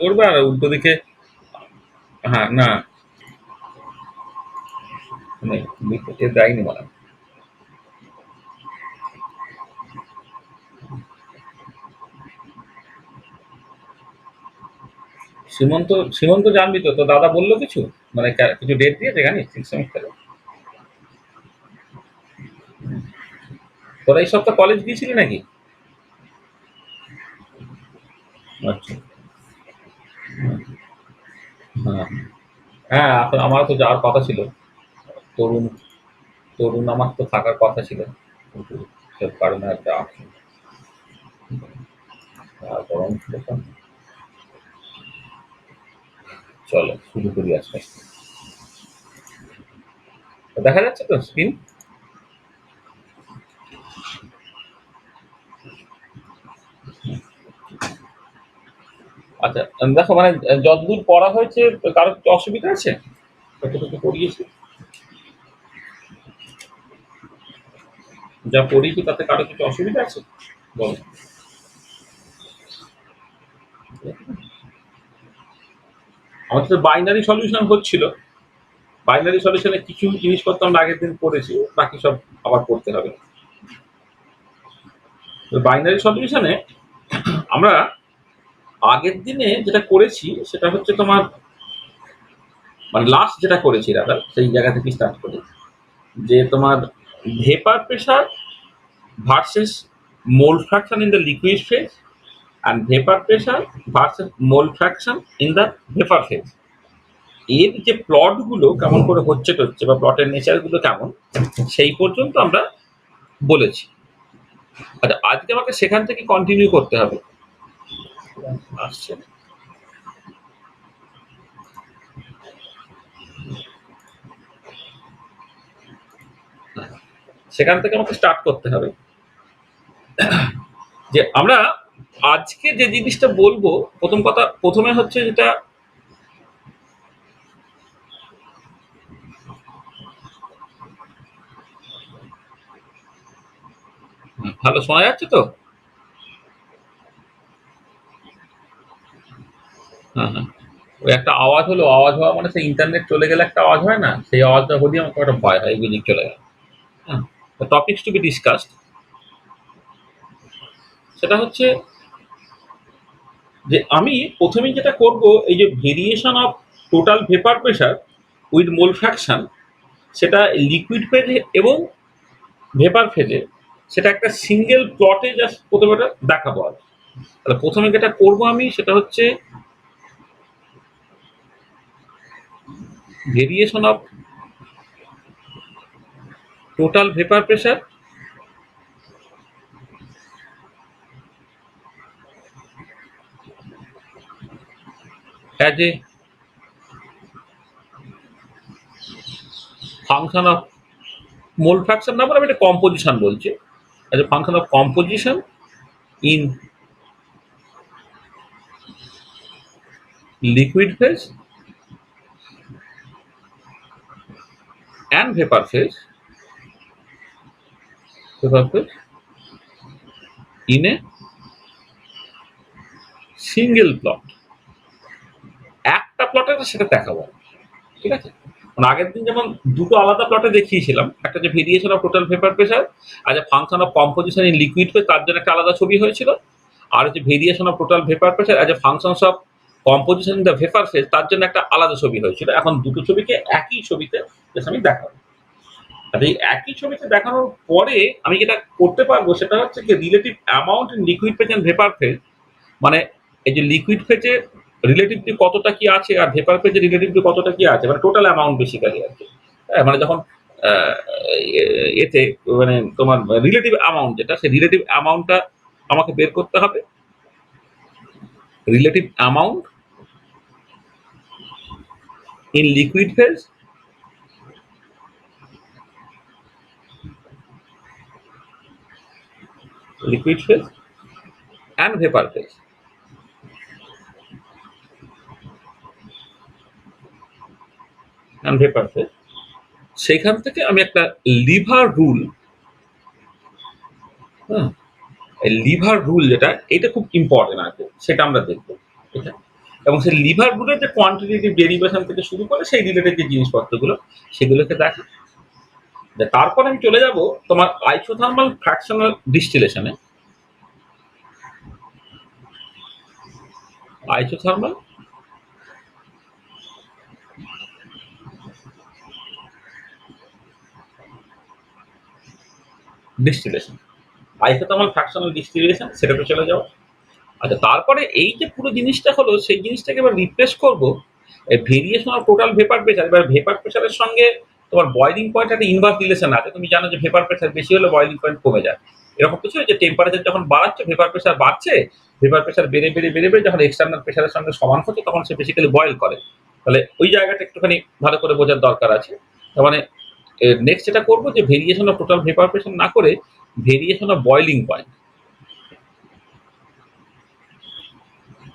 করবে আর উল্টো দিকে। হ্যাঁ, না, মানে এ দেয়নি মানে। সীমন্ত সীমন্ত জানবি তো, তো দাদা বললো কিছু, মানে কিছু ডেট দিয়েছে এখানে 6 সেমিস্টারে? তোরা এই সপ্তাহ কলেজ গিয়েছিলি নাকি? আচ্ছা। হ্যাঁ, হ্যাঁ, আমারও তো যাওয়ার কথা ছিল। তরুণ তরুণ আমার তো থাকার কথা ছিল, কিন্তু সে কারণে আর যাওয়া হয়নি। আর গরম ছিল তো। চলো শুরু করি আজকে। তো দেখা যাচ্ছে তো স্ক্রিন? আচ্ছা, দেখো মানে যতদূর পড়া হয়েছে, কারো কিছু অসুবিধা আছে? যতটুকু পড়িয়েছি, যা পড়িয়েছি তাতে কারো কিছু অসুবিধা আছে? বলো। আমাদের তো বাইনারি সলিউশন হচ্ছিল। বাইনারি সলিউশনে কিছু জিনিসপত্র আমরা আগের দিন পড়েছি, বাকি সব আবার পড়তে হবে। তো বাইনারি সলিউশনে আমরা আগের দিনে যেটা করেছি সেটা হচ্ছে তোমার, মানে লাস্ট যেটা করেছি দাদা, সেই জায়গা থেকে স্টার্ট করি। যে তোমার vapour pressure versus mole fraction in the liquid phase, and vapour pressure versus mole fraction in the vapour phase. এর যে প্লটগুলো কেমন করে হচ্ছে বা প্লটের নেচারগুলো কেমন, সেই পর্যন্ত আমরা বলেছি। আচ্ছা, আজকে আমাকে সেখান থেকে কন্টিনিউ করতে হবে। আসছে। সেখান থেকে আমাকে স্টার্ট করতে হবে। যে আমরা আজকে যে জিনিসটা বলবো, প্রথম কথা প্রথমে হচ্ছে যেটা, ভালো শোনা যাচ্ছে তো? হ্যাঁ, হ্যাঁ। ওই একটা আওয়াজ হলো, আওয়াজ হওয়া মানে সেই ইন্টারনেট চলে গেলে একটা আওয়াজ হয় না, সেই আওয়াজটা হলেই আমাকে একটা ভয় হয়, এগুলি চলে গেল। হ্যাঁ, টপিকস টু বি ডিসকাসড, সেটা হচ্ছে যে আমি প্রথমেই যেটা করব, এই যে variation of total vapour pressure with mole fraction, সেটা লিকুইড ফেজে এবং ভেপার ফেজে, সেটা একটা সিঙ্গেল প্লটে জাস্ট প্রথমে এটা দেখাবো। আর তাহলে প্রথমে যেটা করব আমি সেটা হচ্ছে variation of total vapour pressure as a function of mole fraction, না বলে আমি এটা কম্পোজিশন বলছি, as a function of composition in liquid phase and vapour phase in a single plot. একটা প্লটে সেটা দেখাবো, ঠিক আছে? মানে আগের দিন যেমন দুটো আলাদা প্লটে দেখিয়েছিলাম, একটা যে variation of total vapour pressure আর যে function of composition in liquid phase, তার জন্য একটা আলাদা ছবি হয়েছিল। আর হচ্ছে variation of total vapour pressure as a functions of composition in the vapour phase, তার জন্য একটা আলাদা ছবি হয়েছিল। এখন দুটো ছবিকে একই ছবিতে জাস্ট আমি দেখাবো। আর এই একই ছবিতে দেখানোর পরে আমি যেটা করতে পারবো সেটা হচ্ছে কি, relative amount in liquid phase and vapour phase, মানে এই যে লিকুইড ফেজে রিলেটিভলি কতটা কি আছে আর ভেপার ফেজে রিলেটিভলি কতটা কি আছে, মানে টোটাল অ্যামাউন্ট বেসিক্যালি আর কি। হ্যাঁ, মানে যখন আহ, এতে মানে তোমার রিলেটিভ অ্যামাউন্ট যেটা, সেই রিলেটিভ অ্যামাউন্টটা আমাকে বের করতে হবে। Relative amount in liquid phase and vapour phase, সেখান থেকে আমি একটা লিভার রুল, হ্যাঁ, লিভার রুল যেটা, এটা খুব ইম্পর্টেন্ট আছে, সেটা আমরা দেখবো। ঠিক আছে? এবং সেই লিভারগুলোর যে কোয়ান্টিটেটিভ ডেরিভেশন থেকে শুরু করে সেই রিলেটেড যে জিনিসপত্রগুলো সেগুলোকে দেখা। তারপরে আমি চলে যাব তোমার আইসোথার্মাল ফ্র্যাকশনাল ডিস্টিলেশনে। Isothermal distillation, isothermal fractional distillation সেটাতে চলে যাও। আচ্ছা, তারপরে এই যে পুরো জিনিসটা হলো সেই জিনিসটাকে এবার রিপ্লেস করবো variation of total vapour pressure. এবার ভেপার প্রেসারের সঙ্গে তোমার বয়লিং পয়েন্ট একটা ইনভার্স রিলেশন আছে। তুমি জানো যে ভেপার প্রেসার বেশি হলে বয়লিং পয়েন্ট কমে যায়। এরকম কিছু যে টেম্পারেচার যখন বাড়াচ্ছে ভেপার প্রেসার বাড়ছে, ভেপার প্রেসার বেড়ে বেড়ে বেড়ে বেড়ে যখন এক্সটার্নাল প্রেসারের সঙ্গে সমান হচ্ছে তখন সে বেসিক্যালি বয়েল করে। তাহলে ওই জায়গাটা একটুখানি ভালো করে বোঝার দরকার আছে। তার মানে নেক্সট যেটা করবো যে variation of total vapour pressure না করে variation of boiling point,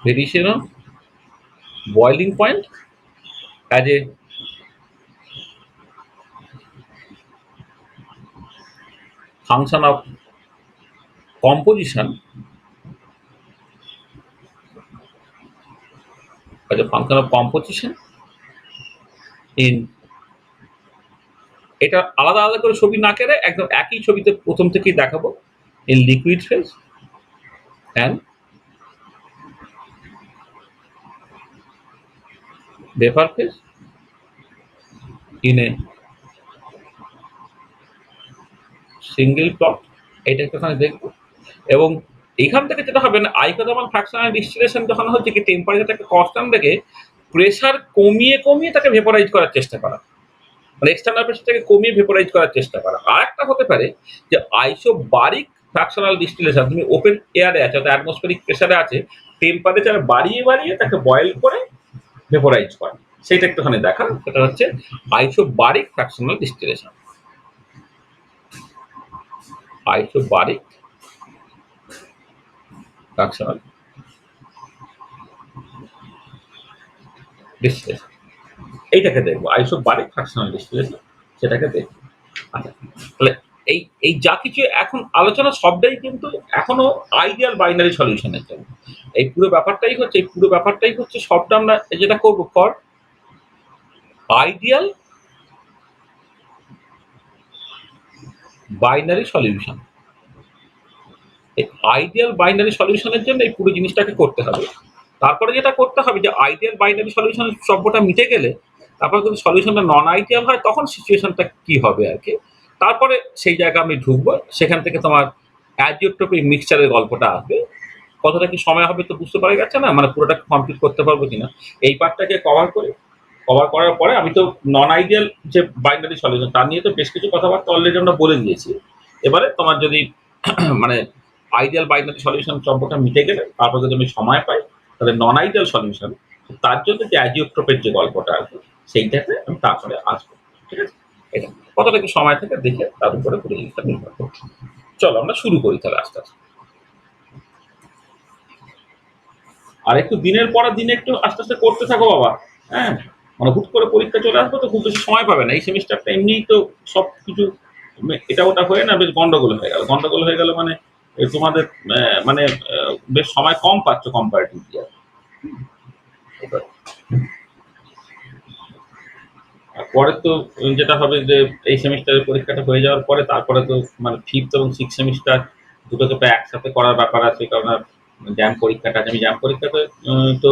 variation of boiling point as a function of composition as a function of composition in, এটা আলাদা আলাদা করে ছবি না কেটে একদম একই ছবিতে প্রথম থেকেই দেখাবো। In liquid phase and vapour phase in a single plot, এটা একটুখানি দেখবো। এবং এখান থেকে যেটা হবে না, আইসোথার্মাল ফ্র্যাকশনাল ডিস্টিলেশন যখন হচ্ছে কি টেম্পারেচারটাকে কনস্ট্যান্ট রেখে প্রেসার কমিয়ে কমিয়ে তাকে ভেপোরাইজ করার চেষ্টা করা, মানে এক্সটার্নাল প্রেসারটাকে কমিয়ে ভেপোরাইজ করার চেষ্টা করা। আর একটা হতে পারে যে আইসোবারিক ফ্র্যাকশনাল ডিস্টিলেশন, তুমি ওপেন এয়ারে আছে অর্থাৎ অ্যাটমসফেরিক প্রেসারে আছে, টেম্পারেচার বাড়িয়ে বাড়িয়ে তাকে বয়েল করে ভেপোরাইজ করা, সেটা একটুখানি দেখা। সেটা হচ্ছে isobaric fractional distillation. Isobaric fractional distillation এইটাকে দেখবো, আইসোবারিক ফ্র্যাকশনাল ডিস্টিলেশন সেটাকে দেখবো। আচ্ছা, তাহলে এই এই যা কিছু এখন আলোচনা সবটাই কিন্তু এখনো আইডিয়াল বাইনারি সলিউশনের জন্য। এই পুরো ব্যাপারটাই হচ্ছে সবটা আমরা যেটা করবো ফর আইডিয়াল বাইনারি সলিউশন। এই আইডিয়াল বাইনারি সলিউশনের জন্য এই পুরো জিনিসটাকে করতে হবে। তারপরে যেটা করতে হবে যে আইডিয়াল বাইনারি সলিউশনের সবটা মিটে গেলে তারপর যদি সলিউশনটা নন আইডিয়াল হয় তখন সিচুয়েশনটা কি হবে আর কি। তারপরে সেই জায়গায় আমি ঢুকবো, সেখান থেকে তোমার অ্যাজিওট্রপিক মিক্সচারের গল্পটা আসবে। কতটা কি সময় হবে তো বুঝতে পারা যাচ্ছে না, মানে পুরোটা কমপ্লিট করতে পারবো কিনা। এই পার্টটাকে কভার করার পরে আমি তো নন আইডিয়াল যে বাইনারি সলিউশন তার নিয়ে তো বেশ কিছু কথাবার্তা অলরেডি আমরা বলে দিয়েছি। এবারে তোমার যদি মানে আইডিয়াল বাইনারি সলিউশন সম্পর্কে মিটে গেলে তারপর যদি আমি সময় পাই তাহলে নন আইডিয়াল সলিউশন, তার জন্য যে অ্যাজিওট্রপের যে গল্পটা আসবে সেইটাতে আমি তারপরে আসবো। ঠিক আছে, এটা কতটা কি সময় থাকে দেখে তার উপরে পুরো জিনিসটা নির্ভর করছে। চলো আমরা শুরু করি তাহলে আস্তে আস্তে। আর একটু দিনের পর দিন একটু আস্তে আস্তে করতে থাকো বাবা। হ্যাঁ, মানে হুট করে পরীক্ষা চলে আসবে তো খুব বেশি সময় পাবে না। এই সেমিস্টারটা এমনিই তো সব কিছু এটা ওটা হয়ে না বেশ গন্ডগোল হয়ে গেল মানে তোমাদের মানে বেশ সময় কম পাচ্ছ কম্পারেটিভলি। আর পরে তো যেটা হবে যে এই সেমিস্টারের পরীক্ষাটা হয়ে যাওয়ার পরে তারপরে তো মানে ফিফথ এবং সিক্স সেমিস্টার দুটোকে প্রায় একসাথে করার ব্যাপার আছে, কারণ জ্যাম পরীক্ষাটা আছে। আমি জ্যাম পরীক্ষাতে তো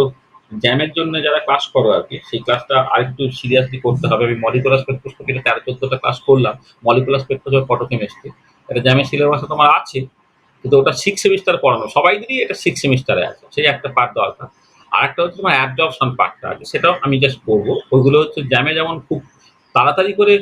জ্যামের জন্য যারা ক্লাস করো আর কি সেই ক্লাসটা আরেকটু সিরিয়াসলি করতে হবে। আমি মলিকুলার স্পেকট্রোস্কোপিতে 13-14টা ক্লাস করলাম, মলিকুলার স্পেকট্রোস্কোপি ফটোকেমিস্ট্রি, এটা জ্যামের সিলেবাসে তোমার আছে, কিন্তু ওটা সিক্স সেমিস্টার পড়ানো সবাইদেরই এটা সিক্স সেমিস্টারে আছে, সেই একটা পার্ট দরকার। আর একটা হচ্ছে তোমার অ্যাবজর্পশন পার্টটা আছে, সেটাও আমি জাস্ট করবো। ওইগুলো হচ্ছে জ্যামে যেমন খুব তাড়াতাড়ি করে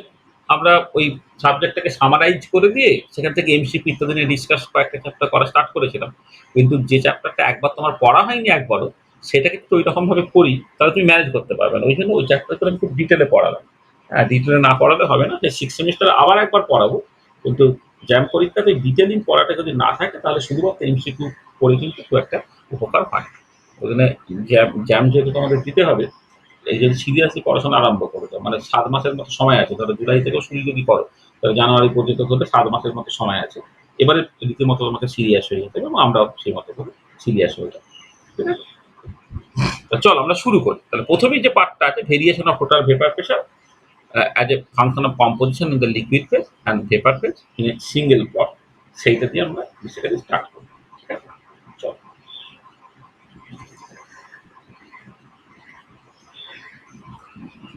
আমরা ওই সাবজেক্টটাকে সামারাইজ করে দিয়ে সেখান থেকে এমসিকিউ ইত্যাদি নিয়ে ডিসকাস কয়েকটা চ্যাপ্টার করা স্টার্ট করেছিলাম, কিন্তু যে চ্যাপ্টারটা একবার তোমার পড়া হয়নি একবারও সেটাকে একটু ওই রকমভাবে করি তাহলে তুমি ম্যানেজ করতে পারবে না। ওই জন্য ওই চ্যাপ্টারটা আমি খুব ডিটেলে পড়ালাম। হ্যাঁ, ডিটেলে না পড়ালে হবে না, যে সিক্স সেমিস্টার আবার একবার পড়াবো, কিন্তু জ্যাম পরীক্ষাতে ডিটেলিং পড়াটা যদি না থাকে তাহলে শুধুমাত্র এমসিকিউ পড়ে কিন্তু খুব একটা উপকার হয় না। ওই জন্য জ্যাম যেহেতু তোমাদের দিতে হবে, এই যদি সিরিয়াসলি পড়াশোনা আরম্ভ করো তো মানে 7 মাসের মতো সময় আছে, ধরো জুলাই থেকেও শুরু যদি করো তাহলে জানুয়ারি পর্যন্ত করলে 7 মাসের মতো সময় আছে। এবারে রীতিমতো তোমাকে সিরিয়াস হয়ে যেতে হবে এবং আমরাও সেই মতো করে সিরিয়াস হয়ে যাবো। ঠিক আছে। চল আমরা শুরু করি। তাহলে প্রথমেই যে পার্টটা আছে variation of total vapour pressure as a function of composition in the liquid phase and vapour phase in a single plot, সেইটা দিয়ে আমরা বেসিক্যালি স্টার্ট করি। ঠিক আছে, চল।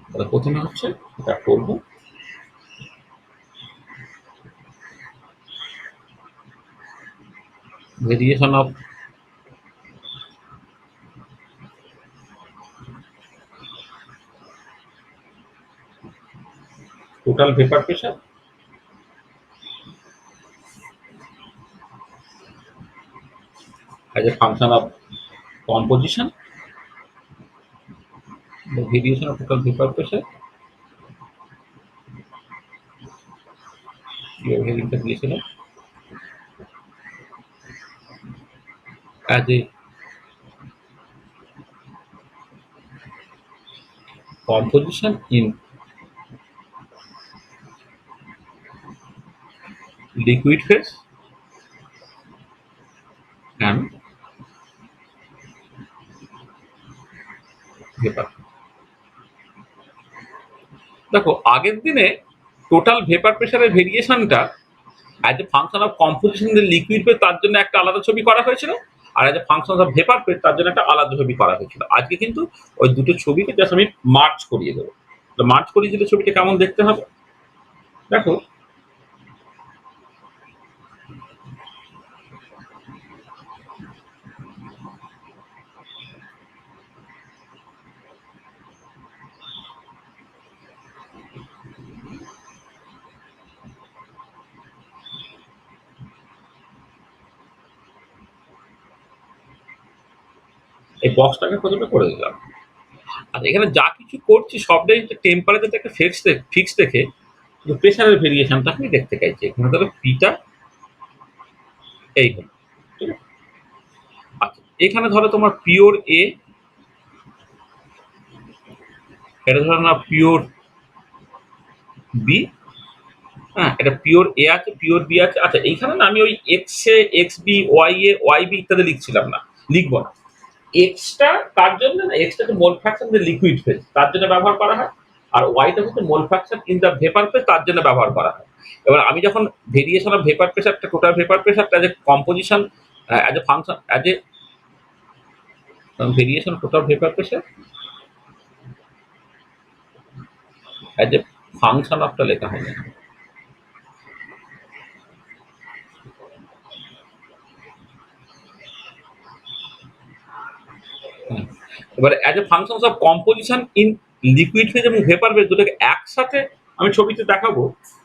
তাহলে প্রথমে হচ্ছে এটা করবো variation of total vapor pressure as a function of composition, the variation of total vapor pressure, your variation as a composition in liquid phase and vapor. দেখো আগের দিনে টোটাল ভেপার প্রেসারের ভেরিয়েশনটা as a function of composition liquid phase তার জন্য একটা আলাদা ছবি করা হয়েছিল, আর as a function of vapour phase তার জন্য একটা আলাদা ছবি করা হয়েছিল। আজকে কিন্তু ওই দুটো ছবিকে জাস্ট আমি মার্চ করিয়ে দেবো। তো মার্চ করিয়ে দিলে ছবিটা কেমন দেখতে হবে দেখো। এই বক্সটাকে প্রথমে করে দিলাম। আর এখানে যা কিছু করছি সবটাই টেম্পারেচারটা একটা ফিক্স দেখে প্রেশারের ভেরিয়েশনটা আমি দেখতে চাইছি। এখানে ধরো পিটা এই হলো, ঠিক আছে। আচ্ছা এখানে ধরো তোমার পিওর এ, এটা ধরো না পিওর বি, হ্যাঁ এটা পিওর এ আছে, পিওর বি আছে। আচ্ছা এইখানে না আমি ওই x A x B Y A Y B ইত্যাদি লিখছিলাম না, লিখবো না। এক্সটা কার জন্য না, এক্সটা হচ্ছে mole fraction the liquid phase তার জন্য ব্যবহার করা হয়, আর ওয়াইটা হচ্ছে mole fraction in the vapour phase তার জন্য ব্যবহার করা হয়। এবার আমি যখন ভেরিয়েশন অফ ভেপার প্রেশারটা টোটাল ভেপার প্রেশারটা as a composition as a function as a variation of total vapour pressure as a function অফটা লেখা হয় না। এবার as a function of composition in liquid phase এবং ভেপার ফেজ দুটোকে একসাথে আমি ছবিতে দেখাবো,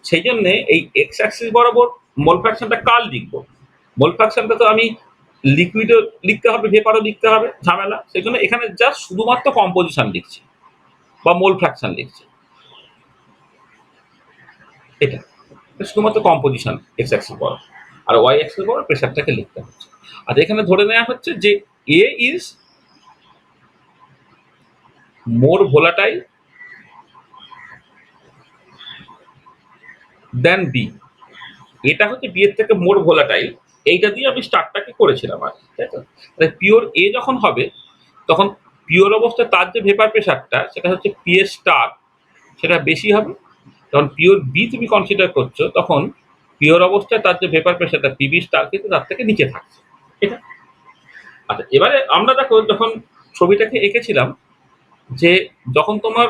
সেই জন্য এই এক্স অ্যাক্সিস বরাবর মোল ফ্র্যাকশনটা কাল লিখবো। মোল ফ্র্যাকশনটা তো আমি লিকুইডও লিখতে হবে ভেপারও লিখতে হবে, ঝামেলা, সেই জন্য এখানে জাস্ট শুধুমাত্র কম্পোজিশন লিখছি বা মোল ফ্র্যাকশন লিখছি। এটা শুধুমাত্র কম্পোজিশন এক্স অ্যাক্সিস বরাবর, আর ওয়াই অ্যাক্সিস বরাবর প্রেশারটাকে লিখতে হচ্ছে। আর এখানে ধরে নেওয়া হচ্ছে যে A is more volatile than B, এটা হচ্ছে বি এর থেকে মোর ভোলাটাইল, এইটা দিয়ে আমি স্টার্টটাকে করেছিলাম আর কি, তাই তো। তাই পিওর এ যখন হবে তখন পিওর অবস্থায় তার যে ভেপার প্রেশারটা সেটা হচ্ছে পি এ স্টার, সেটা বেশি হবে। যখন পিওর বি তুমি কনসিডার করছো তখন পিওর অবস্থায় তার যে ভেপার প্রেশারটা পিবি স্টার কিন্তু তার থেকে নিচে থাকছে, ঠিক আছে। আচ্ছা এবারে আমরা দেখো যখন ছবিটাকে এঁকেছিলাম, যে যখন তোমার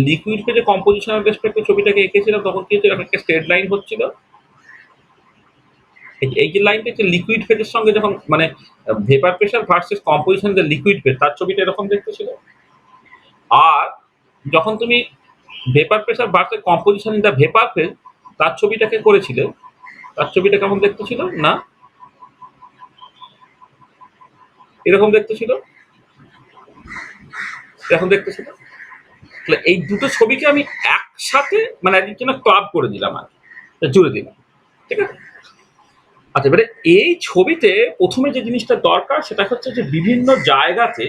লিকুইড ফেজে কম্পোজিশনের রেসপেক্টে ছবিটাকে এঁকেছিলাম তখন কি হচ্ছিল, একটা স্ট্রেট লাইন হচ্ছিল। এই যে লাইনটা হচ্ছে লিকুইড ফেজের সঙ্গে যখন মানে ভেপার প্রেশার ভার্সেস কম্পোজিশন যে লিকুইড ফেজ তার ছবিটা এরকম দেখতে ছিল। আর যখন তুমি vapour pressure versus composition in the vapour phase তার ছবিটাকে করেছিলে, তার ছবিটা কেমন দেখতে ছিল না এরকম দেখতে ছিল, এরকম দেখতে ছিল। তাহলে এই দুটো ছবিকে আমি একসাথে মানে একদিন জন্য ক্লাব করে দিলাম আর কি, জুড়ে দিলাম, ঠিক আছে। আচ্ছা এবারে এই ছবিতে প্রথমে যে জিনিসটা দরকার সেটা হচ্ছে যে বিভিন্ন জায়গাতে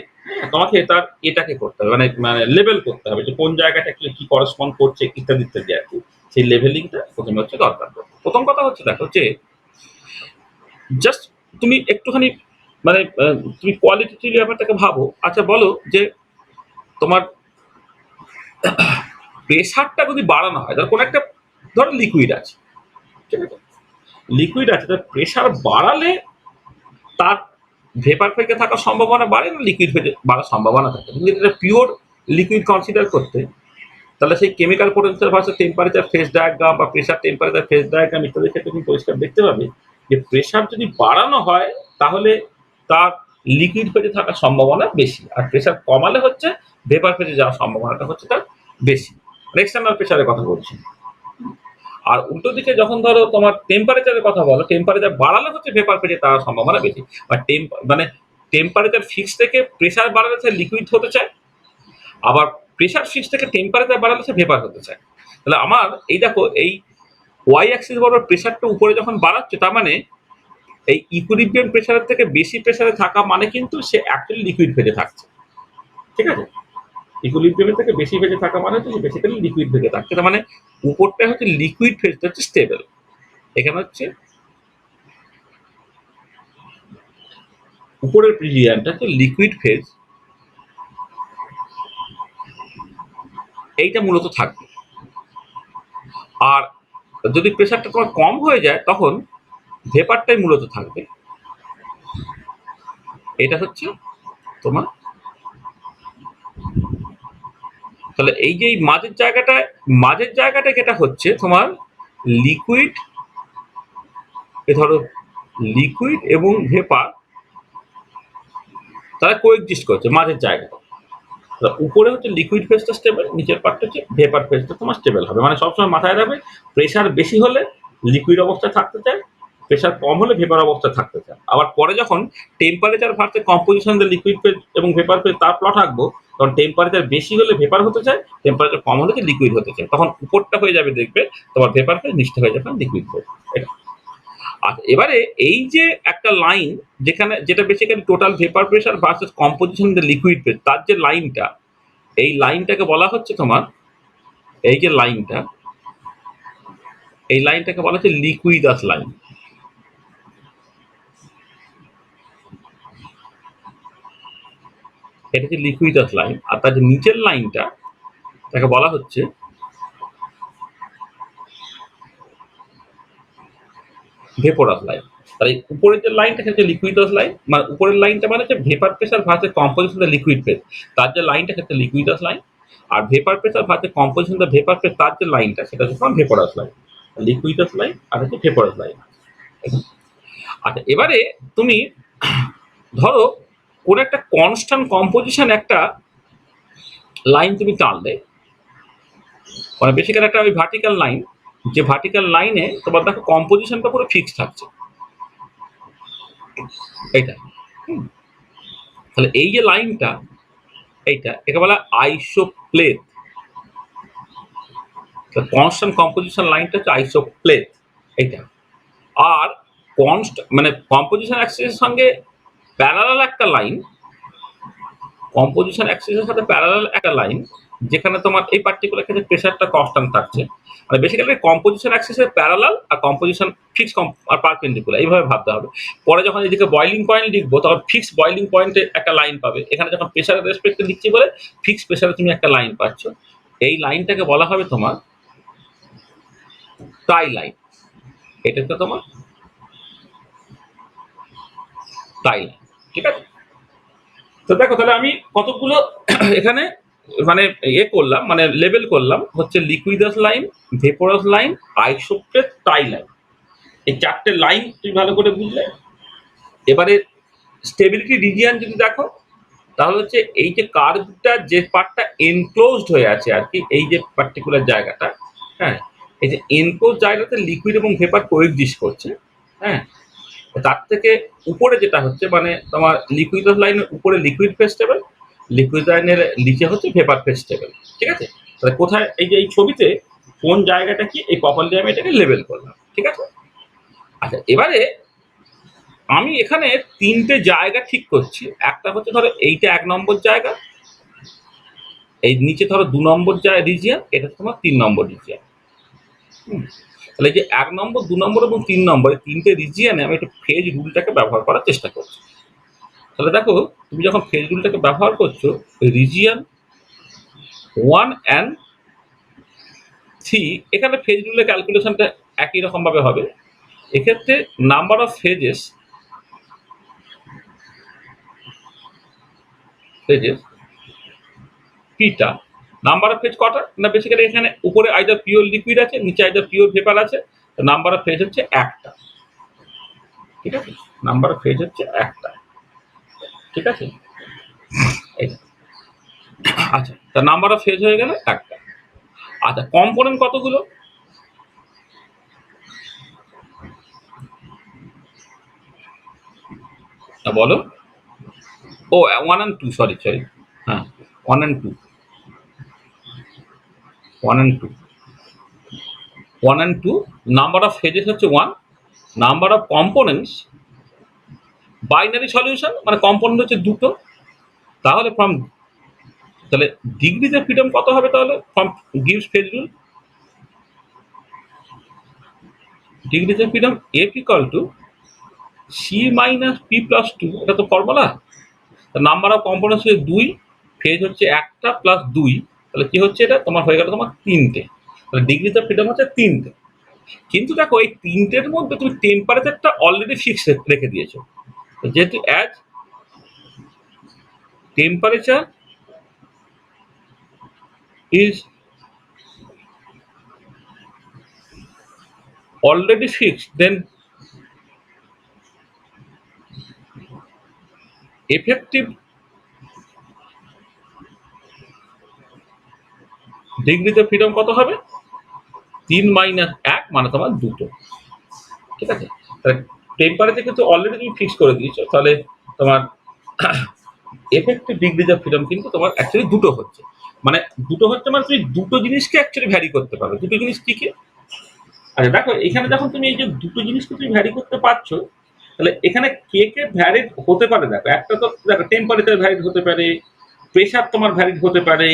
তোমাকে তার এটাকে করতে হবে, মানে মানে লেবেল করতে হবে যে কোন জায়গাটা actually কি করসপন্ড করছে ইত্যাদি ইত্যাদি আর কি। সেই লেভেলিংটা প্রথমে হচ্ছে দরকার। প্রথম কথা হচ্ছে দেখো যে জাস্ট তুমি একটুখানি মানে তুমি কোয়ালিটেটিভ ব্যাপারটাকে ভাবো। আচ্ছা বলো যে তোমার প্রেশারটা যদি বাড়ানো হয়, ধর কোনো একটা ধরো লিকুইড আছে, ঠিক আছে? লিকুইড আছে, তার প্রেশার বাড়ালে তার ভেপার ফেজে থাকার সম্ভাবনা বাড়ে না লিকুইড ফেজে বাড়ার সম্ভাবনা থাকে? তুমি যদি এটা পিওর লিকুইড কনসিডার করতে, তাহলে সেই chemical potential versus temperature phase diagram বা প্রেশার টেম্পারেচার ফেজ ডায়াগ্রাম ইত্যাদির ক্ষেত্রে তুমি পরিষ্কার দেখতে পাবে যে প্রেশার যদি বাড়ানো হয় তাহলে তার লিকুইড ফেজে থাকার সম্ভাবনা বেশি, আর প্রেশার কমালে হচ্ছে ভেপার ফেজে যাওয়ার সম্ভাবনাটা হচ্ছে তার বেশি। এক্সটার্নাল প্রেশারের কথা বলছি। আর উল্টো দিকে যখন ধরো তোমার টেম্পারেচারের কথা বলো, টেম্পারেচার বাড়ালে হচ্ছে ভেপার ফেজে তার সম্ভাবনা বেশি। বা মানে টেম্পারেচার ফিক্স থেকে প্রেশার বাড়ালে সে লিকুইড হতে চায়, আবার প্রেশার ফিক্স থেকে টেম্পারেচার বাড়ালে সে ভেপার হতে চায়। তাহলে আমার এই দেখো এই ওয়াই অ্যাক্সিস বরাবর প্রেশারটা উপরে যখন বাড়াচ্ছে, তার মানে এই ইকুইলিব্রিয়াম প্রেশারের থেকে বেশি প্রেশারে থাকা মানে কিন্তু সে অ্যাকচুয়ালি লিকুইড ফেজে থাকছে, ঠিক আছে? ইকুইলিব্রিয়ামের থেকে বেশি ফেজে থাকা মানে হচ্ছে সে বেসিক্যালি লিকুইড ফেজে থাকছে। তার মানে উপরটা হচ্ছে লিকুইড ফেজটা হচ্ছে স্টেবল, এখানে হচ্ছে উপরের রিজিয়নটা হচ্ছে লিকুইড ফেজ, এইটা মূলত থাকবে। আর যদি প্রেশারটা তোমার কম হয়ে যায় তখন ভেপারটাই মূলত থাকবে, এটা হচ্ছে তোমার। তাহলে এই যে এই মাঝের জায়গাটা যেটা হচ্ছে তোমার লিকুইড, এ ধরো লিকুইড এবং ভেপার তারা কোএক্সিস্ট করছে মাঝের জায়গাটা। উপরে হচ্ছে লিকুইড ফেজটা স্টেবল, নিচের পার্টটা হচ্ছে ভেপার ফেজটা তোমার স্টেবল হবে। মানে সবসময় মাথায় রাখবে প্রেশার বেশি হলে লিকুইড অবস্থায় থাকতে চায়, প্রেশার কম হলে ভেপার অবস্থায় থাকতে চায়। আবার পরে যখন টেম্পারেচার ভার্সেস কম্পোজিশন দিয়ে লিকুইড ফেজ এবং ভেপার ফেজ তার প্লট আঁকবো, তখন টেম্পারেচার বেশি হলে ভেপার হতে চায়, টেম্পারেচার কম হলে লিকুইড হতে চায়। তখন উপরটা হয়ে যাবে দেখবে তোমার ভেপার ফেজ, নিচটা হয়ে যাবে লিকুইড ফেজ। এটা আচ্ছা, এবারে এই যে একটা লাইন যেটা basically total vapour pressure versus composition the liquid phase, তার যে লাইনটা, এই লাইনটাকে বলা হচ্ছে তোমার, এই যে লাইনটা, এই লাইনটাকে বলা হচ্ছে লিকুইদাস লাইন। এটা হচ্ছে লিকুইদাস লাইন। আর তার যে নিচের লাইনটা তাকে বলা হচ্ছে ভেপোরাস লাইন। তার এই উপরের যে লাইনটা হচ্ছে লিকুইদাস লাইন, মানে উপরের লাইনটা মানে হচ্ছে vapour pressure versus composition the liquid phase, তার যে লাইনটা হচ্ছে লিকুইদাস লাইন। আর vapour pressure versus composition the vapour phase, তার যে লাইনটা সেটা হচ্ছে তোমার ভেপোরাস লাইন। লিকুইদাস লাইন আর হচ্ছে ভেপোরাস লাইন। আচ্ছা, এবারে তুমি ধরো কোন একটা কনস্ট্যান্ট কম্পোজিশন একটা লাইন তুমি টানলে, মানে বেসিক্যালি একটা ওই ভার্টিক্যাল লাইন, যে ভার্টিক্যাল লাইনে তোমার দেখো কম্পোজিশনটা পুরো ফিক্স থাকছে, এইটা। হুম, তাহলে এই যে লাইনটা, এইটা একে বলা আইসোপ্লেট। কনস্ট্যান্ট কম্পোজিশন লাইনটা হচ্ছে আইসোপ্লেট, এইটা। আর মানে কম্পোজিশন অ্যাক্সিসের সঙ্গে প্যারালাল একটা লাইন, কম্পোজিশন অ্যাক্সিসের সাথে প্যারালাল একটা লাইন যেখানে তোমার এই পার্টিকুলার ক্ষেত্রে প্রেশারটা কনস্ট্যান্ট থাকছে। মানে বেসিক্যালি কম্পোজিশন অ্যাক্সিসের প্যারালাল আর কম্পোজিশন ফিক্স আর পারপেন্ডিকুলার, এইভাবে ভাবতে হবে। পরে যখন এদিকে বয়লিং পয়েন্ট লিখবো তখন ফিক্স বয়লিং পয়েন্টে একটা লাইন পাবে। এখানে যখন প্রেশারের রেসপেক্টে লিখছি বলে ফিক্স প্রেশারে তুমি একটা লাইন পাচ্ছ। এই লাইনটাকে বলা হবে তোমার টাই লাইন। এটা হচ্ছে তোমার টাই লাইন, ঠিক আছে? তো দেখো তাহলে আমি কতগুলো এখানে মানে করলাম, মানে লেবেল করলাম হচ্ছে লিকুইদাস লাইন, ভেপোরাস লাইন, আইসোপ্লেট, টাই লাইন। এই চারটে লাইন তুমি ভালো করে বুঝলে। এবারে স্টেবিলিটি রিজিয়ন যদি দেখো, তাহলে হচ্ছে এই যে কার্ভটা যে পার্টটা এনক্লোজড হয়ে আছে আর কি, এই যে পার্টিকুলার জায়গাটা, হ্যাঁ, এই যে এনক্লোজ জায়গাতে লিকুইড এবং ভেপার কোএক্সিস্ট করছে, হ্যাঁ। তার থেকে উপরে যেটা হচ্ছে মানে তোমার লিকুইদাস লাইনের উপরে লিকুইড ফেজ স্টেবল, লিকুইড লাইনের নিচে হচ্ছে ভেপার ফেজ স্টেবল, ঠিক আছে? তাহলে কোথায় এই যে এই ছবিতে কোন জায়গাটা কি, এই প্রপারলি আমি এটাকে লেবেল করলাম, ঠিক আছে? আচ্ছা, এবারে আমি এখানে তিনটে জায়গা ঠিক করছি। একটা হচ্ছে ধরো এইটা ১ নম্বর জায়গা, এই নিচে ধরো ২ নম্বর রিজিয়ন, এটা তোমার ৩ নম্বর রিজিয়ন। তাহলে এই যে ১ নম্বর, ২ নম্বর এবং ৩ নম্বর, এই তিনটে রিজিয়নে আমি একটু ফেজ রুলটাকে ব্যবহার করার চেষ্টা করছি। তাহলে দেখো তুমি যখন ফেজ রুলটাকে ব্যবহার করছো, রিজিয়ন 1 অ্যান্ড 3, এখানে ফেজ রুলের ক্যালকুলেশনটা একই রকম ভাবে হবে। এক্ষেত্রে নাম্বার অফ ফেজেস পিটা, নাম্বার অফ ফেজ কটা না, বেসিক্যালি এখানে উপরে আইদার পিওর লিকুইড আছে, নিচে আইদার পিওর ভেপার আছে, তো নাম্বার অফ ফেজ হচ্ছে একটা। ঠিক আছে, নাম্বার অফ ফেজ হচ্ছে একটা। ঠিক আছে, এই আচ্ছা, তা নাম্বার অফ ফেজ হয়ে গেল একটা। আচ্ছা, কম্পোনেন্ট কতগুলো বলো? ও, 1 and 2, সরি সরি, হ্যাঁ, 1 and 2, 1 and 2, 1 and 2, number of phases হচ্ছে 1, number of components binary solution, মানে কম্পোনেন্ট হচ্ছে দুটো। তাহলে তাহলে ডিগ্রিজ অফ ফ্রিডম কত হবে তাহলে ফ্রম গিভস phase rule? Degrees of freedom F equal to C minus P plus two, এটা তো ফর্মুলা। নাম্বার অফ কম্পোনেন্টস হচ্ছে 2, ফেজ হচ্ছে একটা প্লাস 2, তাহলে কি হচ্ছে, এটা তোমার হয়ে গেল তোমার 3টে। তাহলে ডিগ্রিজ অফ ফ্রিডম হচ্ছে 3টে। কিন্তু দেখো এই 3টের মধ্যে তুমি টেম্পারেচারটা অলরেডি ফিক্স রেখে দিয়েছো, যেহেতু as temperature is already fixed, then effective degrees of freedom কত হবে? 3 - 1 মানে তোমার দুটো। ঠিক আছে, তাহলে টেম্পারেচার কিন্তু অলরেডি তুমি ফিক্স করে দিয়েছো, তাহলে তোমার এফেক্টিভ ডিগ্রিজ অফ ফ্রিডম কিন্তু তোমার অ্যাকচুয়ালি দুটো হচ্ছে। মানে দুটো হচ্ছে মানে তুমি দুটো জিনিসকে অ্যাকচুয়ালি ভ্যারি করতে পারো। দুটো জিনিস কি কি? আচ্ছা দেখো, এখানে যখন তুমি এই যে দুটো জিনিসকে তুমি ভ্যারি করতে পারছো, তাহলে এখানে কে কে ভ্যারিড হতে পারে দেখো। একটা তো দেখো টেম্পারেচার ভ্যারিড হতে পারে, প্রেশার তোমার ভ্যারিড হতে পারে,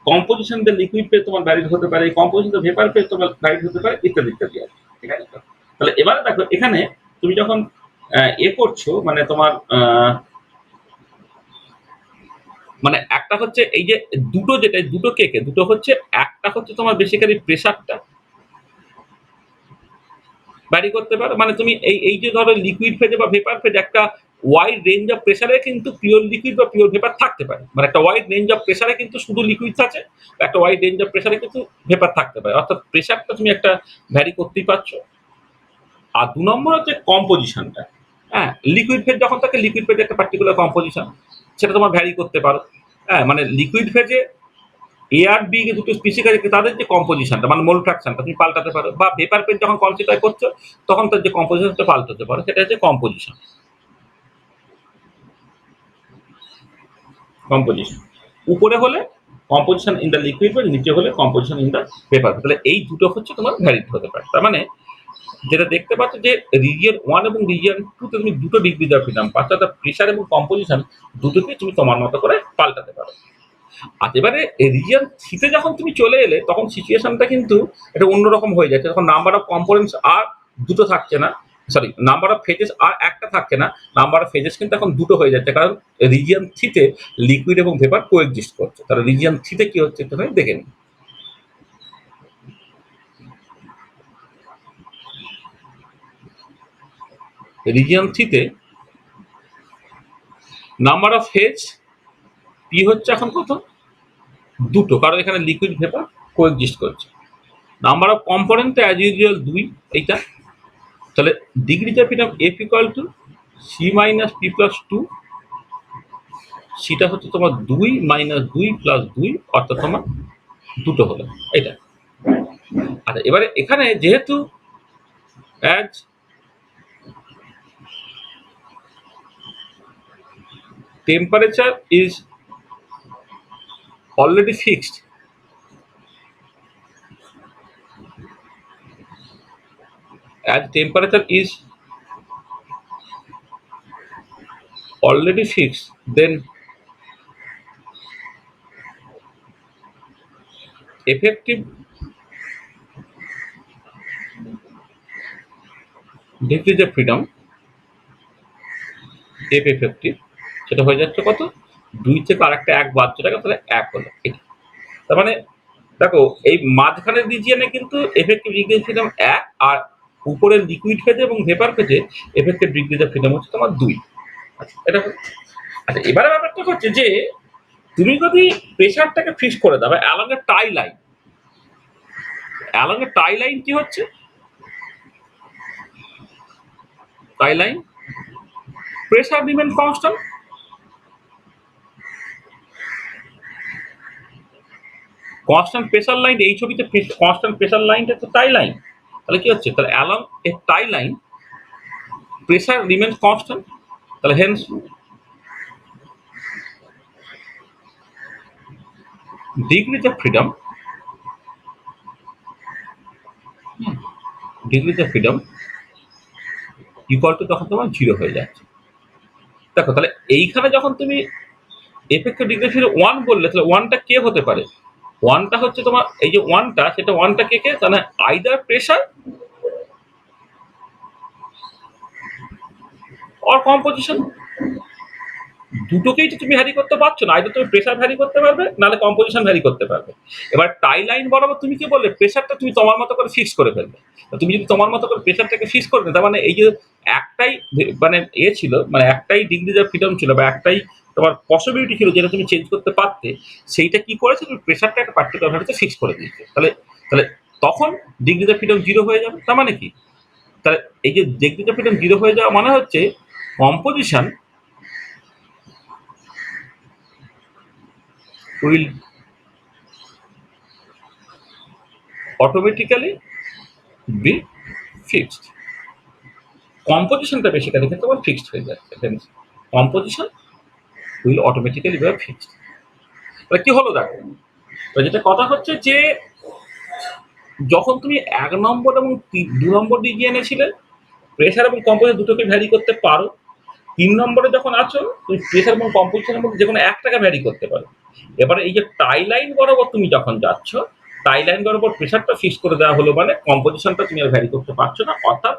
কম্পোজিশন দ্য লিকুইড ফেজ তোমার ভ্যারিড হতে পারে, কম্পোজিশন দ্য ভেপার ফেজ তোমার ভ্যারিড হতে পারে, ইত্যাদি ইত্যাদি আছে। ঠিক আছে তো? তাহলে এবারে দেখো এখানে তুমি যখন এ করছো, মানে তোমার মানে একটা হচ্ছে এই যে দুটো, যেটা দুটো কে কে দুটো হচ্ছে, একটা হচ্ছে তোমার বেসিক্যালি প্রেশারটা ভ্যারি করতে পারো। মানে তুমি এই যে ধরো লিকুইড ফেজে বা ভেপার ফেজ একটা ওয়াইড রেঞ্জ অফ প্রেসারে কিন্তু পিওর লিকুইড বা পিওর ভেপার থাকতে পারে। মানে একটা ওয়াইড রেঞ্জ অফ প্রেসারে কিন্তু শুধু লিকুইড আছে, একটা ওয়াইড রেঞ্জ অফ প্রেসারে কিন্তু ভেপার থাকতে পারে। অর্থাৎ প্রেসারটা তুমি একটা ভ্যারি করতেই পারছো। আর 2 নম্বর হচ্ছে কম্পোজিশনটা। হ্যাঁ, লিকুইড ফেজ যখন থাকে, লিকুইড ফেজে একটা পার্টিকুলার কম্পোজিশন, সেটা তোমার ভ্যারি করতে পারো। হ্যাঁ, মানে লিকুইড ফেজে এ আর বি দুটো স্পিসিস আছে, তাদের যে কম্পোজিশনটা মানে মোল ফ্র্যাকশনটা তুমি পাল্টাতে পারো, বা ভেপার পেন যখন কনসিডার করছো তখন তার যে কম্পোজিশনটা পাল্টাতে পারো, সেটা হচ্ছে কম্পোজিশন। কম্পোজিশন উপরে হলে কম্পোজিশন ইন দ্য লিকুইড, বা নিচে হলে কম্পোজিশন ইন দ্য পেপার। তাহলে এই দুটো হচ্ছে তোমার ভ্যারিড হতে পারে। তার মানে যেটা দেখতে পাচ্ছ যে রিজিয়ন 1 এবং রিজিয়ন 2 তে তুমি দুটো ডিগ্রি অফ ফ্রিডম পাচ্ছ, অর্থাৎ প্রেশার এবং কম্পোজিশন দুটোকে তুমি তোমার মতো করে পাল্টাতে পারো। আর এবারে রিজিয়ন থ্রিতে যখন তুমি চলে এলে, তখন সিচুয়েশনটা কিন্তু এটা অন্যরকম হয়ে যাচ্ছে। তখন নাম্বার অফ কম্পোনেন্টস আর দুটো থাকছে না, সরি, নাম্বার অফ ফেজেস আর একটা থাকছে না, নাম্বার অফ ফেজেস কিন্তু এখন দুটো হয়ে যাচ্ছে, কারণ রিজিয়ন থ্রিতে লিকুইড এবং ভেপার কোএক্সিস্ট করছে। তাহলে রিজিয়ন থ্রিতে কি হচ্ছে একটুখানি দেখে নিন। রিজিয়ন থ্রিতে নাম্বার অফ ফেজ পি হচ্ছে এখন কত? দুটো, কারণ এখানে লিকুইড ভেপার কোএক্সিস্ট করছে। Number of component as usual 2, এইটা। তাহলে degrees of freedom F equal to C minus P plus two, সিটা হচ্ছে তোমার 2 - 2 + 2, অর্থাৎ তোমার দুটো হলো এটা। আচ্ছা, এবারে এখানে যেহেতু as temperature is already fixed, as temperature is already fixed, then effective decrease of freedom, F effective সেটা হয়ে যাচ্ছে কত, 2 থেকে আরেকটা 1 বাদ চলে গেল, তাহলে 1 হলো। তার মানে দেখো এই মাঝখানের রিজিয়নে কিন্তু এফেক্টিভ ডিগ্রি অফ ফ্রিডম 1, আর উপরের লিকুইড ফেজে এবং ভেপার ফেজে এফেক্টিভ ডিগ্রি অফ ফ্রিডম হচ্ছে তোমার 2। আচ্ছা এটা হলো। আচ্ছা এবারে ব্যাপারটা হচ্ছে যে তুমি যদি প্রেশারটাকে ফিক্স করে দাও along a tie line, along a tie line কি হচ্ছে, tie line pressure remain constant, constant pressure line, এই ছবিতে কনস্ট্যান্ট প্রেশার লাইনটা তো টাই লাইন, তাহলে কি হচ্ছে, তাহলে along a tie line pressure remain constant, তাহলে hence degrees of freedom, degrees of freedom equal to তখন তোমার 0 হয়ে যাচ্ছে। দেখো তাহলে এইখানে যখন তুমি এফেক্টিভ ডিগ্রি অফ ফ্রিডম 1 বললে, তাহলে 1টা কে হতে পারে, 1টা হচ্ছে তোমার এই যে 1টা, সেটা 1টা কে কে, তাহলে আইদার প্রেশার অর কম্পোজিশন, দুটোকেই তো তুমি ভ্যারি করতে পারছো না, আইদার তুমি প্রেশার ভ্যারি করতে পারবে নাহলে কম্পোজিশন ভ্যারি করতে পারবে। এবার টাই লাইন বরাবর তুমি কি বললে, প্রেশারটা তুমি তোমার মতো করে ফিক্স করে ফেলবে। তুমি যদি তোমার মতো করে প্রেশারটাকে ফিক্স করে তার মানে এই যে একটাই মানে ছিল, মানে একটাই ডিগ্রি অফ ফ্রিডম ছিল বা একটাই তোমার পসিবিলিটি ছিল যেটা তুমি চেঞ্জ করতে পারতে, সেইটা কি করেছে, তুমি প্রেশারটা একটা পার্টিকুলার ভ্যালুতে ফিক্স করে দিয়েছে। তাহলে তাহলে তখন ডিগ্রি অফ ফ্রিডম 0 হয়ে যাবে। তার মানে কি, তাহলে এই যে ডিগ্রি অফ ফ্রিডম 0 হয়ে যাওয়া মানে হচ্ছে composition will automatically be fixed, কম্পোজিশনটা বেসিক্যালি কিন্তু আমার ফিক্সড হয়ে যাচ্ছে, composition will automatically be fixed. তাহলে কি হলো দেখো, তো যেটা কথা হচ্ছে যে যখন তুমি 1 নম্বর এবং 2 নম্বর রিজিয়নে ছিলে, প্রেশার এবং কম্পোজিশন দুটোকে ভ্যারি করতে পারো। 3 নম্বরে যখন আছো তুমি প্রেশার এবং কম্পোজিশনের মধ্যে যে কোনো একটাকে ভ্যারি করতে পারো। এবারে এই যে টাই লাইন বরাবর তুমি যখন যাচ্ছ, টাই লাইন বরাবর প্রেশারটা ফিক্স করে দেওয়া হলো মানে কম্পোজিশনটা তুমি আর ভ্যারি করতে পারছো না, অর্থাৎ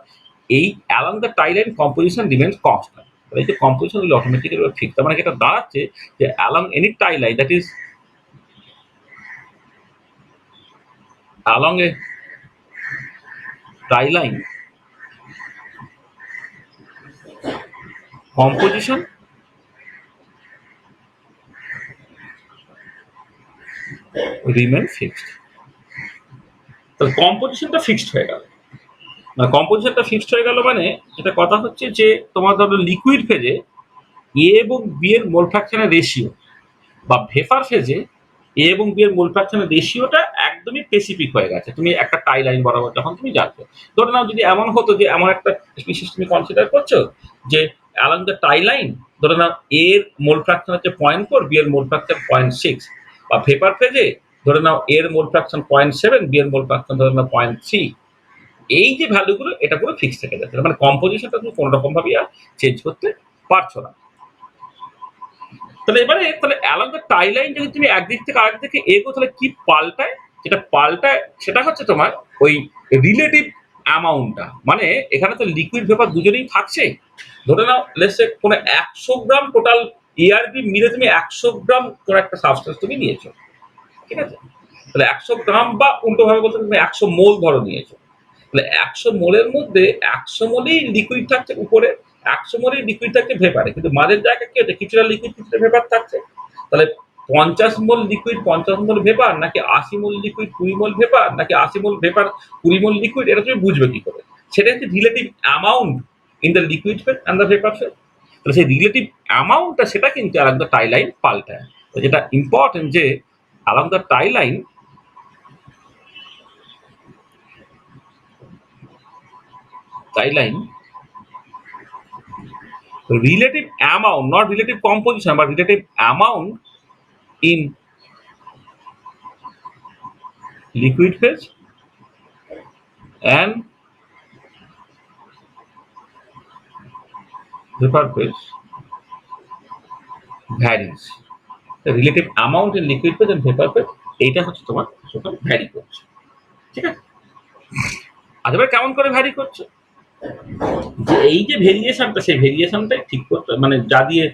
এই along the tie line composition remains constant. এই যে কম্পোজিশন গুলো অটোমেটিক্যালি ফিক্স, তার মানে এটা দাঁড়াচ্ছে যে along any tie line, that is along a tie line composition remain fixed. তাহলে কম্পোজিশনটা ফিক্সড হয়ে গেল, মানে কম্পোজিশনটা ফিক্সড হয়ে গেল মানে যেটা কথা হচ্ছে যে তোমার ধরো লিকুইড ফেজে এ এবং বি এর মোল ফ্র্যাকশনের রেশিও, বা ভেপার ফেজে এ এবং বি এর মোল ফ্র্যাকশনের রেশিওটা একদমই স্পেসিফিক হয়ে গেছে তুমি একটা টাই লাইন বরাবর যখন তুমি যাচ্ছ। ধরে নাও যদি এমন হতো যে এমন একটা স্পিসিস তুমি কনসিডার করছো যে অ্যালং দ্য টাই লাইন, ধরে নাও এ এর মোল ফ্র্যাকশন হচ্ছে 0.4, বি এর মোল ফ্র্যাকশন 0.6, বা ভেপার ফেজে ধরে নাও এর মোল ফ্র্যাকশন 0.7, বি এর মোল ফ্র্যাকশন ধরে নাও 0.3, এই যে ভ্যালুগুলো এটা পুরো ফিক্স থেকে যাচ্ছে, মানে কম্পোজিশনটা তুমি কোনো রকম ভাবে আর চেঞ্জ করতে পারছো না। তাহলে এবারে তাহলে অ্যালং দ্য টাই লাইন যদি তুমি একদিক থেকে আরেক দিকে এগো, তাহলে কি পাল্টায়, যেটা পাল্টায় সেটা হচ্ছে তোমার ওই রিলেটিভ অ্যামাউন্টটা, মানে এখানে তো লিকুইড ভেপার দুজনেই থাকছে। ধরে নাও লেটস সে কোনো 100 গ্রাম টোটাল এআরবি মিলে তুমি 100 গ্রাম কোনো একটা সাবস্টেন্স তুমি নিয়েছো, ঠিক আছে, তাহলে 100 গ্রাম বা উল্টোভাবে বলতে তুমি 100 মোল ধরো নিয়েছো, তাহলে 100 মোলের মধ্যে 100 মোলেই লিকুইড থাকছে উপরে, 100 মোলেই লিকুইড থাকছে ভেপারে, কিন্তু মাঝের জায়গায় কি হচ্ছে, কিছুটা লিকুইড কিছুটা ভেপার থাকছে। তাহলে 50 মোল লিকুইড 50 মোল ভেপার, নাকি 80 মোল লিকুইড 20 মোল ভেপার, নাকি 80 মোল ভেপার 20 মোল লিকুইড, এটা তুমি বুঝবে কি করে, সেটা হচ্ছে relative amount in the liquid phase and the vapour phase. তাহলে সেই রিলেটিভ অ্যামাউন্টটা সেটা কিন্তু অ্যালং দ্য টাই লাইন পাল্টায়। তো যেটা ইম্পর্টেন্ট যে along the tie line relative amount, not relative composition, but relative amount in liquid phase and vapor phase varies. The relative amount in liquid phase and vapor phase এইটা হচ্ছে তোমার সেটা vary করছে, ঠিক আছে। আজ এবার কেমন করে ভ্যারি করছে, যে এই যে ভেরিয়েশনটা সেই ভেরিয়েশনটাই ঠিক করতে মানে যা দিয়ে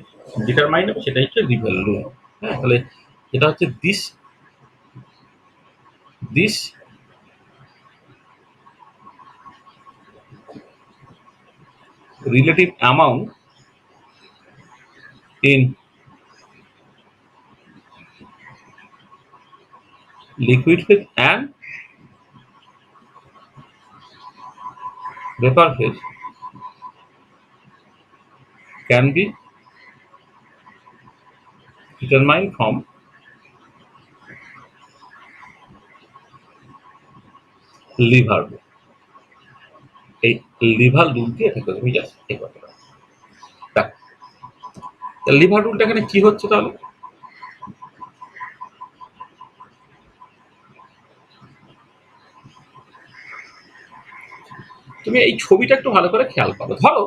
ডিটারমাইন হবে সেটা হচ্ছে লিভার রুল। হ্যাঁ, তাহলে এটা হচ্ছে this this relative amount in liquid phase and vapor phase can be determined from liver rule. এই লিভার রুল দিয়ে এটাকে তুমি জাস্ট এই কথাটা লিভার রুলটা এখানে কি হচ্ছে তাহলে? তুমি এই ছবিটা একটু ভালো করে খেয়াল করো। ধরো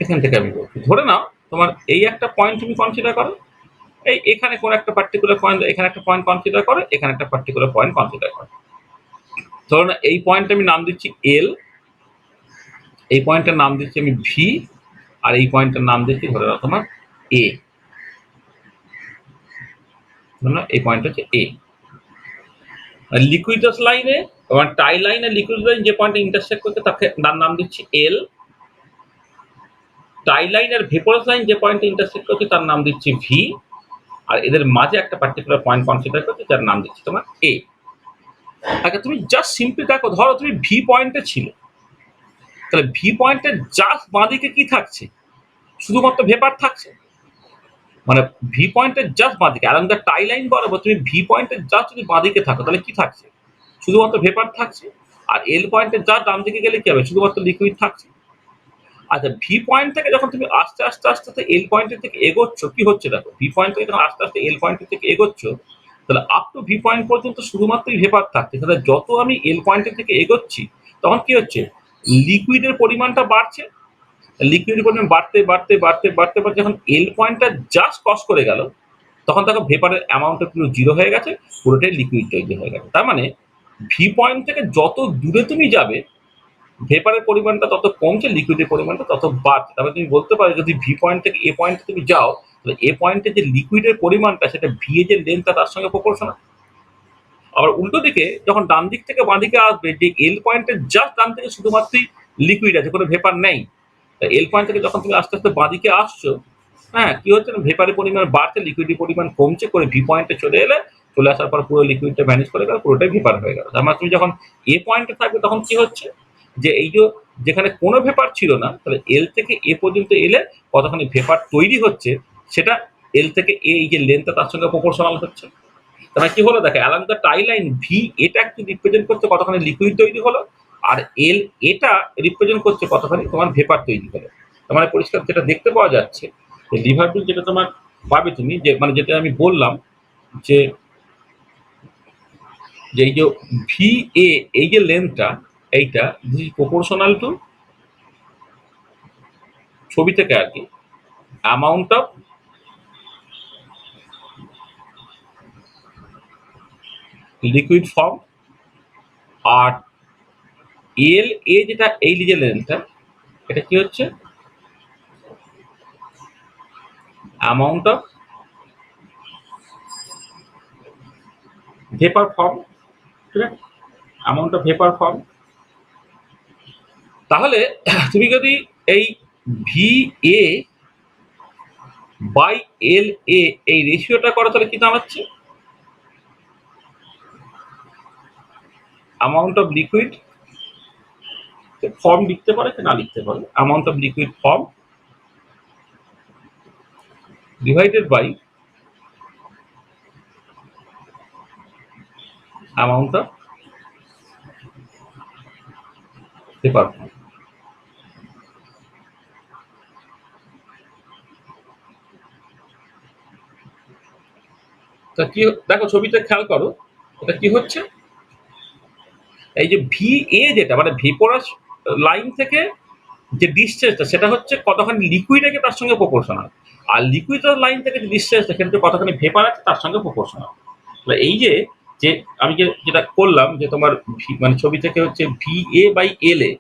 এখান থেকে আমি বলছি, ধরে নাও তোমার এই একটা পয়েন্ট তুমি কনসিডার করো, এই এখানে কোন একটা পার্টিকুলার পয়েন্ট, এখানে একটা পয়েন্ট কনসিডার করো, এখানে একটা পার্টিকুলার পয়েন্ট কনসিডার করো। ধরো না এই পয়েন্টে আমি নাম দিচ্ছি এল, এই পয়েন্টের নাম দিচ্ছি আমি ভি, আর এই পয়েন্টের নাম দিচ্ছি ধরে নাও তোমার এ। এই পয়েন্ট হচ্ছে এ। লিকুইডাস লাইনে এবং টাই লাইনে লিকুইড লাইন যে পয়েন্টে ইন্টারসেক্ট করছে তাকে তার নাম দিচ্ছি এল। টাই লাইন আর ভেপোরাস লাইন যে পয়েন্টে ইন্টারসেক্ট করছে তার নাম দিচ্ছি ভি, আর এদের মাঝে একটা পার্টিকুলার পয়েন্ট কনসিডার করছে যার নাম দিচ্ছি তোমার এ। আচ্ছা তুমি জাস্ট সিম্পলি দেখো, ধরো তুমি ভি পয়েন্টে ছিল, তাহলে ভি পয়েন্টের জাস্ট বাঁদিকে কি থাকছে? শুধুমাত্র ভেপার থাকছে। মানে ভি পয়েন্টের জাস্ট বাঁদিকে অ্যালং দ্য টাই লাইন বরাবর তুমি ভি পয়েন্টের জাস্ট যদি বাঁদিকে থাকো তাহলে কি থাকছে? শুধুমাত্র ভেপার থাকছে। আর এল পয়েন্টের জাস্ট ডান দিকে গেলে কি হবে? শুধুমাত্র লিকুইড থাকছে। আচ্ছা ভি পয়েন্ট থেকে যখন তুমি আস্তে আস্তে আস্তে আস্তে এল পয়েন্টের থেকে এগোচ্ছ, কি হচ্ছে দেখো, ভি পয়েন্ট থেকে যখন আস্তে আস্তে এল পয়েন্টের থেকে এগোচ্ছ, তাহলে আপ টু ভি পয়েন্ট পর্যন্ত শুধুমাত্রই ভেপার থাকছে। তাহলে যত আমি এল পয়েন্টের থেকে এগোচ্ছি তখন কি হচ্ছে? লিকুইডের পরিমাণটা বাড়ছে। লিকুইডের পরিমাণ বাড়তে বাড়তে বাড়তে বাড়তে বাড়তে যখন এল পয়েন্টটা জাস্ট ক্রস করে গেল, তখন দেখো ভেপারের অ্যামাউন্টটা পুরো জিরো হয়ে গেছে, পুরোটাই লিকুইড তৈরি হয়ে গেছে। তার মানে ভি পয়েন্ট থেকে যত দূরে তুমি যাবে ভেপারের পরিমাণটা তত কমছে, লিকুইডের পরিমাণটা তত বাড়ছে। তারপরে তুমি বলতে পারো যদি ভি পয়েন্ট থেকে এ পয়েন্টে তুমি যাও, তাহলে এ পয়েন্টে যে লিকুইডের পরিমাণটা সেটা ভি এর যে লেন্থটা তার সঙ্গে প্রপোর্শনাল। আবার উল্টো দিকে যখন ডান দিক থেকে বাঁ দিকে আসবে, যে এল পয়েন্টের জাস্ট ডান থেকে শুধুমাত্রই লিকুইড আছে, কোনো ভেপার নেই, এল পয়েন্ট থেকে যখন তুমি আস্তে আস্তে বাঁ দিকে আসছো, হ্যাঁ কি হচ্ছে না, ভেপারের পরিমাণ বাড়ছে, লিকুইডের পরিমাণ কমছে, করে ভি পয়েন্টে চলে এলে, চলে আসার পর পুরো লিকুইডটা ভ্যানিশ করে গেল, পুরোটাই ভেপার হয়ে গেল। তার মানে তুমি যখন এ পয়েন্টে থাকবে তখন কি হচ্ছে, যে এই যে যেখানে কোনো ভেপার ছিল না, তাহলে এল থেকে এ পর্যন্ত এলে কতখানি ভেপার তৈরি হচ্ছে সেটা এল থেকে এ এই যে লেন্থটা তার সঙ্গে প্রপোর্শনাল হচ্ছে। তার মানে কি হলো দেখো, অ্যালং দ্য টাই লাইন ভি এটা একটু রিপ্রেজেন্ট করছে কতখানি লিকুইড তৈরি হলো, আর এল এটা রিপ্রেজেন্ট করছে কতখানি তোমার ভেপার তৈরি হলো। তার মানে পরিষ্কার যেটা দেখতে পাওয়া যাচ্ছে যে লিভার রুল যেটা তোমার পাবে তুমি, যে মানে যেটা আমি বললাম যে যে এই যে ভি এ এই যে লেন্থটা, এইটা প্রপোর্শনাল টু ছবি থেকে আর কি অ্যামাউন্ট অফ লিকুইড ফর্ম, আর এল এ যেটা এই যে লেন্থটা, এটা কি হচ্ছে অ্যামাউন্ট অফ ভেপার ফর্ম, ঠিক আছে, অ্যামাউন্ট অফ ভেপার ফর্ম। তাহলে তুমি যদি এই ভি এ বাই এল এ এই রেশিওটা করো তাহলে কি দাঁড়াচ্ছে? অ্যামাউন্ট অফ লিকুইড ফর্ম লিখতে পারে কি না লিখতে পারে, amount of liquid form divided by amount of vapour form. তা কি দেখো ছবিটা খেয়াল করো, এটা কি হচ্ছে, এই যে ভি এ যেটা মানে ভেপোরাস লাইন থেকে যে ডিসচার্জটা সেটা হচ্ছে কতখানি লিকুইড আছে তার সঙ্গে প্রপোর্শনাল, আর লিকুইড লাইন থেকে যে ডিসচার্জটা সেটা হচ্ছে কতখানি ভেপার আছে তার সঙ্গে প্রপোর্শনাল। এই যে যে আমি যেটা করলাম যে তোমার মানে ছবি থেকে হচ্ছে V A by L A,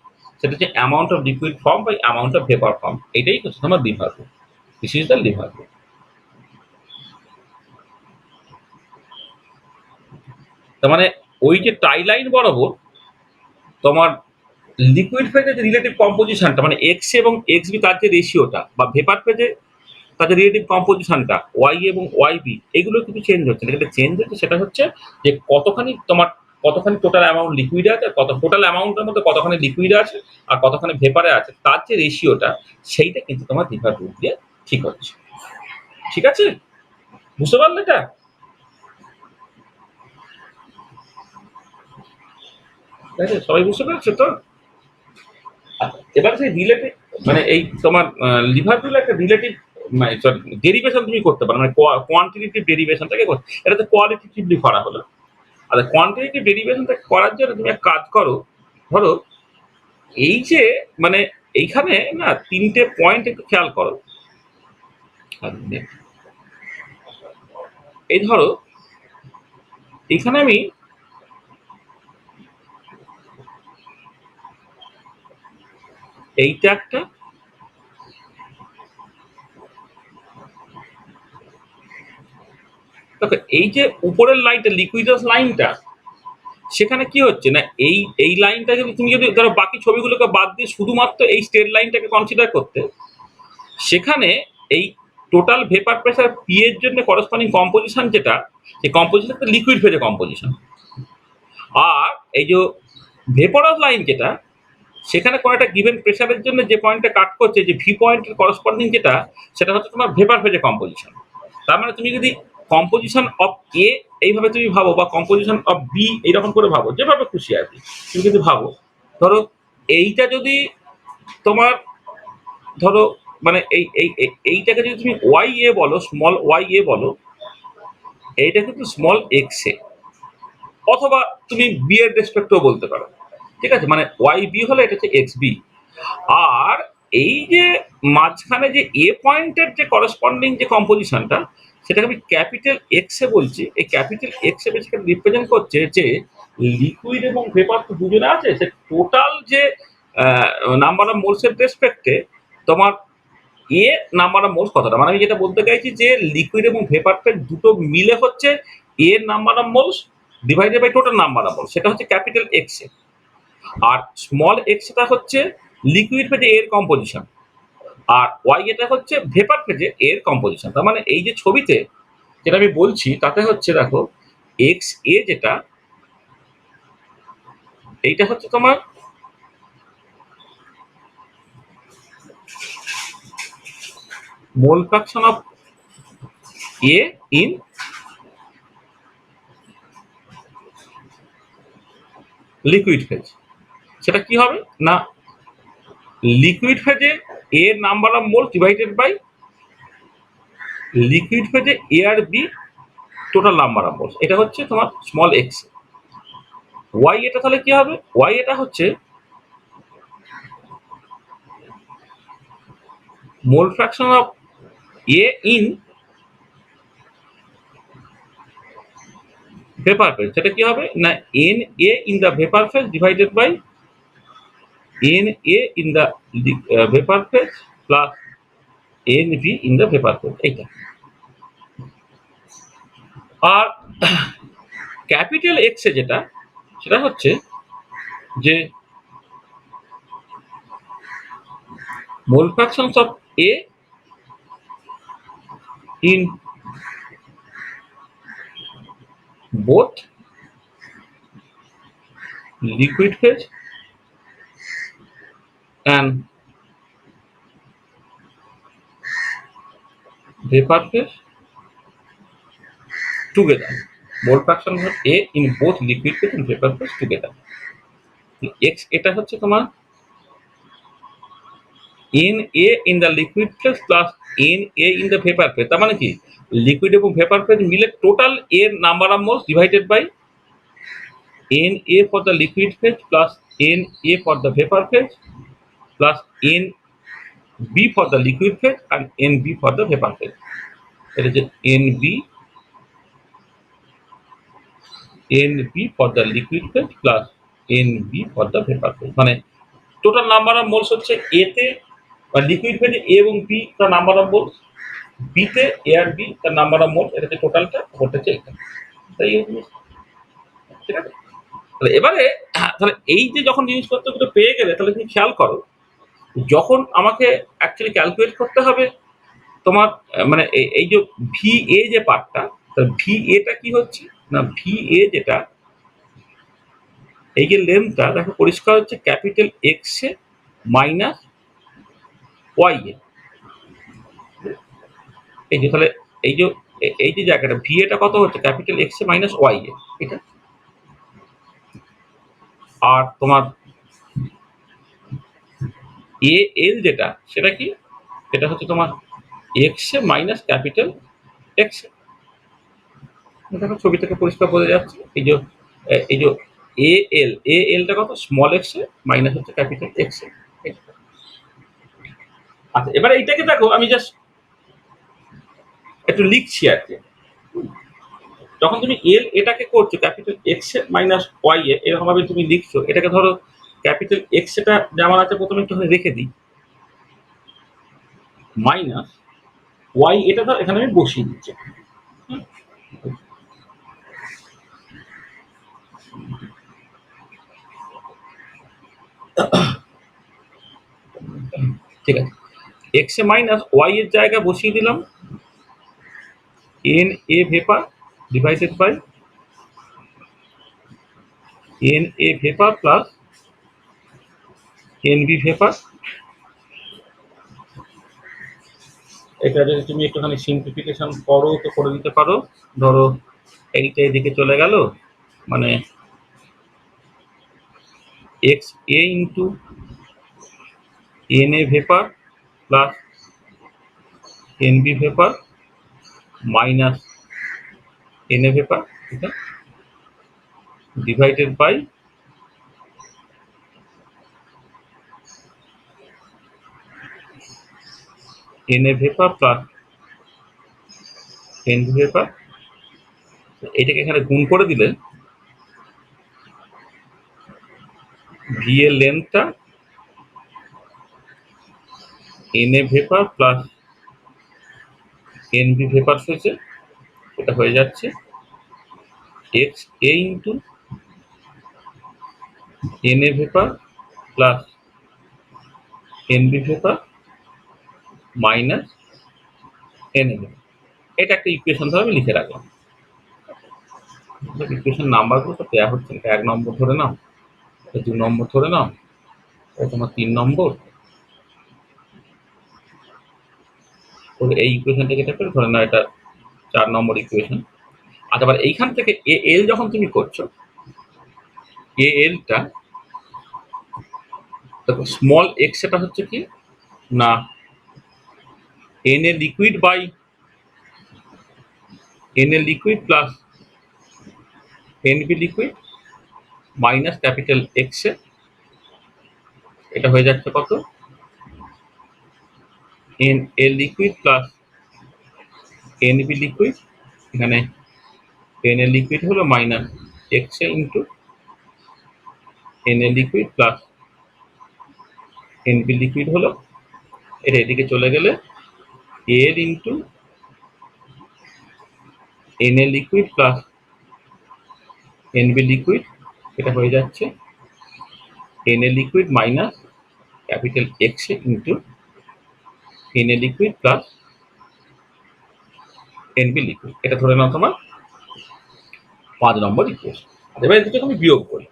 সেটা হচ্ছে amount of liquid form by amount of vapour form. এটাই হচ্ছে তোমার Liverpool. This is the Liverpool. তার মানে ওই যে টাই লাইন বরাবর তোমার লিকুইড ফেজের যে রিলেটিভ কম্পোজিশনটা মানে এক্স এবং এক্স বি তার যে রেশিওটা, বা ভেপার ফেজে তার যে রিলেটিভ কম্পোজিশনটা ওয়াই এবং ওয়াই বি, এগুলো কিন্তু চেঞ্জ হচ্ছে না। যেটা চেঞ্জ হচ্ছে সেটা হচ্ছে যে কতখানি টোটাল অ্যামাউন্ট লিকুইড আছে, কত টোটাল অ্যামাউন্টের মধ্যে কতখানি লিকুইড আছে আর কতখানি ভেপারে আছে, তার যে রেশিওটা সেইটা কিন্তু তোমার লিভার রুট দিয়ে ঠিক হচ্ছে। ঠিক আছে, বুঝতে পারলে এটা? ঠিক আছে, সবাই বুঝতে পেরেছো তো? এবার সেই রিলেটিভ মানে এই তোমার লিভারপুল একটা রিলেটিভ মানে সরি ডেরিভেশন তুমি করতে পারো, মানে কোয়ান্টিটেটিভ ডেরিভেশনটাকে এটাতে কোয়ালিটেটিভলি করা হলো। আর কোয়ান্টিটেটিভ ডেরিভেশনটা করার জন্য তুমি এক কাজ করো। ধরো এই যে মানে এইখানে না তিনটে পয়েন্ট একটু খেয়াল করো। এই ধরো এখানে আমি এইটা একটা, দেখো এই যে উপরের লাইনটা লিকুইডাস লাইনটা, সেখানে কি হচ্ছে না এই লাইনটা যদি ধরো বাকি ছবিগুলোকে বাদ দিয়ে শুধুমাত্র এই স্ট্রেট লাইনটাকে কনসিডার করতে, সেখানে এই টোটাল ভেপার প্রেসার পি এর জন্য করসপন্ডিং কম্পোজিশন যেটা, সেই কম্পোজিশনটা লিকুইড ফেজে কম্পোজিশন। আর এই যে ভেপরাস লাইন যেটা, সেখানে কোনো একটা গিভেন প্রেসারের জন্য যে পয়েন্টটা কাট করছে, যে ভি পয়েন্টের করসপন্ডিং যেটা, সেটা হচ্ছে তোমার ভেপার ফেজে কম্পোজিশন। তার মানে তুমি যদি কম্পোজিশন অফ এ এইভাবে তুমি ভাবো, বা কম্পোজিশন অফ বি এইরকম করে ভাবো, যেভাবে খুশি আর কি তুমি যদি ভাবো, ধরো এইটা যদি তোমার ধরো মানে এইটাকে যদি তুমি ওয়াই এ বলো, স্মল ওয়াই এ বলো, এইটা কিন্তু স্মল এক্স এ, অথবা তুমি বি এর রেসপেক্টেও বলতে পারো। ঠিক আছে, মানে ওয়াই বি হলে এটা হচ্ছে এক্স বি। আর এই যে মাঝখানে যে এ পয়েন্টের যে করসপন্ডিং যে কম্পোজিশনটা, সেটাকে আমি ক্যাপিটাল এক্স এ বলছি। এই ক্যাপিটাল এক্স এ বেসিক্যালি রিপ্রেজেন্ট করছে যে লিকুইড এবং ভেপার তো দুজনে আছে, সে টোটাল যে নাম্বার অফ মোলসের রেসপেক্টে তোমার এ নাম্বার অফ মোলস কতটা, মানে আমি যেটা বলতে চাইছি যে লিকুইড এবং ভেপার ফেজ দুটো মিলে হচ্ছে এর number of moles divided by total number of moles, সেটা হচ্ছে ক্যাপিটাল এক্স এ। আর স্মল এক্স এটা হচ্ছে লিকুইড ফেজে এর কম্পোজিশন, আর ওয়াই এটা হচ্ছে ভেপার ফেজে এর কম্পোজিশন। তার মানে এই যে ছবিতে যেটা আমি বলছি তাতে হচ্ছে দেখো এক্স এ যেটা, এইটা হচ্ছে তোমার mole fraction of A in liquid phase. সেটা কি হবে না, লিকুইড ফেজে এর number of mole divided by liquid ফেজে এ আর B total number of moles, এটা হচ্ছে তোমার স্মল এক্স। ওয়াই এটা তাহলে কি হবে, ওয়াই এটা হচ্ছে mole fraction of A in vapour phase. সেটা কি হবে না, N A in the vapour phase divided by N A in the vapour phase plus N V in the vapour phase, এইটা। আর ক্যাপিটাল এক্স এ যেটা, সেটা হচ্ছে যে mole fractions of A in both liquid phase and vapor phase together. Mole fraction of A in both liquid phase and vapor phase together. X এটা হচ্ছে তোমার Na in the liquid phase plus Na in the vapor phase। তার মানে কি liquid এবং vapour phase মিলে total এর number of moles divided by Na for the liquid phase plus Na for the vapor phase plus Nb for the liquid phase and Nb for the vapor phase। এটা হচ্ছে Nb for the liquid phase plus Nb for the vapor phase। মানে total number of moles হচ্ছে এতে বা liquid ফেজে এ এবং B তার number of moles, বিতে এ আর বি তার নাম্বার অফ মোলস, এটা হচ্ছে টোটালটা, ওটা হচ্ছে এটা। তাই এই জিনিস, ঠিক আছে? তাহলে এবারে তাহলে এই যে যখন জিনিসপত্রগুলো পেয়ে গেলে তাহলে তুমি খেয়াল করো, যখন আমাকে অ্যাকচুয়ালি ক্যালকুলেট করতে হবে তোমার মানে এই যে ভি এ যে পার্টটা, ভি এটা কি হচ্ছে না, ভি এ যেটা এই যে লেন্থটা দেখো পরিষ্কার হচ্ছে capital X A minus Y A. এই যে তাহলে এই যে এই যে জায়গাটা ভি এটা কত হচ্ছে capital X A minus Y A এটা। আর তোমার এ এল যেটা সেটা কি, সেটা হচ্ছে তোমার এক্স এ মাইনাস ক্যাপিটাল এক্স এ। দেখো ছবি থেকে পরিষ্কার বোঝা যাচ্ছে এই যে এই যে এ এলটা কত স্মল এক্স এ মাইনাস হচ্ছে ক্যাপিটাল এক্স এ। আচ্ছা এবারে এইটাকে দেখো আমি জাস্ট একটু লিখছি আর কি। যখন তুমি এল এটাকে করছো capital X A minus Y A এরকম ভাবে তুমি লিখছো, এটাকে ধরো ক্যাপিটাল এক্স এটা যেমন আছে প্রথমে একটুখানি রেখে দিই, মাইনাস ওয়াই এটা ধর এখানে আমি বসিয়ে দিচ্ছি। হুম, ঠিক আছে, এক্স এ মাইনাস ওয়াই এর জায়গায় বসিয়ে দিলাম N A vapour divided by N A vapour plus N B vapour. এটা যদি তুমি একটুখানি সিম্পলিফিকেশন করো তো করে দিতে পারো, ধরো এইটা এদিকে চলে গেল, মানে X A into N A vapour plus N B vapour minus N A vapour, ঠিক আছে, divided by N A vapour plus N B vapour. এটাকে এখানে গুণ করে দিলে ভি এর লেন্থটা N A vapour plus N B vapour হয়েছে, এটা হয়ে যাচ্ছে X A into N A vapour plus N B vapour minus N A vapour. এটা একটা ইকুয়েশন ধরে আমি লিখে রাখলাম। ইকুয়েশন নাম্বারগুলো তো দেওয়া হচ্ছে, এটা ১ নম্বর ধরে নাও, এটা ২ নম্বর ধরে নাও, এটা তোমার ৩ নম্বর, এই ইকুয়েশনটাকে এটা করে ধরে নাও এটা ৪ নম্বর ইকুয়েশন। আচ্ছা আবার এইখান থেকে এ এল যখন তুমি করছো, এ এলটা দেখো স্মল এক্স এটা হচ্ছে কি না N A liquid by N A liquid plus N B liquid minus capital X A, এটা হয়ে যাচ্ছে কত N A liquid plus N B liquid, এখানে এন এ লিকুইড হলো minus X A into N A liquid plus N B liquid হলো, এটা এদিকে চলে গেলে এর into N A liquid plus N B liquid, এটা হয়ে যাচ্ছে N A liquid minus capital X A into N A liquid plus N B liquid. এটা ধরে নাও তোমার ৫ নম্বর ইকুয়েশন। এবার এদিকে তুমি বিয়োগ করি,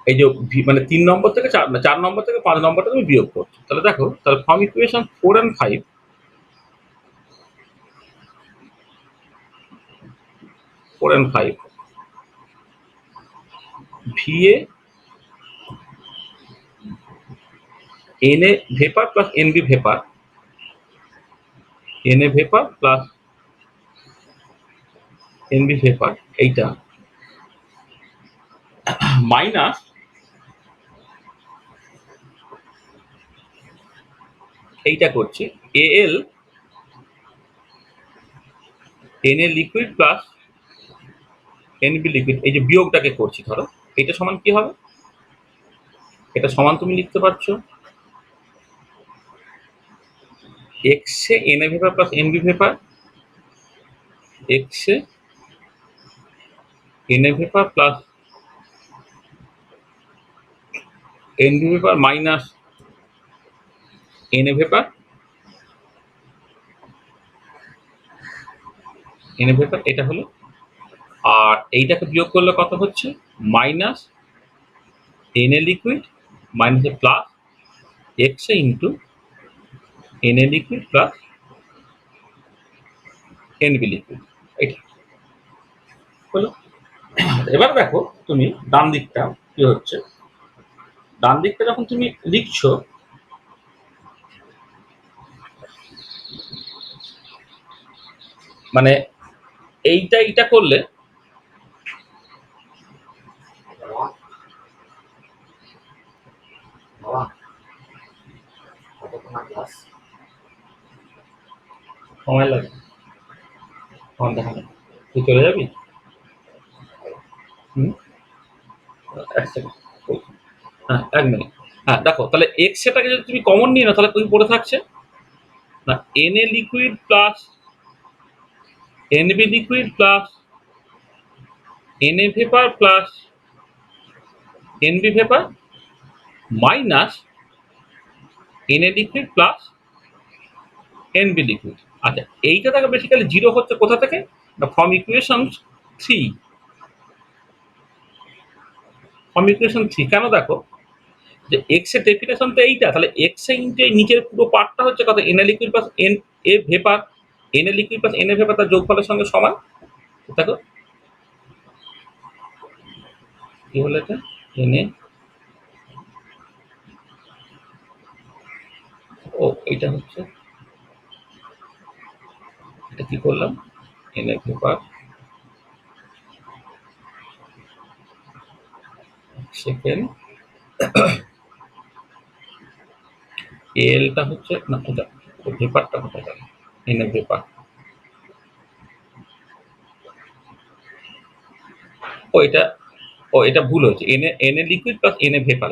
এই যে মানে ৩ নম্বর থেকে ৪ নম্বর থেকে ৫ নম্বরটা তুমি বিয়োগ করছো, তাহলে দেখো তাহলে from equation 4 and 5, 4 and 5 V A N A vapour plus N B vapour, N A vapour plus N B vapour, এইটা মাইনাস এইটা করছি A L N A liquid plus N B liquid, এই যে বিয়োগটাকে করছি ধরো, এটা সমান কি হবে এটা সমান তুমি লিখতে পারছো X A N A vapour plus N B vapour, X A N A vapour plus N B vapour minus N A vapour, N A vapour এটা হলো। আর এইটাকে বিয়োগ করলে কত হচ্ছে minus N A liquid minus plus X A into N A liquid plus N B liquid, এটা হলো। এবার দেখো তুমি ডান দিকটা কি হচ্ছে, ডান দিকটা যখন তুমি লিখছো মানে এইটা করলে সময় লাগে, তখন দেখা যাবে। তুই চলে যাবি? হুম, এক সেকেন্ড, হ্যাঁ 1 মিনিট। হ্যাঁ দেখো তাহলে এক্স এটাকে যদি তুমি কমন নিয়ে নাও তাহলে তুমি পড়ে থাকছে না N A liquid plus N B liquid plus N A vapour plus N B vapour minus N A liquid plus N B liquid. আচ্ছা এইটা থেকে বেসিক্যালি জিরো হচ্ছে কোথা থেকে না ফ্রম ইকুয়েশন 3, ফ্রম ইকুয়েশন 3 কেন দেখো যে এক্স এর ডেফিনেশন তো এইটা, তাহলে এক্স এর ইনটু এই নিচের পুরো পার্টটা হচ্ছে কত N A liquid plus N A vapour, N A liquid plus N A vapour তার যোগফলের সঙ্গে সমান। দেখো কি হলো এটা এন এ, ও এটা হচ্ছে, এটা কি করলাম এন এ ভেপার সেকেন্ড, এলটা হচ্ছে না এটা ভেপারটা কোথায় গেল এন এ ভেপার, ও এটা, ও এটা ভুল হচ্ছে N A liquid plus N A vapour,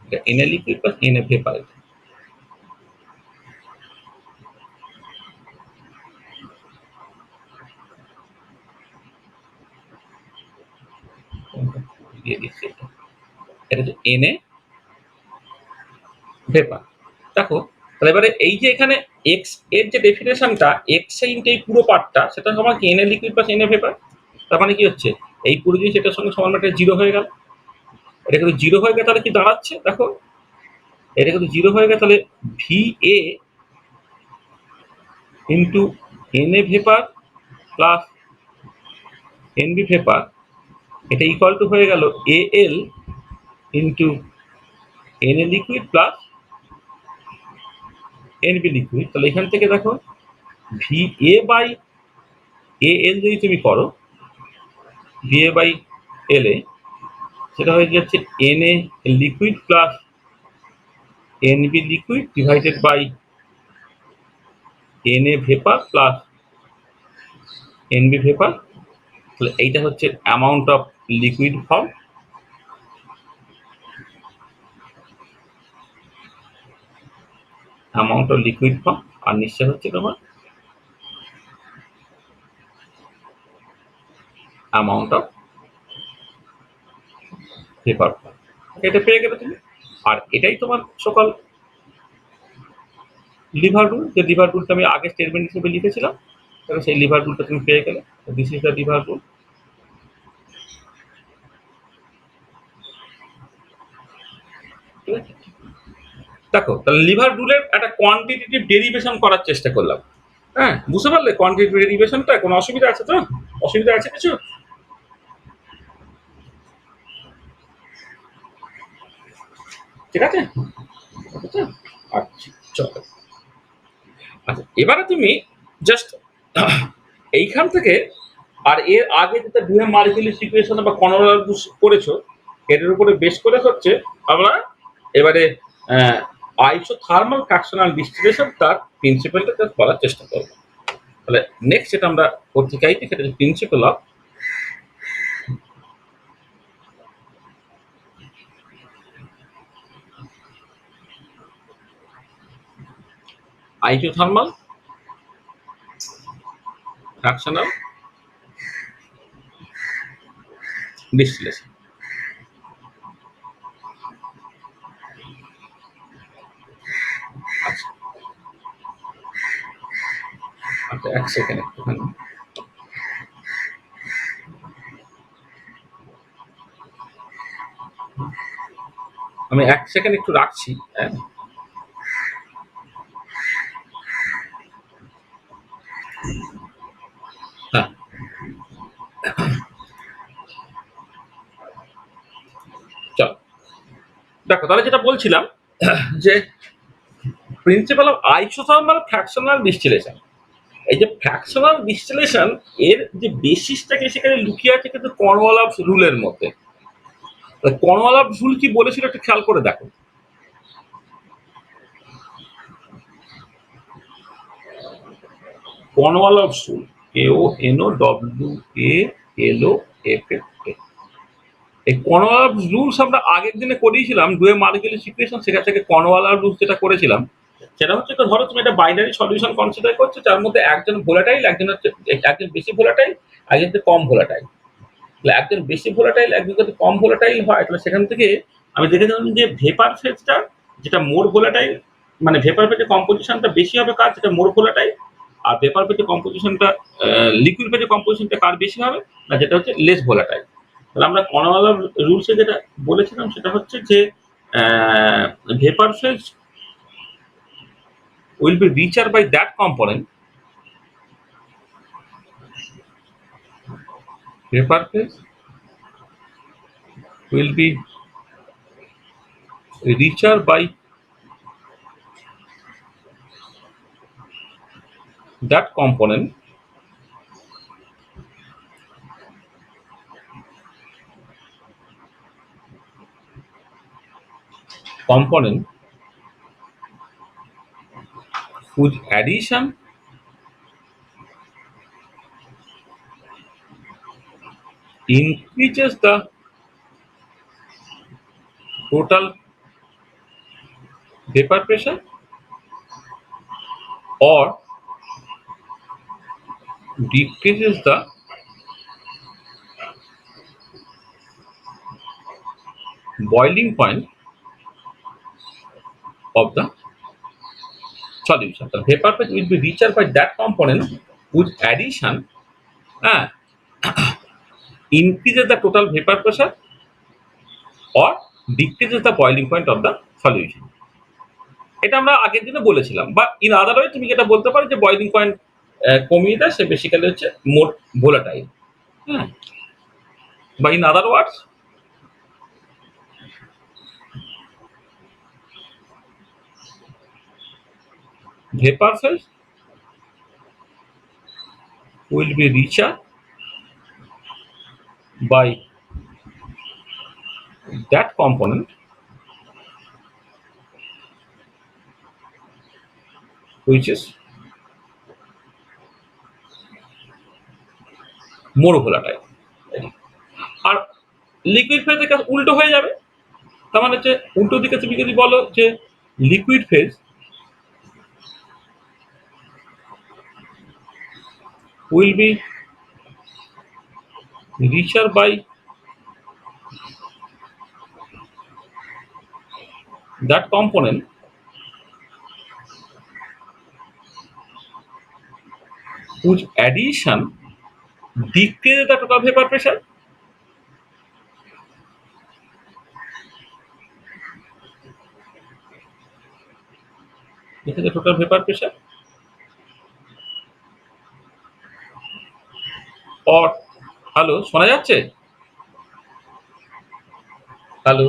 এটা N A liquid plus N A vapour, দিয়ে দিচ্ছি এটা, এটা হচ্ছে এন এ ভেপার। দেখো তাহলে এবারে এই যে এখানে এক্স এর যে ডেফিনেশনটা এক্স এ ইন্টু এই পুরো পার্টটা সেটা সমান কি N A liquid plus N A vapour, তার মানে কি হচ্ছে এই পুরো জিনিস এটার সঙ্গে সমান মানে জিরো হয়ে গেল, এটা কিন্তু জিরো হয়ে গেলে তাহলে কি দাঁড়াচ্ছে দেখো এটা কিন্তু জিরো হয়ে গেলে তাহলে V A into N A vapour plus N B vapour এটা ইকুয়াল টু হয়ে গেল A L into N A liquid plus N B liquid. তাহলে এখান থেকে দেখো ভি এ বাই এ এল যদি তুমি করো V A by L A সেটা হয়ে যাচ্ছে N A liquid plus N B liquid divided by N A vapour plus N B vapour. তাহলে এইটা হচ্ছে amount of liquid form, amount of liquid form, আর নিশ্চয় হচ্ছে তোমার অ্যামাউন্ট অফ ভেপার ফর্ম। এটা পেয়ে গেলে তুমি, আর এটাই তোমার সকল লিভার রুল, যে লিভার রুলটা আমি আগে স্টেটমেন্ট হিসেবে লিখেছিলাম, তাহলে সেই লিভার রুলটা তুমি পেয়ে গেলে, this is the liver rule. ঠিক আছে, দেখো তাহলে লিভার রুলের একটা কোয়ান্টিটেটিভ ডেরিভেশন করার চেষ্টা করলাম। হ্যাঁ বুঝতে পারলে কোয়ান্টিটেটিভ ডেরিভেশনটা কোনো অসুবিধা আছে তো, অসুবিধা আছে কিছু? ঠিক আছে, আচ্ছা আচ্ছা চলো, আচ্ছা এবারে তুমি জাস্ট এইখান থেকে আর এর আগে যেটা দুয়ে মার্কিলি সিচুয়েশন বা কনভার করেছো এটার উপরে বেশ করে হচ্ছে আমরা এবারে আইসোথার্মাল ফ্র্যাকশনাল ডিস্টিলেশন তার প্রিন্সিপালটা জাস্ট বলার চেষ্টা করবো। তাহলে নেক্সট যেটা আমরা করতে চাইছি সেটা হচ্ছে principal of isothermal fractional distillation. আচ্ছা আচ্ছা, এক সেকেন্ড একটুখানি। আমি এক সেকেন্ড একটু রাখছি। হ্যাঁ হ্যাঁ, চল দেখো তাহলে যেটা বলছিলাম যে principal of isothermal fractional distillation, এই যে ফ্র্যাকশনাল ডিস্টিলেশন এর যে বেসিসটাকে সেখানে লুকিয়ে আছে কিন্তু কর্নওয়ালিস রুলের মধ্যে। কর্নওয়ালিস রুল কি বলেছিল একটু খেয়াল করে দেখো। কর্নওয়ালিস রুল, KONOWALES, এই কর্নওয়ালিস রুলস আমরা আগের দিনে করিয়েছিলাম ডুয়ে মার্গেলিস ইকুয়েশন, সেখান থেকে কর্নওয়ালিস রুলস যেটা করেছিলাম সেটা হচ্ছে তো ধরো তুমি একটা বাইনারি সলিউশন কনসিডার করছো যার মধ্যে একজন ভোলাটাইল, একজন হচ্ছে একজন বেশি ভোলাটাইল, একজন হচ্ছে কম ভোলাটাইল। তাহলে একজন বেশি ভোলাটাইল একজন যদি কম ভোলাটাইল হয় তাহলে সেখান থেকে আমি দেখেছিলাম যে ভেপার ফেজটা যেটা মোর ভোলাটাইল, মানে ভেপার ফেজের কম্পোজিশনটা বেশি হবে কার, যেটা মোর ভোলাটাইল। আর ভেপার ফেজের কম্পোজিশনটা লিকুইড ফেজের কম্পোজিশনটা কার বেশি হবে, না যেটা হচ্ছে লেস ভোলাটাইল। তাহলে আমরা কর্নওয়ালিস রুলসে যেটা বলেছিলাম সেটা হচ্ছে যে vapour phase will be richer by that component, vapor phase will be richer by that component whose addition increases the total vapor pressure or decreases the boiling point of the solution. The vapor phase will be richer by that component whose addition uh, increases the total vapor pressure or decreases the boiling point of the solution. এটা আমরা আগের দিনে বলেছিলাম, বা in other way তুমি যেটা বলতে পারো যে বয়লিং পয়েন্ট কমিয়ে দেয় সে বেসিক্যালি হচ্ছে মোর ভোলাটাইল। হ্যাঁ, বা in other words vapor phase will be richer by that component which is more volatile। আর লিকুইড ফেজের কাছে উল্টো হয়ে যাবে। তার মানে হচ্ছে উল্টো দিকে তুমি যদি বলো যে liquid phase will be richer by that component whose addition decreases the total vapor pressure। দেখে total vapour pressure or, hello শোনা যাচ্ছে? হ্যালো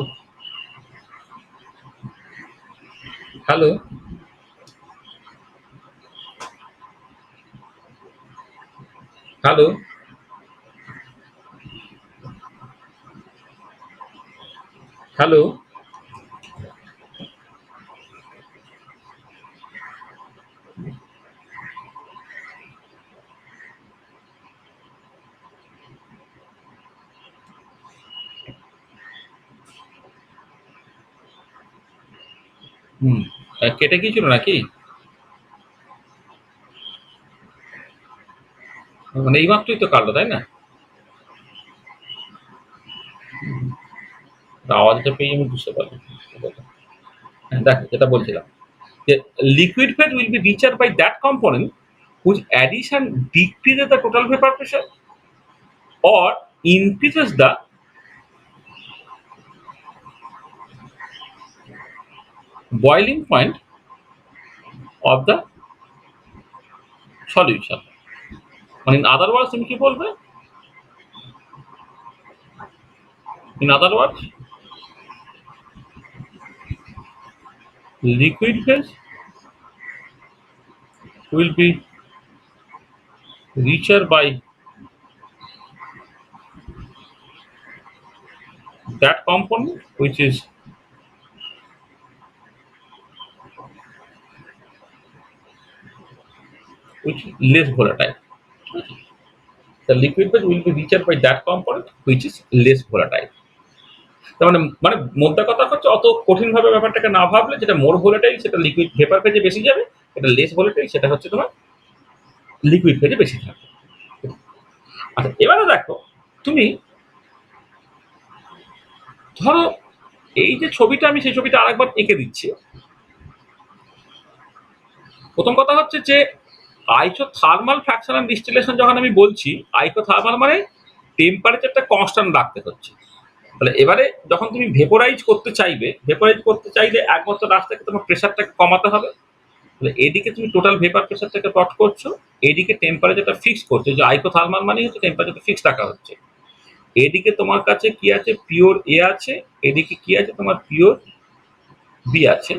হ্যালো হ্যালো হ্যালো হুম, কেটে গিয়েছিল নাকি? মানে এইমাত্রই তো কাটলো, তাই না? আওয়াজটা পেয়ে আমি বুঝতে পারলাম। হ্যাঁ, দেখো যেটা বলছিলাম যে liquid phase will be richer by that component which addition decreases the total vapour pressure or increases the boiling point of the solution. মানে in other words তুমি কি বলবে? In other words, liquid phase will be richer by that component which is less volatile. The liquid phase will be richer by that component which is less volatile. তার মানে মানে মোদ্দা কথা হচ্ছে অত কঠিনভাবে ব্যাপারটাকে না ভাবলে যেটা মোর ভোলাটাইল সেটা লিকুইড ভেপার ফেজে বেশি যাবে, এটা লেস ভোলাটাইল সেটা হচ্ছে তোমার লিকুইড ফেজে বেশি থাকবে। আচ্ছা এবারে দেখো তুমি ধরো এই যে ছবিটা আমি সেই ছবিটা আরেকবার এঁকে দিচ্ছি। প্রথম কথা হচ্ছে যে আইসোথার্মাল ফ্র্যাকশনাল ডিস্টিলেশন যখন আমি বলছি, আইসোথার্মাল মানে টেম্পারেচারটা কনস্ট্যান্ট রাখতে হচ্ছে। তাহলে এবারে যখন তুমি ভেপোরাইজ করতে চাইবে, ভেপোরাইজ করতে চাইলে একমাত্র রাস্তাকে তোমার প্রেশারটাকে কমাতে হবে। তাহলে এদিকে তুমি টোটাল ভেপার প্রেশারটাকে প্লট করছো, এদিকে টেম্পারেচারটা ফিক্স করছো, যে আইসোথার্মাল মানে হচ্ছে টেম্পারেচারটা ফিক্স রাখা হচ্ছে। এদিকে তোমার কাছে কি আছে, পিওর এ আছে, এদিকে কি আছে তোমার পিওর বি আছে।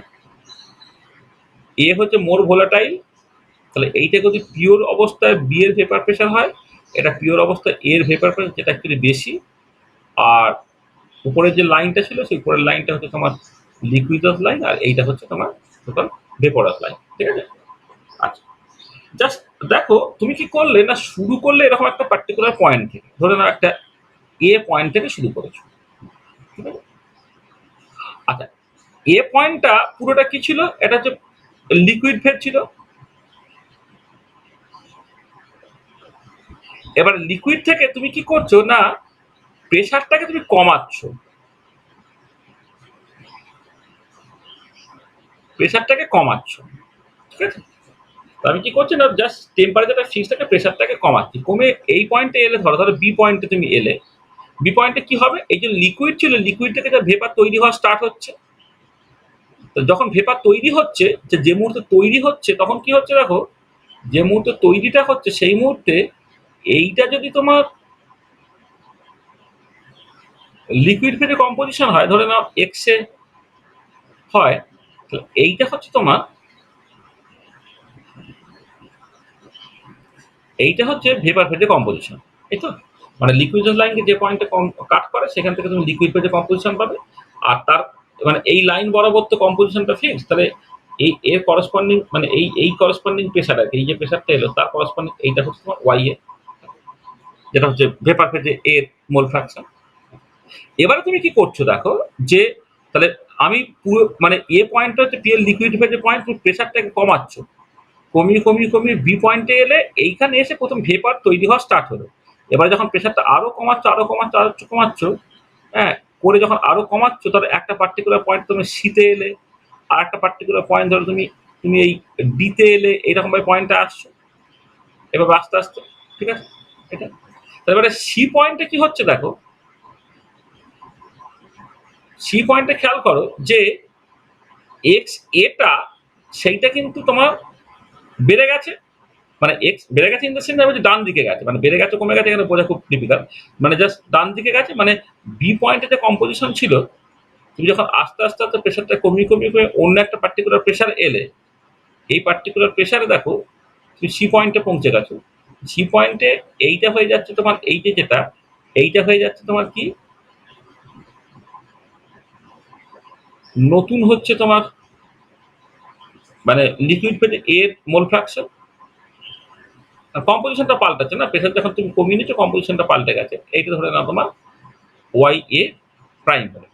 এ হচ্ছে মোর ভোলাটাইল, তাহলে এইটা যদি পিওর অবস্থায় বি এর ভেপার প্রেশার হয়, এটা পিওর অবস্থায় এর ভেপার প্রেশার যেটা অ্যাকচুয়ালি বেশি। আর উপরের যে লাইনটা ছিল সেই উপরের লাইনটা হচ্ছে তোমার লিকুইডাস লাইন, আর এইটা হচ্ছে তোমার টোটাল ভেপোরাস লাইন। ঠিক আছে? আচ্ছা জাস্ট দেখো তুমি কি করলে না, শুরু করলে এরকম একটা পার্টিকুলার পয়েন্ট থেকে, ধরে নাও একটা এ পয়েন্ট থেকে শুরু করেছো। ঠিক আছে? আচ্ছা এ পয়েন্টটা পুরোটা কি ছিল, এটা হচ্ছে লিকুইড ফেজ ছিল। এবার লিকুইড থেকে তুমি কি করছো না, প্রেশারটাকে তুমি কমাচ্ছ, প্রেশারটাকে কমাচ্ছ। ঠিক আছে? তো আমি কি করছি না, জাস্ট টেম্পারেচারটা ফিক্স থাকে, প্রেশারটাকে কমাচ্ছি, কমে এই পয়েন্টে এলে, ধরো ধরো বি পয়েন্টে তুমি এলে, বি পয়েন্টে কি হবে, এই যে লিকুইড ছিল লিকুইড থেকে যে ভেপার তৈরি হওয়া স্টার্ট হচ্ছে। তো যখন ভেপার তৈরি হচ্ছে, যে মুহূর্তে তৈরি হচ্ছে তখন কি হচ্ছে দেখো, যে মুহূর্তে তৈরিটা হচ্ছে সেই মুহূর্তে এইটা যদি তোমার লিকুইড ফেজে কম্পোজিশন হয়, ধরে নাও এক্স এ হয়, তাহলে এইটা হচ্ছে তোমার, এইটা হচ্ছে ভেপার ফেজে কম্পোজিশন। এই তো মানে লিকুইড লাইনকে যে পয়েন্টে কাট করে সেখান থেকে তুমি লিকুইড ফেজে কম্পোজিশন পাবে। আর তার মানে এই লাইন বরাবর তো কম্পোজিশনটা ফিক্স, তাহলে এই এর করসপন্ডিং মানে এই করসপন্ডিং প্রেশার আর কি, এই যে প্রেশারটা এলো তার করসপন্ডিং এইটা হচ্ছে তোমার ওয়াই এ, যেটা হচ্ছে ভেপার ফেজে এর মোল ফ্র্যাকশন। এবারে তুমি কি করছো দেখো, যে তাহলে আমি পুরো মানে এ পয়েন্টটা হচ্ছে পিএল লিকুইড ফেজে পয়েন্ট, তুমি প্রেশারটাকে কমাচ্ছ, কমিয়ে কমিয়ে কমিয়ে বি পয়েন্টে এলে এইখানে এসে প্রথম ভেপার তৈরি হওয়া স্টার্ট হলো। এবার যখন প্রেশারটা আরো কমাচ্ছ আরো কমাচ্ছ আরো কমাচ্ছ, হ্যাঁ করে যখন আরো কমাচ্ছ, তাহলে একটা পার্টিকুলার পয়েন্ট তুমি সিতে এলে, আর একটা পার্টিকুলার পয়েন্ট ধরো তুমি তুমি এই ডিতে এলে, এইরকম ভাবে পয়েন্টে আসছো এবার আস্তে আস্তে। ঠিক আছে? এটা তারপরে সি পয়েন্টে কি হচ্ছে দেখো, সি পয়েন্টে খেয়াল করো যে এক্স এটা সেইটা কিন্তু তোমার বেড়ে গেছে, মানে এক্স বেড়ে গেছে ইন দ্য সেন্স যে ডান দিকে গেছে, মানে বেড়ে গেছে কমে গেছে এখানে বোঝা খুব ডিফিকাল্ট, মানে জাস্ট ডান দিকে গেছে। মানে বি পয়েন্টে যে কম্পোজিশন ছিল, তুমি যখন আস্তে আস্তে আস্তে প্রেশারটা কমিয়ে কমিয়ে কমিয়ে অন্য একটা পার্টিকুলার প্রেশার এলে, এই পার্টিকুলার প্রেশারে দেখো তুমি সি পয়েন্টে পৌঁছে গেছো। সি পয়েন্টে এইটা হয়ে যাচ্ছে তোমার, এই যে যেটা এইটা হয়ে যাচ্ছে তোমার কি, নতুন হচ্ছে তোমার মানে লিকুইড ফেজে এর মোল ফ্র্যাকশন, কম্পোজিশনটা পাল্টাচ্ছে না, প্রেশার যখন তুমি কমিয়ে নিচ্ছ কম্পোজিশনটা পাল্টে গেছে, এইটা ধরে নাও তোমার ওয়াই এ প্রাইম হলো।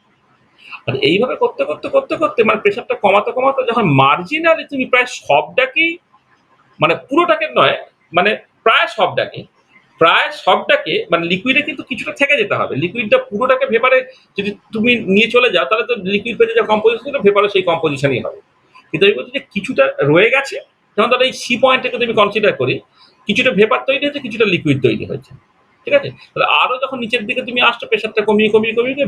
আর এইভাবে করতে করতে করতে করতে মানে প্রেশারটা কমাতে কমাতে যখন মার্জিনালি তুমি প্রায় সবটাকেই, মানে পুরোটাকে নয়, মানে প্রায় সবটাকে প্রায় সবটাকে মানে লিকুইডে কিন্তু কিছুটা থেকে যেতে হবে। লিকুইডটা পুরোটাকে ভেপারে যদি তুমি নিয়ে চলে যাও তাহলে তো লিকুইড ফেজে যা কম্পোজিশন ছিল ভেপারও সেই কম্পোজিশনই হবে। কিন্তু আমি বলছি যে কিছুটা রয়ে গেছে, যেমন ধরো এই সি পয়েন্টটাকে যদি আমি কনসিডার করি, কিছুটা ভেপার তৈরি হয়েছে, কিছুটা লিকুইড তৈরি হয়েছে। ঠিক আছে? তাহলে আরো যখন নিচের দিকে তুমি আসছো প্রেশারটা কমিয়ে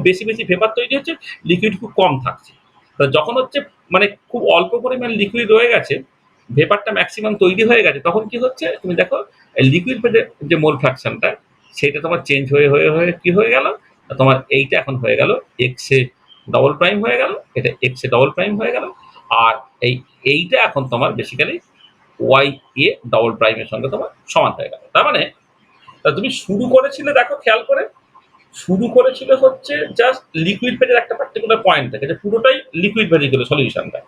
বেশি ভেপার তৈরি হচ্ছে, লিকুইড খুব কম থাকছে। তাহলে যখন হচ্ছে মানে খুব অল্প পরিমাণ লিকুইড রয়ে গেছে, ভেপারটা ম্যাক্সিমাম তৈরি হয়ে গেছে, তখন কি হচ্ছে তুমি দেখো লিকুইড ফেজের যে মোল ফ্র্যাকশনটা সেটা তোমার চেঞ্জ হয়ে কি হয়ে গেল, তোমার এইটা এখন হয়ে গেল এক্স এ ডবল প্রাইম হয়ে গেল, এটা এক্স এ ডবল প্রাইম হয়ে গেল, আর এইটা এখন তোমার বেসিক্যালি ওয়াই এ ডবল প্রাইমের সঙ্গে তোমার সমান হয়ে গেল। তার মানে তুমি শুরু করেছিলে দেখো খেয়াল করে, শুরু করেছিল হচ্ছে জাস্ট লিকুইড ফেজের একটা পার্টিকুলার পয়েন্ট থেকে, যে পুরোটাই লিকুইড ফেজে গেল সলিউশনটা,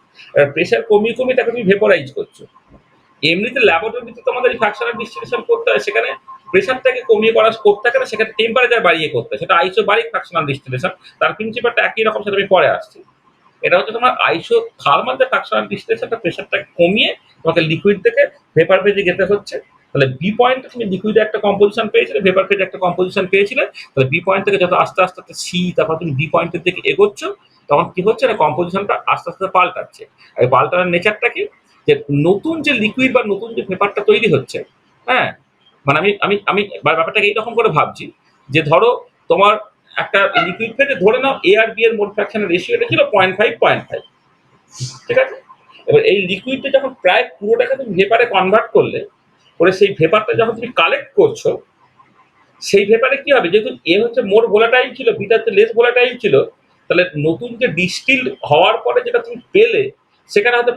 প্রেশার কমিয়ে তাকে তুমি ভেপোরাইজ করছো। এমনিতে ল্যাবরেটরিতে তোমাদের এই ফ্র্যাকশনাল ডিস্টিলেশন করতে হয়, সেখানে প্রেশারটাকে কমিয়ে করার স্কোপ থাকে না, সেখানে টেম্পারেচার বাড়িয়ে করতে হয়, সেটা আইসোবারিক ফ্র্যাকশনাল ডিস্টিলেশন। তার প্রিন্সিপালটা একই রকম, সেটা আমি পরে আসছি। এটা হচ্ছে তোমার আইসো থার্মাল যে ফ্র্যাকশনাল ডিস্টিলেশনটা, প্রেশারটাকে কমিয়ে তোমাকে লিকুইড থেকে ভেপার ফেজে যেতে হচ্ছে। তাহলে বি পয়েন্টে তুমি লিকুইডে একটা কম্পোজিশন পেয়েছিলে, ভেপার ফেজে একটা কম্পোজিশন পেয়েছিলে। তাহলে বি পয়েন্ট থেকে যত আস্তে সি, তারপর তুমি বি পয়েন্টের দিকে এগোচ্ছ, তখন কি হচ্ছে না কম্পোজিশনটা আস্তে পাল্টাচ্ছে। আর এই পাল্টানোর নেচারটা কি, যে নতুন যে লিকুইড বা নতুন যে ভেপারটা তৈরি হচ্ছে, হ্যাঁ, মানে আমি আমি আমি ব্যাপারটাকে এইরকম করে ভাবছি, যে ধরো তোমার একটা লিকুইড ফেজে ধরে নাও এ আর বি এর মোল ফ্র্যাকশনের রেশিওটা ছিল 0.5 ঠিক আছে? এবার এই লিকুইডটা যখন প্রায় পুরোটাকে তুমি ভেপারে কনভার্ট করলে, করে সেই ভেপারটা যখন তুমি কালেক্ট করছো, সেই ভেপারে কি হবে, যেহেতু এ হচ্ছে মোর ভোলাটাইল ছিল, বিটা হচ্ছে লেস ভোলাটাইল ছিল, তাহলে নতুন যে ডিস্টিল হওয়ার পরে যেটা তুমি পেলে, সেখানে হয়তো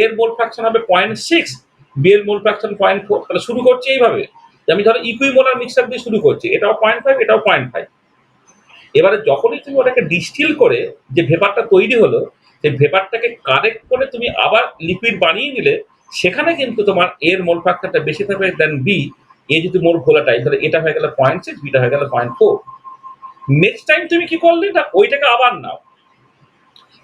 এর মোল ফ্র্যাকশন হবে 0.6, বি এর মোল ফ্র্যাকশন 0.4। তাহলে শুরু করছি এইভাবে, যে আমি ধরো ইকুইমোলার মিক্সার দিয়ে শুরু করছি, এটাও 0.5, এটাও 0.5। এবারে যখনই তুমি ওটাকে ডিস্টিল করে যে ভেপারটা তৈরি হলো, সেই ভেপারটাকে কারেক্ট করে তুমি আবার লিকুইড বানিয়ে নিলে, সেখানে কিন্তু তোমার এর মোল ফ্যাক্টরটা বেশি থাকবে দেন বি। এ যদি মোল ভোলাটাইল, তাহলে এটা হয়ে গেল 0.6, বিটা হয়ে গেল 0.4। নেক্সট টাইম তুমি কি করলে না ওইটাকে আবার নাও,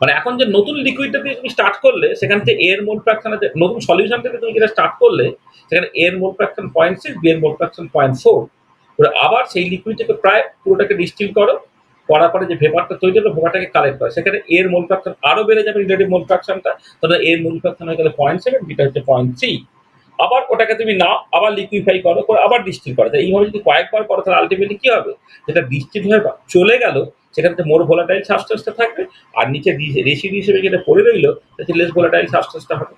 মানে এখন যে নতুন লিকুইডটা দিয়ে তুমি স্টার্ট করলে, সেখান থেকে এর মোল ফ্র্যাকশন নতুন সলিউশন থেকে তুমি যেটা স্টার্ট করলে, সেখানে এর মোল ফ্র্যাকশন 0.6, বি এর মোল ফ্র্যাকশন 0.4, আবার সেই লিকুইডটাকে প্রায় পুরোটাকে ডিস্টিল করো, করার পরে যে ভেপারটা তৈরি হলো, ভেপারটাকে কালেক্ট করে, সেখানে এর মোল ফ্র্যাকশন আরো বেড়ে যাবে, রিলেটিভ মোল ফ্র্যাকশনটা। তাহলে এর মোল ফ্র্যাকশন হয়ে গেলে 0.7, বিটা হচ্ছে 0.3। আবার ওটাকে তুমি নাও, আবার লিকুইফাই করো, করে আবার ডিস্টিল করো। এইভাবে যদি কয়েকবার করো, তাহলে আলটিমেটলি কি হবে, যেটা ডিস্টিল হয়ে চলে গেল, সেখানে মোর ভোলাটাইল সাবস্টেন্সটা থাকবে, আর নিচে রেসিডু হিসেবে যেটা পড়ে রইলো, সেটা লেস ভোলাটাইল সাবস্টেন্সটা হবে।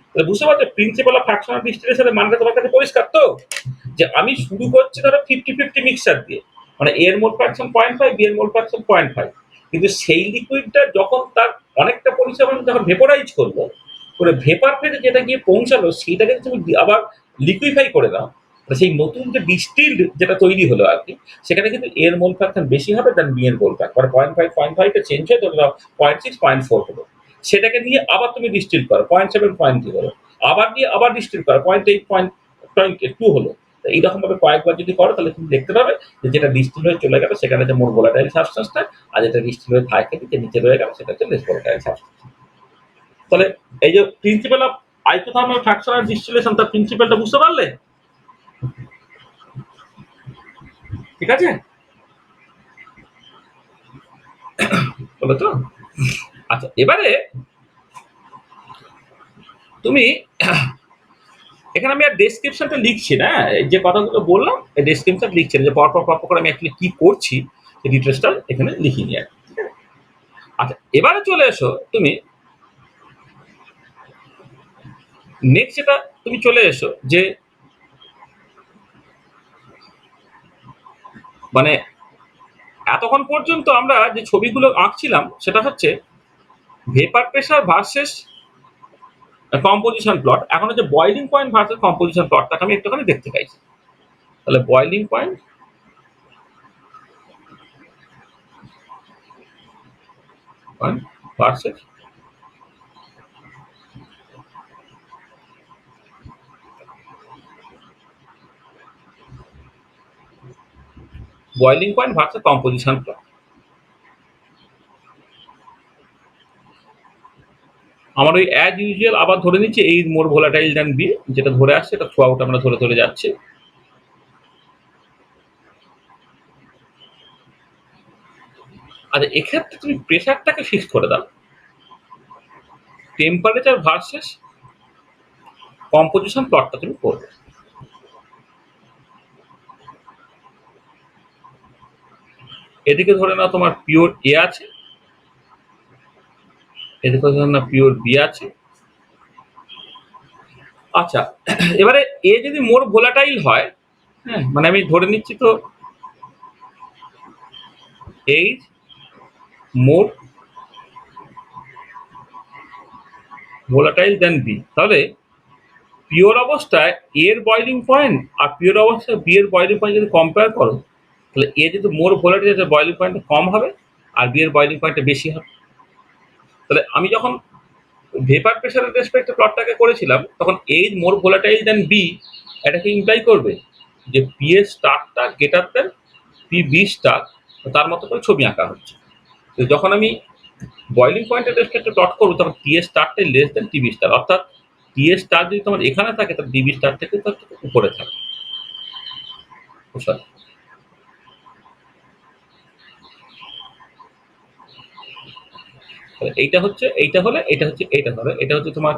তাহলে বুঝতে পারছো প্রিন্সিপাল অফ ফ্র্যাকশনাল ডিস্টিলেশনের মানটা তোমার কাছে পরিষ্কার তো, যে আমি শুরু করছি ধরো 50-50 মিক্সার দিয়ে, মানে এর মোল ফ্র্যাকশন 0.5, বি এর মোল ফ্র্যাকশন 0.5, কিন্তু সেই লিকুইডটা যখন তার অনেকটা পরিমাণ যখন ভেপোরাইজ করলো, করে ভেপার ফেজে যেটা গিয়ে পৌঁছালো, সেইটাকে তুমি আবার লিকুইফাই করে দাও, সেই নতুন যে ডিস্টিল্ড যেটা তৈরি হলো আর কি, সেখানে কিন্তু এর মোল ফ্র্যাকশন বেশি হবে দেন বি এর মোল ফ্র্যাকশন, মানে 0.5 চেঞ্জ হয়ে ধরে দাও 0.6 0.4 হলো। সেটাকে নিয়ে আবার তুমি ডিস্টিল করো 0.7 0.3 হলো, আবার নিয়ে আবার ডিস্টিল করো 0.8 0.2 হলো। এইরকম ভাবে কয়েকবার যদি করো, তাহলে তুমি দেখতে পাবে যে যেটা ডিস্টিল হয়ে চলে গেল, সেখানে যে মোর ভোলাটাইল সাবস্টেন্সটা, আর যেটা ডিস্টিল হয়ে থাকে যে নিচে রয়ে গেল, সেটা হচ্ছে লেস ভোলাটাইল সাবস্টেন্স। তাহলে এই যে principal of isothermal fractional distillation, তার প্রিন্সিপালটা বুঝতে পারলে? ঠিক আছে, বলো তো। আচ্ছা, এবারে তুমি এখানে আমি আর ডেসক্রিপশনটা লিখছি না, এই যে কথাগুলো বললাম এই ডেসক্রিপশন লিখছি না, যে পরপর করে আমি অ্যাকচুয়ালি কি করছি সেই ডিটেলসটা এখানে লিখিনি আর কি। ঠিক আছে? আচ্ছা, এবারে চলে এসো তুমি নেক্সট, যেটা তুমি চলে এসো যে মানে এতক্ষণ পর্যন্ত আমরা যে ছবিগুলো আঁকছিলাম, সেটা হচ্ছে vapour pressure versus composition plot. এখন হচ্ছে বয়লিং পয়েন্ট ভার্সেস কম্পোজিশন প্লটটাকে আমি একটুখানি দেখতে চাইছি। তাহলে boiling point versus boiling point versus composition plot. আমার ওই অ্যাজ ইউজুয়াল আবার ধরে নিচ্ছি এই মোর ভোলাটাইল দেন বি, যেটা ধরে আসছে এটা থ্রু আউট আমরা ধরে যাচ্ছি। আচ্ছা, এক্ষেত্রে তুমি প্রেশারটাকে ফিক্স করে দাও, টেম্পারেচার ভার্সেস কম্পোজিশন প্লটটা তুমি করবে। এদিকে ধরে নাও তোমার পিওর এ আছে, এদিকে ধরে নাও পিওর বি আছে। আচ্ছা, এবারে এ যদি মোর ভোলাটাইল হয়, হ্যাঁ, মানে আমি ধরে নিচ্ছি তো H more volatile than B, তাহলে পিওর অবস্থায় এর বয়লিং পয়েন্ট আর পিওর অবস্থায় বি এর বয়লিং পয়েন্ট যদি কম্পেয়ার করো, তাহলে এ যদি মোর ভোলাটাইল বয়লিং পয়েন্টটা কম হবে আর বি এর বয়লিং পয়েন্টটা বেশি হবে। তাহলে আমি যখন ভেপার প্রেশারের রেসপেক্টে প্লটটাকে করেছিলাম, তখন H more volatile than B, এটাকে ইমপ্লাই করবে যে পি এর স্টারটা greater than P B star, তার মতো করে ছবি আঁকা হচ্ছে। তো যখন আমি বয়লিং পয়েন্টের রেসপেক্টে প্লট করবো, তখন টি এর স্টারটাই লেস দেন টিবি স্টার, অর্থাৎ টি এর স্টার যদি তোমার এখানে থাকে, তাহলে ডিবি স্টার থেকে তার উপরে থাকে। এইটা হচ্ছে, এইটা হলে এটা হচ্ছে, এইটা হবে, এটা হচ্ছে তোমার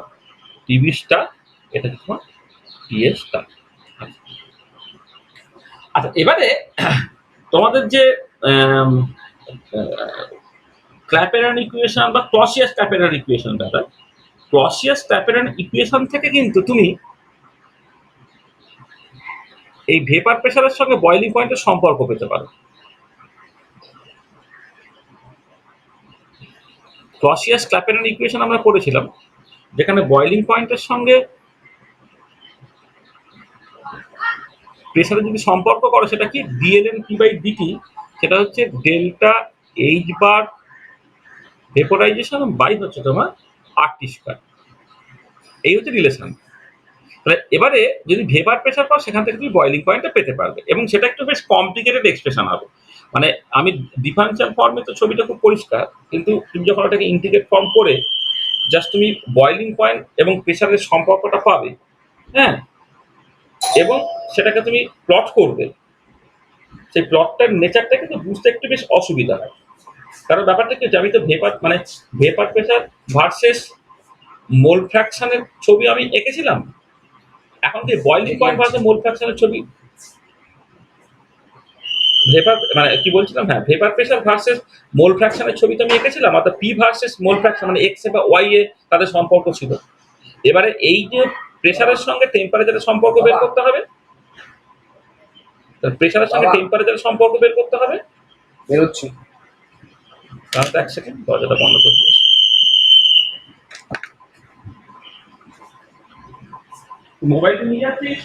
টিবি স্টার, এটা হচ্ছে তোমার টি এর স্টার। আচ্ছা, এবারে তোমাদের যে ক্ল্যাপেরান ইকুয়েশন বা ক্লসিয়াস ক্ল্যাপেরান ইকুয়েশন, দাদা ক্লসিয়াস ক্ল্যাপেরান ইকুয়েশন থেকে কিন্তু তুমি এই ভেপার প্রেশারের সঙ্গে বয়লিং পয়েন্টের সম্পর্ক পেতে পারো। ক্লসিয়াস ক্ল্যাপেরান ইকুয়েশন আমরা করেছিলাম, যেখানে বয়লিং পয়েন্টের সঙ্গে প্রেশারের যদি সম্পর্ক করো, সেটা কি ডিএলএন পি বাই ডিটি, সেটা হচ্ছে delta H bar vaporisation by হচ্ছে তোমার আরটি স্কয়ার। এই হচ্ছে রিলেশন। তাহলে এবারে যদি ভেপার প্রেশার পাও, সেখান থেকে তুমি বয়লিং পয়েন্টটা পেতে পারবে, এবং সেটা একটু বেশ কমপ্লিকেটেড এক্সপ্রেশন হবে। মানে আমি ডিফারেন্সিয়াল ফর্মে তো ছবিটা খুব পরিষ্কার, কিন্তু তুমি যখন ওটাকে ইন্টিগ্রেট ফর্ম করে জাস্ট তুমি বয়লিং পয়েন্ট এবং প্রেশারের সম্পর্কটা পাবে, হ্যাঁ, এবং সেটাকে তুমি প্লট করবে, সেই প্লটটার নেচারটা কিন্তু বুঝতে একটু বেশ অসুবিধা হয়। কারণ ব্যাপারটা কি হচ্ছে, আমি তো ভেপার মানে ভেপার প্রেশার ভার্সেস মোল ফ্র্যাকশনের ছবি আমি এঁকেছিলাম। এখন কি বয়লিং পয়েন্ট ভার্সেস মোল ফ্র্যাকশনের ছবি, ভেপার মানে কি বলছিলাম, হ্যাঁ, ভেপার প্রেশার ভার্সেস মোল ফ্র্যাকশনের ছবি তো আমি এঁকেছিলাম, অর্থাৎ পি ভার্সেস মোল ফ্র্যাকশন মানে এক্স এ বা ওয়াই এ তাদের সম্পর্ক ছিল। এবারে এই যে প্রেশারের সঙ্গে টেম্পারেচারের সম্পর্ক বের করতে হবে, প্রেশারের সঙ্গে টেম্পারেচারের সম্পর্ক বের করতে হবে। বেরোচ্ছে, তাহলে এক সেকেন্ড দরজাটা বন্ধ করে দিয়েছি। মোবাইলটা নিয়ে যাচ্ছিস?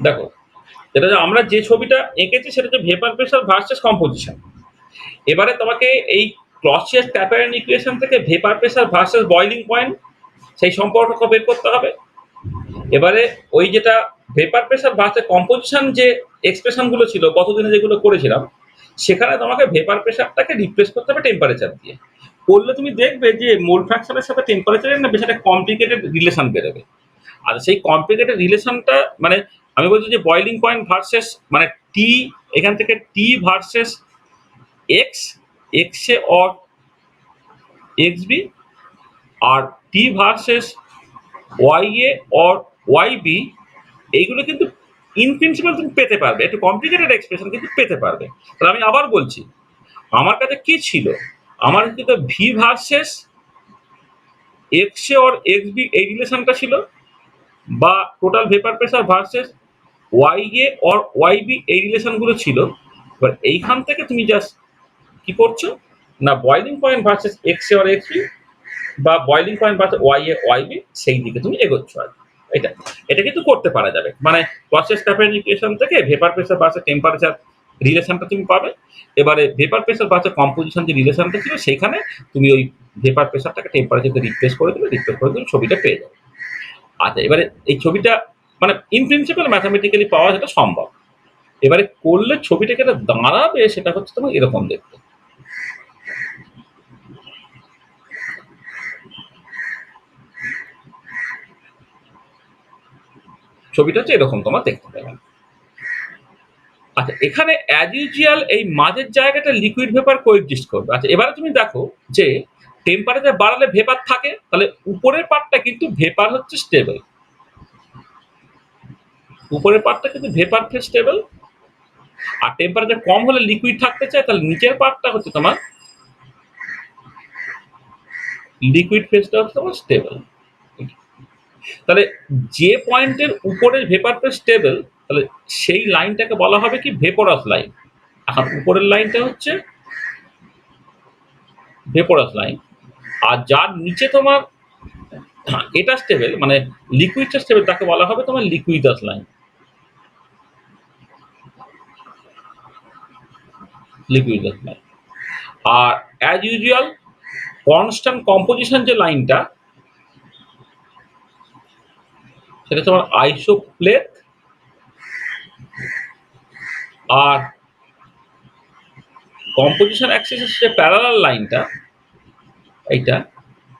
দেখো, এটা আমরা যে ছবিটা এঁকেছি সেটা হচ্ছে ভেপার প্রেশার ভার্সেস কম্পোজিশন। এবারে তোমাকে এই ক্লসিয়াস ক্ল্যাপেরান ইকুয়েশন থেকে vapour pressure versus boiling point সেই সম্পর্কটা বের করতে হবে। এবারে ওই যেটা ভেপার প্রেশার ভার্সেস কম্পোজিশন যে এক্সপ্রেশনগুলো ছিল গতদিনে যেগুলো করেছিলাম, সেখানে তোমাকে ভেপার প্রেশারটাকে রিপ্লেস করতে হবে টেম্পারেচার দিয়ে। করলে তুমি দেখবে যে মোল ফ্র্যাকশনের সাথে টেম্পারেচারের না বেশ একটা কমপ্লিকেটেড রিলেশন বেরোবে। আর সেই কমপ্লিকেটেড রিলেশনটা মানে আমি বলছি যে বয়লিং পয়েন্ট ভার্সেস মানে টি, এখান থেকে T versus X, X A or X B, আর T versus Y A or Y B, এইগুলো কিন্তু ইন প্রিন্সিপাল তুমি পেতে পারবে, একটু কমপ্লিকেটেড এক্সপ্রেশন কিন্তু পেতে পারবে। তাহলে আমি আবার বলছি, আমার কাছে কি ছিল, আমার কিন্তু V versus X A or X B এই রিলেশনটা ছিল, বা total vapour pressure versus Y A or Y B এই রিলেশনগুলো ছিল। এবার এইখান থেকে তুমি জাস্ট কি করছো না, boiling point versus X A or X B বা boiling point versus Y A Y B, সেই দিকে তুমি এগোচ্ছ। আর এটা এটা কিন্তু করতে পারা যাবে, মানে প্রসেস ক্যাপেন ইকুয়েশন থেকে ভেপার প্রেশার ভার্সেস টেম্পারেচার রিলেশনটা তুমি পাবে। এবারে ভেপার প্রেশার ভার্সেস কম্পোজিশন যে রিলেশনটা ছিল, সেইখানে তুমি ওই ভেপার প্রেশারটাকে টেম্পারেচারকে রিপ্লেস করে দিলে ছবিটা পেয়ে যাবে। আচ্ছা, এবারে এই ছবিটা মানে ইন প্রিন্সিপাল ম্যাথামেটিক্যালি পাওয়া যেটা সম্ভব। এবারে করলে ছবিটাকে যেটা দাঁড়াবে সেটা হচ্ছে তোমার এরকম দেখতে। ছবিটা হচ্ছে এরকম তোমার দেখতে পাবে। আচ্ছা, এখানে অ্যাজ ইউজুয়াল এই মাঝের জায়গাটা লিকুইড ভেপার কোএক্সিস্ট করবে। আচ্ছা, এবারে তুমি দেখো যে টেম্পারেচার বাড়ালে ভেপার থাকে, তাহলে উপরের পার্টটা কিন্তু ভেপার হচ্ছে স্টেবল, উপরের পার্টটা কিন্তু ভেপার স্টেবল। আর টেম্পারেচার কম হলে লিকুইড থাকতে চায়, তাহলে নিচের পার্টটা হচ্ছে তোমার লিকুইড ফেজটা হচ্ছে তোমার স্টেবল। তাহলে যে পয়েন্টের উপরে ভেপার ফেজ স্টেবল, তাহলে সেই লাইনটাকে বলা হবে কি ভেপোরাস লাইন। এখন উপরের লাইনটা হচ্ছে ভেপোরাস লাইন, আর যার নিচে তোমার এটা স্টেবল মানে লিকুইডটা স্টেবল, তাকে বলা হবে তোমার লিকুইডাস লাইন, লিকুইডাস লাইন। আর অ্যাজ ইউজুয়াল কনস্ট্যান্ট কম্পোজিশন যে লাইনটা, সেটা তোমার আইসোপ্লেট। আর কম্পোজিশন অ্যাক্সিসের যে প্যারালাল লাইনটা এইটা,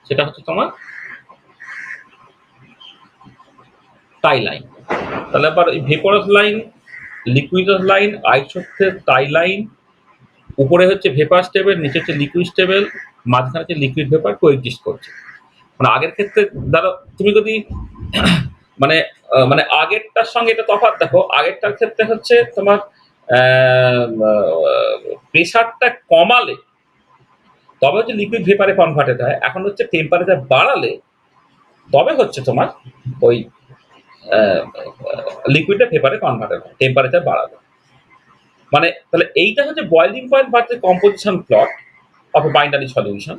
সেটা হচ্ছে তোমার টাই লাইন। তাহলে আবার এই ভেপোরাস লাইন, লিকুইডাস লাইন, আইসোপ্লেট, টাই লাইন, উপরে হচ্ছে ভেপার স্টেবল, নিচে হচ্ছে লিকুইড স্টেবল, মাঝখানে হচ্ছে লিকুইড ভেপার কোএক্সিস্ট করছে। মানে আগের ক্ষেত্রে ধরো তুমি যদি মানে মানে আগেরটার সঙ্গে এটা তফাৎ দেখো, আগেরটার ক্ষেত্রে হচ্ছে তোমার প্রেশারটা কমালে তবে হচ্ছে লিকুইড ভেপারে কনভার্টেড হয়। এখন হচ্ছে টেম্পারেচার বাড়ালে তবে হচ্ছে তোমার ওই লিকুইডে ভেপারে কনভার্টেড হয় টেম্পারেচার বাড়ালে। মানে তাহলে এইটা হচ্ছে boiling point versus composition plot of A binary solution.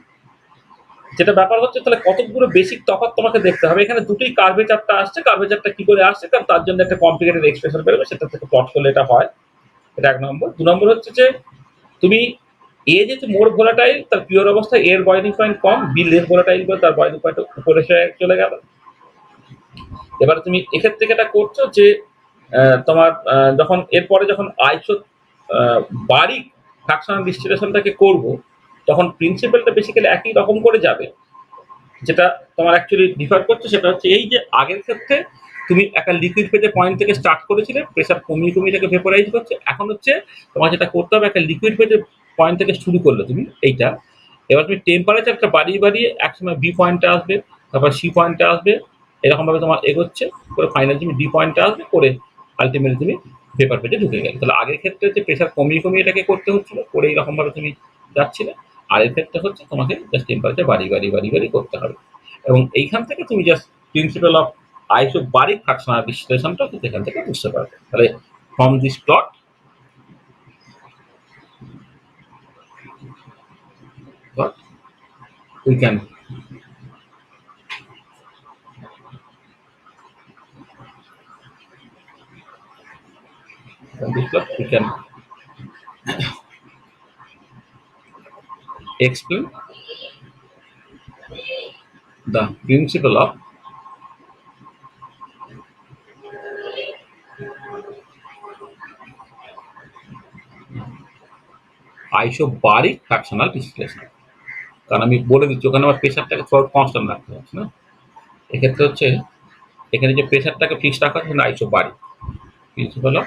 যেটা ব্যাপার হচ্ছে তাহলে কতগুলো বেসিক তফাৎ তোমাকে দেখতে হবে। এখানে দুটোই কার্ভেচারটা আসছে, কার্ভেচারটা কি করে আসছে, কারণ তার জন্য একটা কমপ্লিকেটেড এক্সপ্রেশন বেরোবে, সেটা থেকে প্লট করলে এটা হয়। এটা এক নম্বর। দু নম্বর হচ্ছে যে তুমি এ যেহেতু মোর ভোলাটাইল, তার পিওর অবস্থায় এর বয়েলিং পয়েন্ট কম, বি লেস ভোলাটাইল করে তার বয়েলিং পয়েন্ট উপরে চলে গেল। এবারে তুমি এক্ষেত্রে এটা করছো যে তোমার যখন এরপরে যখন আইসো বারিক ফ্র্যাকশনাল ডিস্টিলেশনটাকে করবো, তখন প্রিন্সিপালটা বেসিক্যালি একই রকম করে যাবে। যেটা তোমার অ্যাকচুয়ালি ডিফার করছে সেটা হচ্ছে এই যে আগের ক্ষেত্রে তুমি একটা লিকুইড ফেজে পয়েন্ট থেকে স্টার্ট করেছিলে, প্রেসার কমিয়ে কমিয়ে তাকে ভেপোরাইজ করছে। এখন হচ্ছে তোমার যেটা করতে হবে, একটা লিকুইড ফেজে পয়েন্ট থেকে শুরু করলে তুমি এইটা, এবার তুমি টেম্পারেচারটা বাড়িয়ে বাড়িয়ে একসময় বি পয়েন্টে আসবে, তারপর সি পয়েন্টে আসবে, এরকমভাবে তোমার এগোচ্ছে করে ফাইনাল তুমি ডি পয়েন্টে আসবে, করে আলটিমেটলি তুমি ভেপার পেজে ঢুকে গেলে। তাহলে আগের ক্ষেত্রে হচ্ছে প্রেসার কমিয়ে কমিয়ে এটাকে করতে হচ্ছিল, করে এইরকমভাবে তুমি যাচ্ছিলে। আর এর ক্ষেত্রে হচ্ছে তোমাকে জাস্ট টেম্পারেচার বাড়িয়ে বাড়িয়ে বাড়িয়ে বাড়িয়ে করতে হবে। এবং এইখান থেকে তুমি just principle of isobaric fractional ডিস্টিলেশনটা কিন্তু এখান থেকে বুঝতে পারবে। তাহলে from this plot we can from this plot we can explain the principle of isobaric fractional distillation. কারণ আমি বলে দিচ্ছি ওখানে আমার প্রেশারটাকে থ্রোট কনস্ট্যান্ট রাখতে হচ্ছে না। এক্ষেত্রে হচ্ছে এখানে যে প্রেশারটাকে ফিক্স রাখা হচ্ছে না isobaric, principal of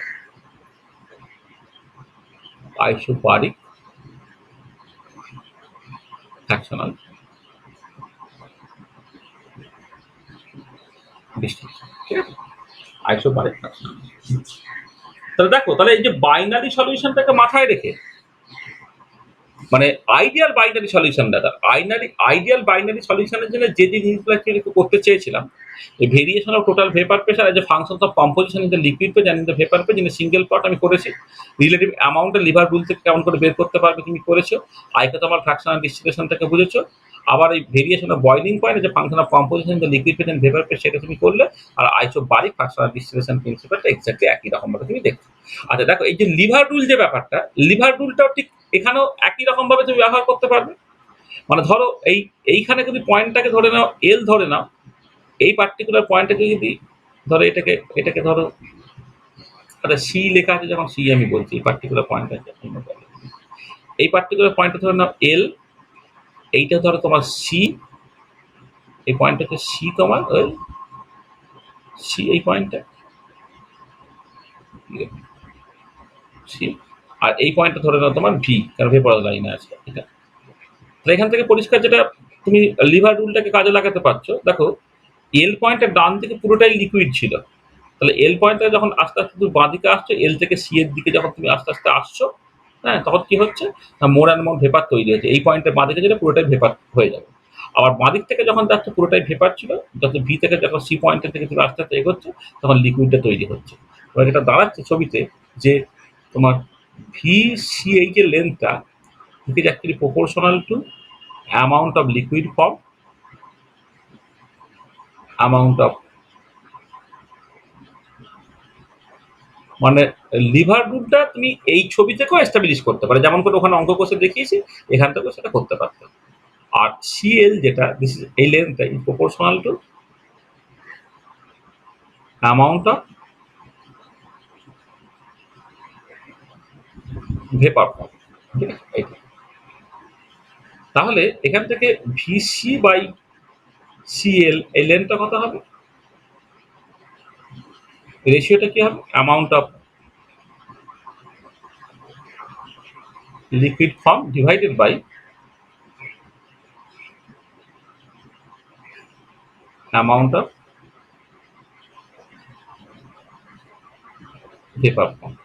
isobaric fractional distillation. ঠিক আছে, আইসোবারিক ফ্র্যাকশনাল। তাহলে দেখো, তাহলে এই যে বাইনারি সলিউশনটাকে মাথায় রেখে, মানে আইডিয়াল বাইনারি সলিউশন দাদা, আইডিয়াল বাইনারি সলিউশনের জন্য যে যে জিনিসগুলো অ্যাকচুয়ালি করতে চেয়েছিলাম, এই variation of total vapour pressure as a function of composition in the liquid phase and in the vapour phase in a single plot আমি করেছি। রিলেটিভ অ্যামাউন্টের লিভার রুল থেকে কেমন করে বের করতে পারবে তুমি করেছো। আইসোথর্মাল ফ্র্যাকশনাল ডিস্টিলেশন থেকে বুঝেছো। আবার এই ভেরিয়েশন অফ বয়লিং পয়েন্ট যে function of composition in the liquid phase and vapour phase সেটা তুমি করলে। আর আইসোবারিক ফ্র্যাকশনাল ডিস্টিলেশন প্রিন্সিপালটা এক্স্যাক্টলি একই রকমভাবে তুমি দেখছো। আচ্ছা দেখো, এই যে লিভার রুল যে ব্যাপারটা, লিভার রুলটাও ঠিক এখানেও একই রকম ভাবে তুমি ব্যবহার করতে পারবে। মানে ধরো এইখানে যদি পয়েন্টটাকে ধরে নাও, এল ধরে নাও, এই পার্টিকুলার পয়েন্টটাকে যদি ধরো এটাকে ধরো, আচ্ছা সি লেখা আছে যখন, সি আমি বলছি এই পার্টিকুলার পয়েন্ট আছে, এই পার্টিকুলার পয়েন্টটা ধরে নাও এল, এইটা ধরো তোমার সি, এই পয়েন্ট হচ্ছে সি তোমার, ওই সি এই পয়েন্টটা সি, আর এই পয়েন্টটা ধরে নাও তোমার ভি, কারণ ভেপার লাইনে আছে এটা। তাহলে এখান থেকে পরিষ্কার যেটা তুমি লিভার রুলটাকে কাজে লাগাতে পারছো, দেখো এল পয়েন্টের ডান দিকে পুরোটাই লিকুইড ছিল, তাহলে এল পয়েন্টে যখন আস্তে আস্তে তুমি বাঁ দিকে আসছো, এল থেকে সি এর দিকে যখন তুমি আস্তে আস্তে আসছো, হ্যাঁ তখন কি হচ্ছে না, মোর অ্যান্ড মোর ভেপার তৈরি হচ্ছে, এই পয়েন্টের বাঁ দিকে যেটা পুরোটাই ভেপার হয়ে যাবে। আবার বাঁ দিক থেকে যখন যাচ্ছে পুরোটাই ভেপার ছিল, যখন ভি থেকে যখন সি পয়েন্টের থেকে তুমি আস্তে আস্তে এগোচ্ছে, তখন লিকুইডটা তৈরি হচ্ছে। এবার এটা দাঁড়াচ্ছে ছবিতে যে তোমার ভি সি এই যে লেন্থটা, it is actually proportional to amount of liquid form, amount of, মানে লিভার রুলটা তুমি এই ছবি থেকেও এস্টাবলিশ করতে পারো, যেমন করে ওখানে অঙ্ক কষে দেখিয়েছি, এখান থেকেও সেটা করতে পারতো। আর সিএল যেটা দিস ইজ এই লেন্থটা is proportional to amount of vapour form, ঠিক আছে এইটা। তাহলে এখান থেকে ভিসি বাই সিএল এই লেন্থটা কত হবে, রেশিওটা কি হবে, amount of liquid form divided by amount of vapour form.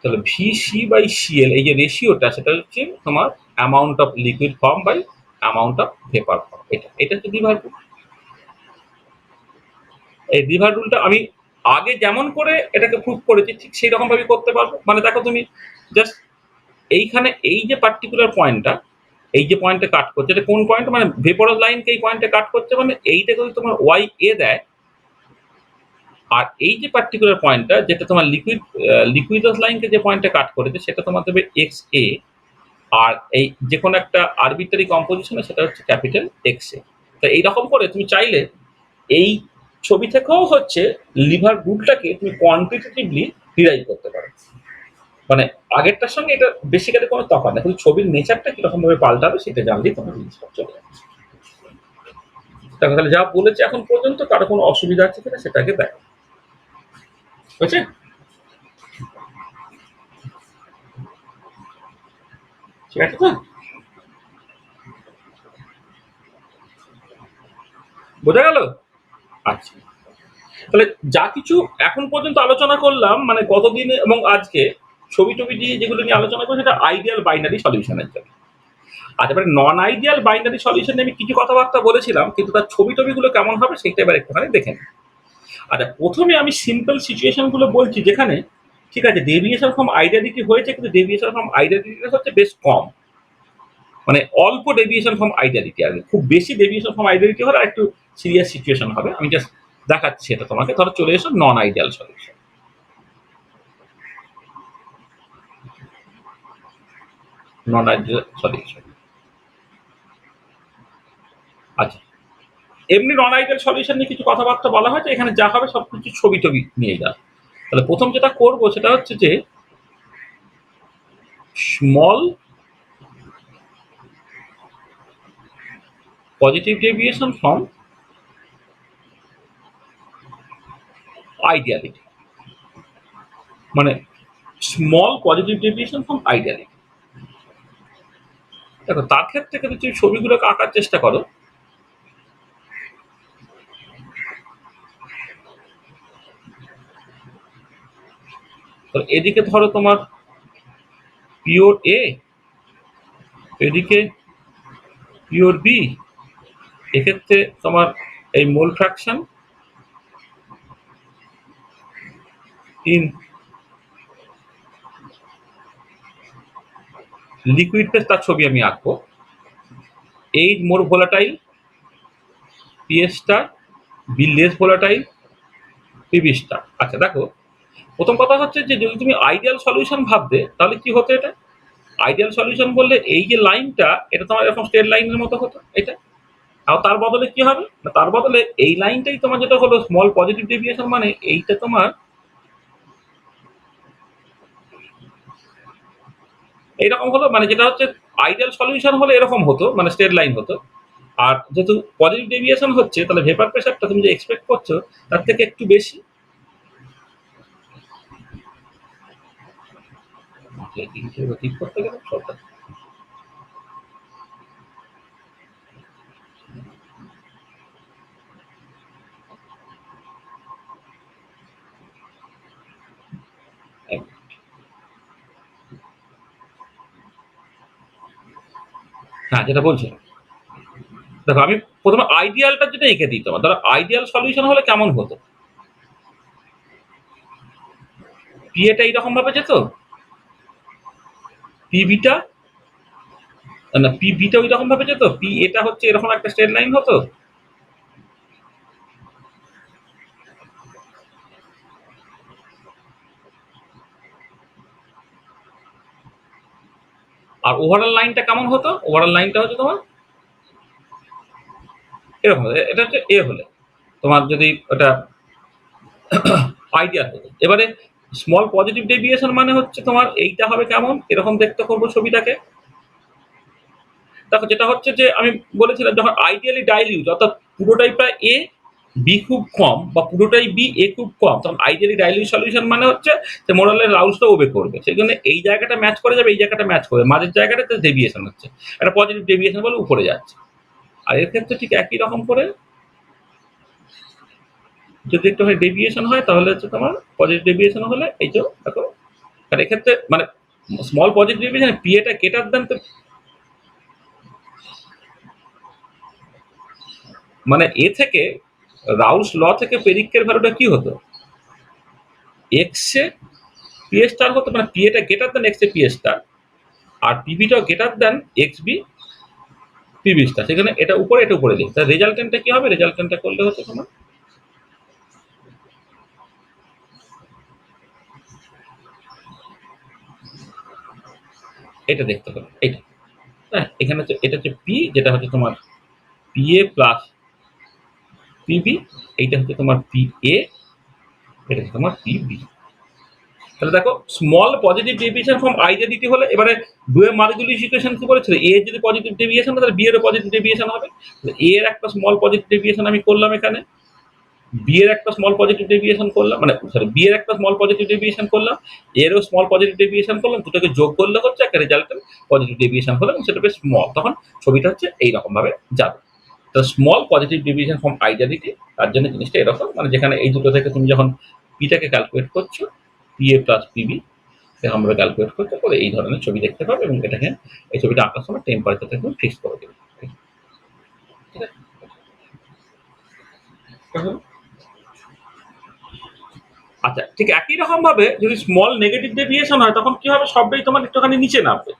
তাহলে ভিসি বাই সিএল এই যে রেশিওটা, সেটা হচ্ছে তোমার amount of liquid form by amount of vapour form, এটা হচ্ছে লিভার রুল। এই লিভার রুলটা আমি আগে যেমন করে এটাকে প্রুভ করেছি ঠিক সেই রকম ভাবে করতে পারবো। মানে দেখো তুমি জাস্ট এইখানে এই যে পার্টিকুলার পয়েন্টটা, এই যে পয়েন্টে কাট করছে, এটা কোন পয়েন্ট, মানে ভেপোরাস লাইনকে এই পয়েন্টে কাট করছে, মানে এইটা যদি তোমার ওয়াই এ দেয়, আর এই যে পার্টিকুলার পয়েন্টটা যেটা তোমার লিকুইডাস লাইনকে যে পয়েন্টে কাট করেছে, সেটা তোমার দেবে এক্স এ, আর এই যে কোনো একটা আরবিটারি কম্পোজিশনে সেটা হচ্ছে ক্যাপিটাল এক্স এ। তো এইরকম করে তুমি চাইলে এই ছবি থেকেও হচ্ছে লিভার রুলটাকে তুমি কোয়ান্টিটেটিভলি ডিরাইভ করতে পারো। মানে আগেরটার সঙ্গে এটা বেসিক্যালি কোনো তফাৎ না, কিন্তু ছবির নেচারটা কিরকম ভাবে পাল্টাবে সেটা জানলেই তোমার জিনিসটা চলে যাচ্ছে। দেখো তাহলে যা বলেছে এখন পর্যন্ত কারো কোনো অসুবিধা আছে কিনা সেটাকে দেখো, বুঝছে? ঠিক আছে তো, বোঝা গেল? আচ্ছা, তাহলে যা কিছু এখন পর্যন্ত আলোচনা করলাম, মানে গতদিনে এবং আজকে ছবি টবি দিয়ে যেগুলো নিয়ে আলোচনা করি, সেটা আইডিয়াল বাইনারি সলিউশনের জন্য। আচ্ছা, এবারে নন আইডিয়াল বাইনারি সলিউশন নিয়ে আমি কিছু কথাবার্তা বলেছিলাম, কিন্তু তার ছবি টবিগুলো কেমন হবে সেটা এবার একটুখানি দেখে নিই। আচ্ছা, প্রথমে আমি সিম্পল সিচুয়েশন গুলো বলছি যেখানে ঠিক আছে ডেভিয়েশন ফ্রম আইডেন্টিটি হয়েছে, কিন্তু ডেভিয়েশন ফ্রম আইডেন্টিটিটা হচ্ছে বেশ কম, মানে অল্প ডেভিয়েশন ফ্রম আইডেন্টিটি, আর খুব বেশি ডেভিয়েশন ফ্রম আইডেন্টিটি হলে একটু সিরিয়াস সিচুয়েশন হবে। আমি জাস্ট দেখাচ্ছি এটা তোমাকে। ধরো চলে এসো নন আইডিয়াল সলিউশন, নন আইডিয়াল সলিউশন। আচ্ছা, এমনি নন আইডিয়াল সলিউশন নিয়ে কিছু কথাবার্তা বলা হয়েছে, এখানে যা হবে সবকিছু ছবি টবি নিয়ে যা। তাহলে প্রথম যেটা করবো সেটা হচ্ছে যে স্মল পজিটিভ ডেভিয়েশন ফ্রম আইডিয়ালিটি, মানে স্মল পজিটিভ ডেভিয়েশন ফ্রম আইডিয়ালিটি। দেখো তার ক্ষেত্রে কিন্তু তুমি ছবিগুলোকে আঁকার চেষ্টা করো। তো এদিকে ধরো তোমার পিওর এ, এদিকে পিওর বি, এক্ষেত্রে তোমার এই mole fraction in liquid phase, তার ছবি আমি আঁকবো। এই more volatile P star, B less volatile PB star. আচ্ছা দেখো, প্রথম কথা হচ্ছে যে যদি তুমি আইডিয়াল সলিউশন ভাববে তাহলে কি হতো এটা, আইডিয়াল সলিউশন বললে এই যে লাইনটা এটা তোমার এরকম স্ট্রেট লাইনের মতো হতো এটা। আর তার বদলে কি হবে না, তার বদলে এই লাইনটাই তোমার যেটা হলো স্মল পজিটিভ ডেভিয়েশন, মানে এইটা তোমার এইরকম হলো, মানে যেটা হচ্ছে আইডিয়াল সলিউশন হলে এরকম হতো, মানে স্ট্রেট লাইন হতো। আর যেহেতু পজিটিভ ডেভিয়েশন হচ্ছে তাহলে ভেপার প্রেশারটা তুমি যে এক্সপেক্ট করছো তার থেকে একটু বেশি। ঠিক করতে গেলে সবটা হ্যাঁ যেটা বলছিলাম, দেখো আমি প্রথমে আইডিয়ালটা যেটা এঁকে দিই, তোমার ধরো আইডিয়াল সলিউশন হলে কেমন হতো, পিএটা এইরকম ভাবে যেত, পিবিটা না পিবিটা ওই রকম ভাবে যেত, পি এটা হচ্ছে এরকম একটা স্ট্রেট লাইন হতো। আর ওভারঅল লাইনটা কেমন হতো, ওভারঅল লাইনটা হচ্ছে তোমার এরকম হতো। এটা হচ্ছে এ হলে তোমার যদি ওটা আইডিয়াল হতো। এবারে স্মল পজিটিভ ডেভিয়েশন মানে হচ্ছে তোমার এইটা হবে কেমন, এরকম দেখতে করবো ছবিটাকে। দেখো যেটা হচ্ছে যে আমি বলেছিলাম যখন আইডিয়ালি ডাইলিউট অর্থাৎ পুরোটাই প্রায় এ, বি খুব কম বা পুরোটাই বি, এ খুব কম, তখন আইডিয়ালি ডাইলিউট সলিউশন মানে হচ্ছে যে মোরালের রাউসটা ওবে করবে, সেই জন্য এই জায়গাটা ম্যাচ করে যাবে, এই জায়গাটা ম্যাচ করবে, মাঝের জায়গাটাতে ডেভিয়েশন হচ্ছে, একটা পজিটিভ ডেভিয়েশন বলে উপরে যাচ্ছে। আর এর ক্ষেত্রে ঠিক একই রকম করে যদি একটু ডেভিয়েশন হয় তাহলে হচ্ছে তোমার পজিটিভ ডেভিয়েশন হলে এই যে দেখো, আর এক্ষেত্রে মানে স্মল পজিটিভ ডেভিয়েশন পিএটা গ্রেটার দেন, তো মানে এ থেকে রাউস ল থেকে পেরিকের ভ্যালুটা কি হতো, এক্স এ পিএ স্টার হতো, মানে পিএটা greater than X A PA star, আর পিবিটাও greater than X B PB star, সেখানে এটা উপরে এটা উপরে দিই, তাহলে রেজাল্টেন্টটা কি হবে, রেজাল্টেন্টটা করলে হচ্ছে তোমার এটা দেখতে হবে এটা। হ্যাঁ এখানে হচ্ছে এটা হচ্ছে পি, যেটা হচ্ছে তোমার পিএ প্লাস পিবি, এইটা হচ্ছে তোমার পি এ, এটা হচ্ছে তোমার পিবি। তাহলে দেখো small positive deviation from identity হলে এবারে ডুয়ে মার্গুলিস ইকুয়েশন কি বলেছিল, এ যদি পজিটিভ ডেভিয়েশন হয় তাহলে বি এর পজিটিভ ডেভিয়েশন হবে। এ এর একটা স্মল পজিটিভ ডেভিয়েশন আমি করলাম এখানে, বি এর একটা স্মল পজিটিভ ডেভিয়েশন করলাম, মানে সরি বি এর একটা স্মল পজিটিভ ডেভিয়েশন করলাম, এরও স্মল পজিটিভ ডেভিয়েশন করলাম, দুটোকে যোগ করলে হচ্ছে একটা রেজাল্টেন্ট পজিটিভ ডেভিয়েশন হলো এবং সেটা বেশ স্মল, তখন ছবিটা হচ্ছে এইরকম ভাবে যাবে। তো small positive deviation from identity, তার জন্য জিনিসটা এরকম, মানে যেখানে এই দুটো থেকে তুমি যখন পিটাকে ক্যালকুলেট করছো, পিএ প্লাস পিবি এরকম ভাবে ক্যালকুলেট করতে করে এই ধরনের ছবি দেখতে পাবে, এবং এটাকে এই ছবিটা আঁকার সময় টেম্পারেচারটা একদম ফিক্স করে দেবে। ঠিক আছে? হুম। আচ্ছা ঠিক একই রকম ভাবে যদি স্মল নেগেটিভ ডেভিয়েশন হয় তখন কি হবে, শব্দই তোমার একটুখানি নিচে নামবে,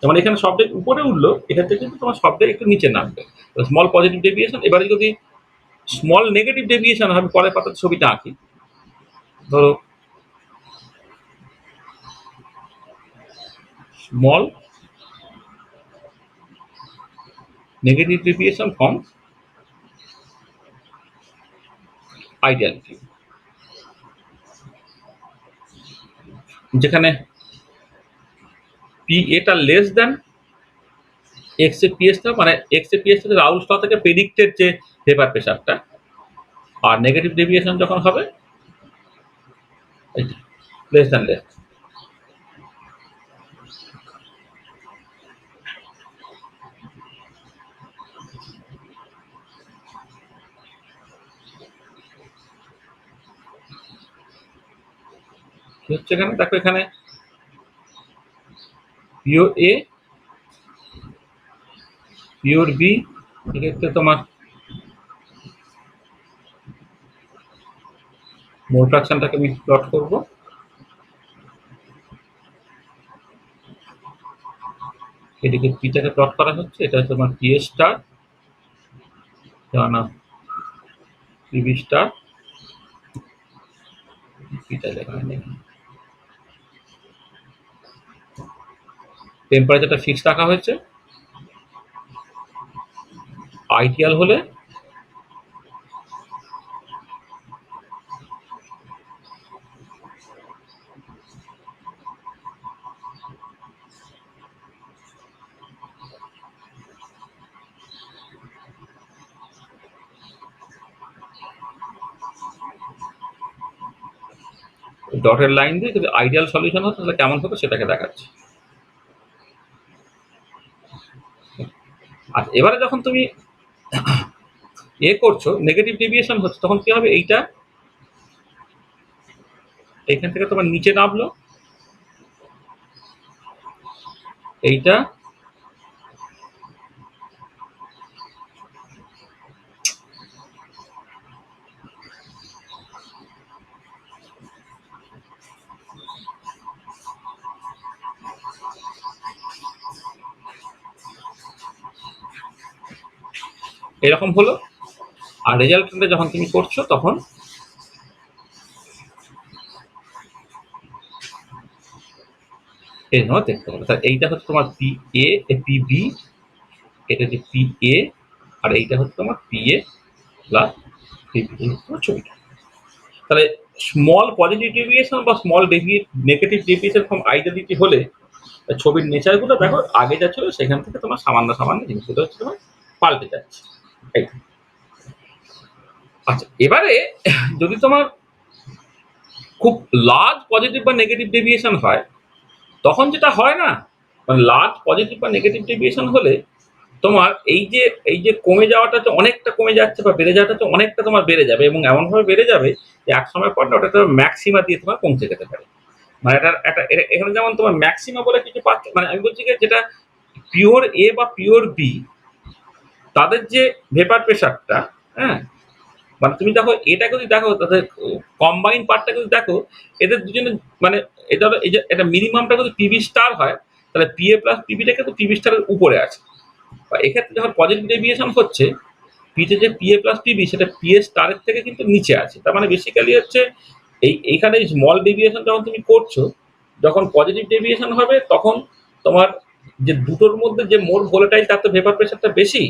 যেমন এখানে শব্দের উপরে উঠলো, এক্ষেত্রে কিন্তু তোমার শব্দের একটু নিচে নামবে। স্মল পজিটিভ ডেভিয়েশন, এবারে যদি স্মল নেগেটিভ ডেভিয়েশন হয়, আমি পরের পাতার ছবিটা আঁকি, ধরো স্মল নেগেটিভ ডেভিয়েশন ফ্রম আইডিয়ালিটি, যেখানে পি এটা লেস দেন এক্স এ পিএসটা, মানে এক্স এ পিএসটা রাউল ল থেকে প্রেডিক্টেড যে ভেপার প্রেশারটা, আর নেগেটিভ ডেভিয়েশন যখন হবে লেস দেন লেস, কি হচ্ছে এখানে দেখো, এখানে পিওর এ পিওর বি, এক্ষেত্রে তোমার মোল ফ্র্যাকশনটাকে আমি প্লট করবো, এদিকে পিটাকে প্লট করা হচ্ছে, এটা হচ্ছে তোমার পি স্টার, না পিবি স্টার, পিটা লেখা হয়নি, টেম্পারেচারটা ফিক্স রাখা হয়েছে। আইডিয়াল হলে ডটের লাইন দিয়ে যদি আইডিয়াল সলিউশন হতো তাহলে কেমন হতো সেটাকে দেখাচ্ছে। আচ্ছা, এবারে যখন তুমি করছো, নেগেটিভ ডেভিয়েশন হচ্ছে, তখন কি হবে? এইটা এইখান থেকে তোমার নিচে নামলো, এইটা এরকম হলো। আর রেজাল্টটা যখন তুমি করছো তখন এরকম দেখতে হবে। তাহলে এইটা হচ্ছে তোমার পি এ, পি বি, এটা হচ্ছে পি এ, আর এইটা হচ্ছে তোমার P A plus P B, তোমার ছবিটা। তাহলে স্মল পজিটিভ ডেভিয়েশন বা small negative deviation from identity হলে ছবির নেচারগুলো দেখো আগে যা ছিল সেখান থেকে তোমার সামান্য সামান্য জিনিসগুলো হচ্ছে তোমার পাল্টে যাচ্ছে। এই। আচ্ছা, এবারে যদি তোমার খুব লার্জ পজিটিভ বা নেগেটিভ ডেভিয়েশন হয়, তখন যেটা হয় না, মানে লার্জ পজিটিভ বা নেগেটিভ ডেভিয়েশন হলে তোমার এই যে কমে যাওয়াটা তো অনেকটা কমে যাচ্ছে বা বেড়ে যাওয়াটা তো অনেকটা তোমার বেড়ে যাবে, এবং এমনভাবে বেড়ে যাবে যে এক সময় পর না ওটা তো ম্যাক্সিমা দিয়ে তোমার পৌঁছে যেতে পারে। মানে এখানে যেমন তোমার ম্যাক্সিমা বলে কিছু পাচ্ছে, মানে আমি বলছি যেটা পিওর এ বা পিওর বি, তাদের যে ভেপার প্রেশারটা, হ্যাঁ, মানে তুমি দেখো এটা যদি দেখো তাদের কম্বাইন পার্টটা যদি দেখো, এদের দুজনে মানে এটা হলো এই যে এটা মিনিমামটা যদি পিবি স্টার হয়, তাহলে পিএ প্লাস পিবিটা কিন্তু পিবি স্টারের উপরে আছে। বা এক্ষেত্রে যখন পজিটিভ ডেভিয়েশন হচ্ছে, পিতে যে পিএ প্লাস পিবি সেটা পিএ স্টারের থেকে কিন্তু নিচে আছে। তার মানে বেসিক্যালি হচ্ছে এইখানে স্মল ডেভিয়েশন যখন তুমি করছো, যখন পজিটিভ ডেভিয়েশন হবে তখন তোমার যে দুটোর মধ্যে যে মোর ভোলেটাইল তার তো ভেপার প্রেশারটা বেশি,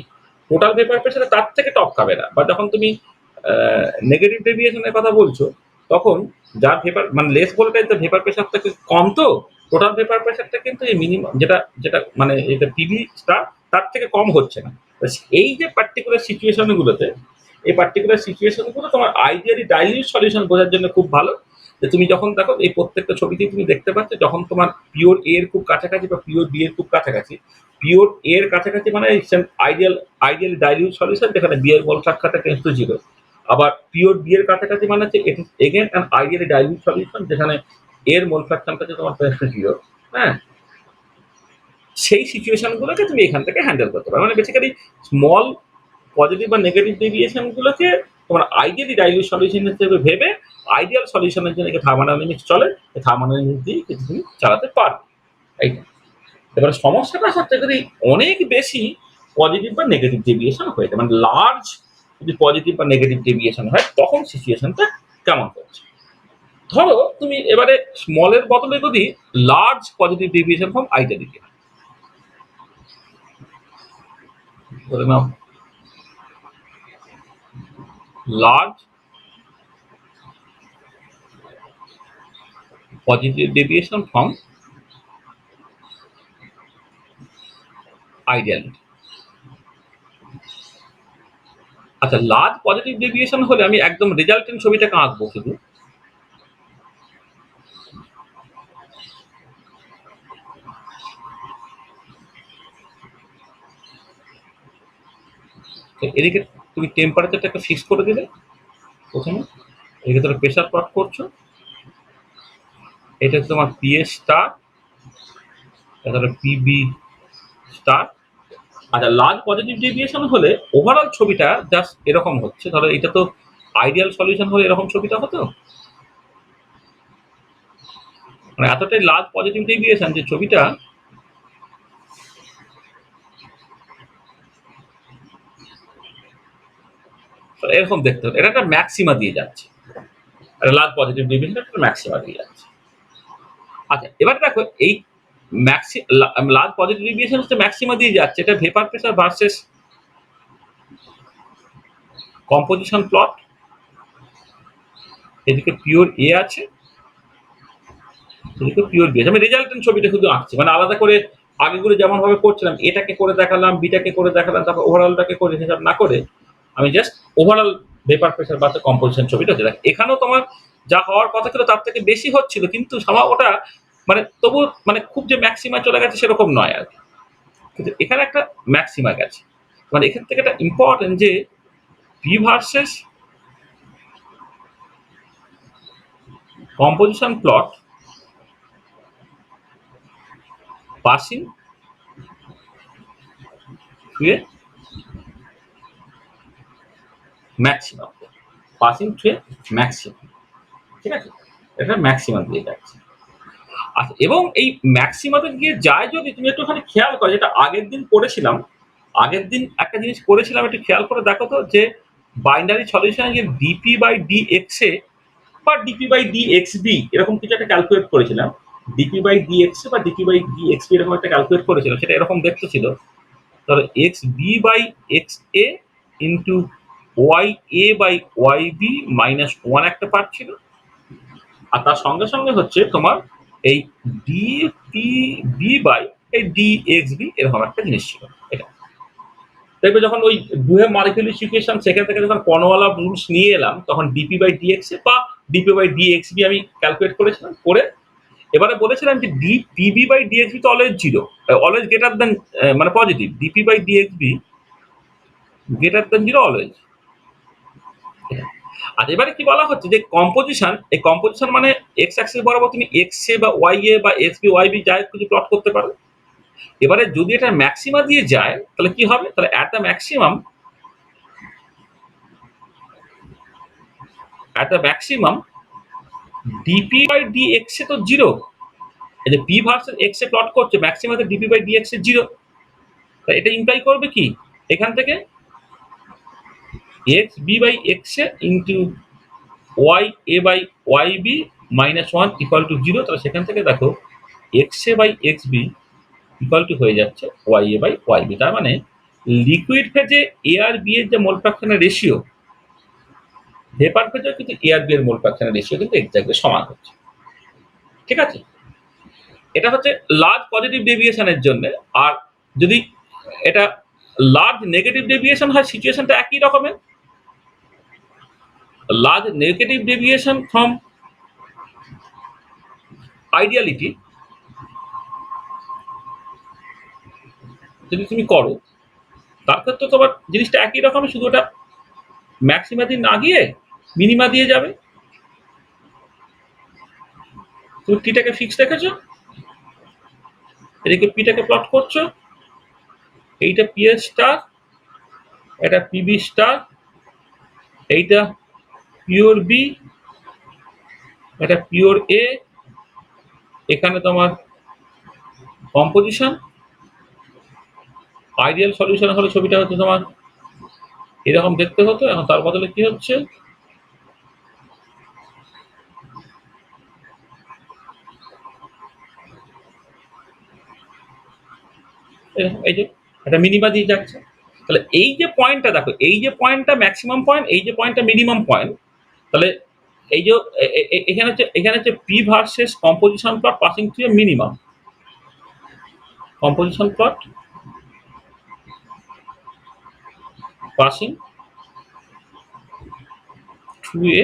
টোটাল ভেপার প্রেশারে তার থেকে টপ খাবে না। বা যখন তুমি নেগেটিভ ডেভিয়েশনের কথা বলছো, তখন যার ভেপার মানে লেস ভোলেটাইল তার ভেপার প্রেশারটা কম, তো টোটাল ভেপার প্রেশারটা কিন্তু এই মিনিমাম যেটা যেটা মানে এটা পিভি স্টার তার থেকে কম হচ্ছে না। এই যে পার্টিকুলার সিচুয়েশনগুলোতে, এই পার্টিকুলার সিচুয়েশনগুলো তোমার আইডিয়ালি ডাইলিউট সলিউশন বোঝার জন্য খুব ভালো। যে তুমি যখন দেখো এই প্রত্যেকটা ছবিতেই তুমি দেখতে পাচ্ছ, যখন তোমার পিওর এ এর খুব কাছাকাছি বা পিওর বি এর খুব কাছাকাছি, পিওর এ এর কাছাকাছি মানে আইডিয়ালি ডাইলিউট সলিউশন যেখানে বি এর মোল সাক্ষাৎ টেন্স টু জিরো। আবার পিওর বি এর কাছাকাছি মানে হচ্ছে it is again an ideally dilute solution যেখানে এর মোল ফ্র্যাকশনটা হচ্ছে তোমার টেন্স টু জিরো। হ্যাঁ, সেই সিচুয়েশনগুলোকে তুমি এখান থেকে হ্যান্ডেল করতে পারো। মানে বেসিক্যালি স্মল পজিটিভ বা নেগেটিভ ডেভিয়েশনগুলোকে তোমার আইডিয়ালি ডাইলিউট সলিউশন হিসেবে ভেবে আইডিয়াল সলিউশনের জন্য থার্মোডাইনামিক্স চলে, এই থার্মোডাইনামিক্স দিয়ে কিন্তু তুমি চালাতে পারবে। এইটা। এবারে সমস্যাটা হচ্ছে যদি অনেক বেশি পজিটিভ বা নেগেটিভ ডেভিয়েশন হয়ে যায়, মানে লার্জ যদি পজিটিভ বা নেগেটিভ ডেভিয়েশন হয়, তখন সিচুয়েশনটা কেমন হচ্ছে। ধরো তুমি এবারে স্মলের বদলে যদি large positive deviation from identity, ধরে নাও লার্জ পজিটিভ ডেভিয়েশন ফ্রম আইডিয়ালিটি। আচ্ছা, লার্জ পজিটিভ ডেভিয়েশন হলে আমি একদম রেজাল্টেন্ট ছবিটাকে আঁকবো শুধু। তো এদিকে তুমি টেম্পারেচারটাকে ফিক্স করে দিলে প্রথমে, এদিকে তাহলে প্রেশার প্লট করছো, এটা হচ্ছে তোমার পিএস স্টার, এটা তাহলে পিবি স্টার। আচ্ছা, লার্জ পজিটিভ ডেভিয়েশন হলে ওভারঅল ছবিটা জাস্ট এরকম হচ্ছে। ধরো এটা তো আইডিয়াল সলিউশন হলে এরকম ছবিটা হতো, মানে এতটাই লার্জ পজিটিভ ডেভিয়েশন যে ছবিটা এরকম দেখতে হতো। এটা একটা ম্যাক্সিমা দিয়ে যাচ্ছে, লার্জ পজিটিভ ডেভিয়েশন একটা ম্যাক্সিমা দিয়ে যাচ্ছে। আচ্ছা, এবার দেখো লার্জ পজিটিভ ডেভিয়েশন হচ্ছে ম্যাক্সিমা দিয়ে যাচ্ছে, এটা vapour pressure versus composition plot. এদিকে পিওর এ আছে, এদিকে পিওর বি আছে। আমি রেজাল্টেন্ট ছবিটা শুধু আঁকছি, মানে আলাদা করে আগেগুলো যেমন ভাবে করছিলাম, এটাকে করে দেখালাম, বিটাকে করে দেখালাম, তারপর ওভারঅলটাকে করে হিসাব না করে আমি জাস্ট ওভারঅল ভেপার প্রেসার বা কম্পোজিশন ছবিটা হচ্ছে। দেখ এখানেও তোমার যা হওয়ার কথা ছিল তার থেকে বেশি হচ্ছিল, কিন্তু ওটা মানে তবু মানে খুব যে ম্যাক্সিমা চলে গেছে সেরকম নয় আর কি। কিন্তু এখানে একটা ম্যাক্সিমা গেছে, মানে এখান থেকে একটা ইম্পর্টেন্ট যে P versus composition plot passing to a maximum, passing to a maximum, ঠিক আছে, এটা ম্যাক্সিমাম দিয়ে যাচ্ছে। আচ্ছা, এবং এই ম্যাক্সিমাতে গিয়ে যায় যদি তুমি একটুখানি খেয়াল করো, যেটা আগের দিন করেছিলাম, আগের দিন একটা জিনিস করেছিলাম, একটু খেয়াল করে দেখো তো, যে বাইনারি সলিউশনে যে DP by D X A বা DP by D X B এরকম কিছু একটা ক্যালকুলেট করেছিলাম। ডিপি বাই ডি এক্স বা DP by D X B এরকম একটা ক্যালকুলেট করেছিলাম, সেটা এরকম দেখতে ছিল। তাহলে X B by X A into Y A by Y B minus one একটা পার্ট ছিল, আর তার সঙ্গে সঙ্গে হচ্ছে তোমার এই ডি পি বি বাই এই ডি এক্স বি এরকম একটা জিনিস ছিল। এটা দেখবে যখন ওই দুয়ে মালিকুলার সিচুয়েশন সেখান থেকে যখন কর্নওয়ালা রুলস নিয়ে এলাম, তখন ডিপি বাই ডিএক্স বা ডিপি বাই ডিএক্স বি আমি ক্যালকুলেট করেছিলাম করে এবারে বলেছিলাম যে D PB by DX B তো always zero, always greater than, মানে positive, DP by DX B greater than zero always. আর এবারে কি বলা হচ্ছে যে কম্পোজিশন, এই কম্পোজিশন মানে এক্স অ্যাক্সিস বরাবর তুমি এক্স এ বা ওয়াই এ বা এক্স বি ওয়াই বি যাই কিছু প্লট করতে পারো। এবারে যদি এটা ম্যাক্সিমা দিয়ে যায় তাহলে কি হবে, তাহলে at the maximum, DP by D X A তো জিরো, এই যে P versus X A plot করছে ম্যাক্সিমাতে DP by D X A zero, তাই এটা ইমপ্লাই করবে কি এখান থেকে X B by X A into Y A by Y B minus one equal to zero. তাহলে সেখান থেকে দেখো X A by X B equal to হয়ে যাচ্ছে Y A by Y B. তার মানে লিকুইড ফেজে এ আর বি এর যে মোল ফ্র্যাকশনের রেশিও, ভেপার ফেজেও কিন্তু এ আর বি এর মোল ফ্র্যাকশনের রেশিও কিন্তু এক্স্যাক্টলি সমান হচ্ছে, ঠিক আছে। এটা হচ্ছে লার্জ পজিটিভ ডেভিয়েশনের জন্য। আর যদি এটা লার্জ নেগেটিভ ডেভিয়েশন হয় সিচুয়েশনটা একই রকমের। লার্জ নেগেটিভ ডেভিয়েশন ফ্রম আইডিয়ালিটি যদি তুমি করো, তার ক্ষেত্রে তোমার জিনিসটা একই রকমের, শুধু ওটা ম্যাক্সিমা দিয়ে না গিয়ে মিনিমা দিয়ে যাবে। তুমি টিটাকে ফিক্স রেখেছো, এদিকে পিটাকে প্লট করছো, এইটা পি এর স্টার, এটা পিবি স্টার, এইটা পিওর বি, এটা পিওর এ, এখানে তোমার কম্পোজিশন। আইডিয়াল সলিউশন হলে ছবিটা হচ্ছে তোমার এরকম দেখতে হতো, এখন তার বদলে কি হচ্ছে, এই যে একটা মিনিমা দিয়ে যাচ্ছে। তাহলে এই যে পয়েন্টটা দেখো, এই যে পয়েন্টটা ম্যাক্সিমাম পয়েন্ট, এই যে পয়েন্টটা মিনিমাম পয়েন্ট। তাহলে এই যে এখানে হচ্ছে P versus composition plot passing to a minimum, composition plot passing to a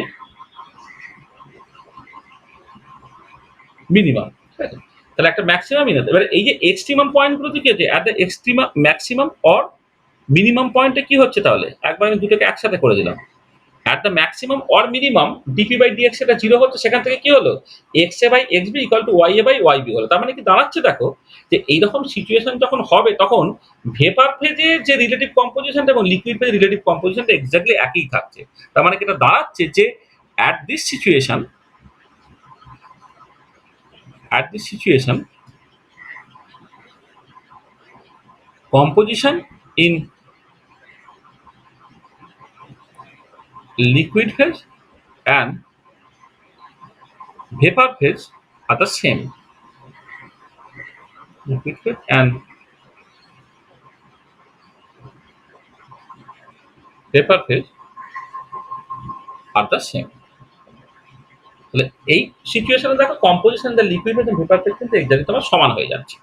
minimum, ঠিক আছে। তাহলে একটা ম্যাক্সিমাম মিনিমাম, এবার এই যে এক্সট্রিমাম পয়েন্টগুলোতে কি হচ্ছে, at the extremum maximum or minimum পয়েন্টে কি হচ্ছে, তাহলে একবার আমি দুটোকে একসাথে করে দিলাম। At the maximum or minimum DP by DX এটা জিরো হচ্ছে, সেখান থেকে কি হলো X A by X B equal to Y A by Y B হলো। তার মানে কি দাঁড়াচ্ছে দেখো, যে এইরকম সিচুয়েশন যখন হবে তখন ভেপার ফেজে যে রিলেটিভ কম্পোজিশনটা এবং লিকুইড ফেজে রিলেটিভ কম্পোজিশনটা এক্স্যাক্টলি একই থাকছে। তার মানে কি এটা দাঁড়াচ্ছে যে at this situation, composition in liquid phase and vapor phase are the same. liquid phase and vapor phase are the same. তাহলে এই সিচুয়েশনে দেখো কম্পোজিশন দ্য লিকুইড এবং ভেপার ফেজ কিন্তু এক্স্যাক্টলি তোমার সমান হয়ে যাচ্ছে।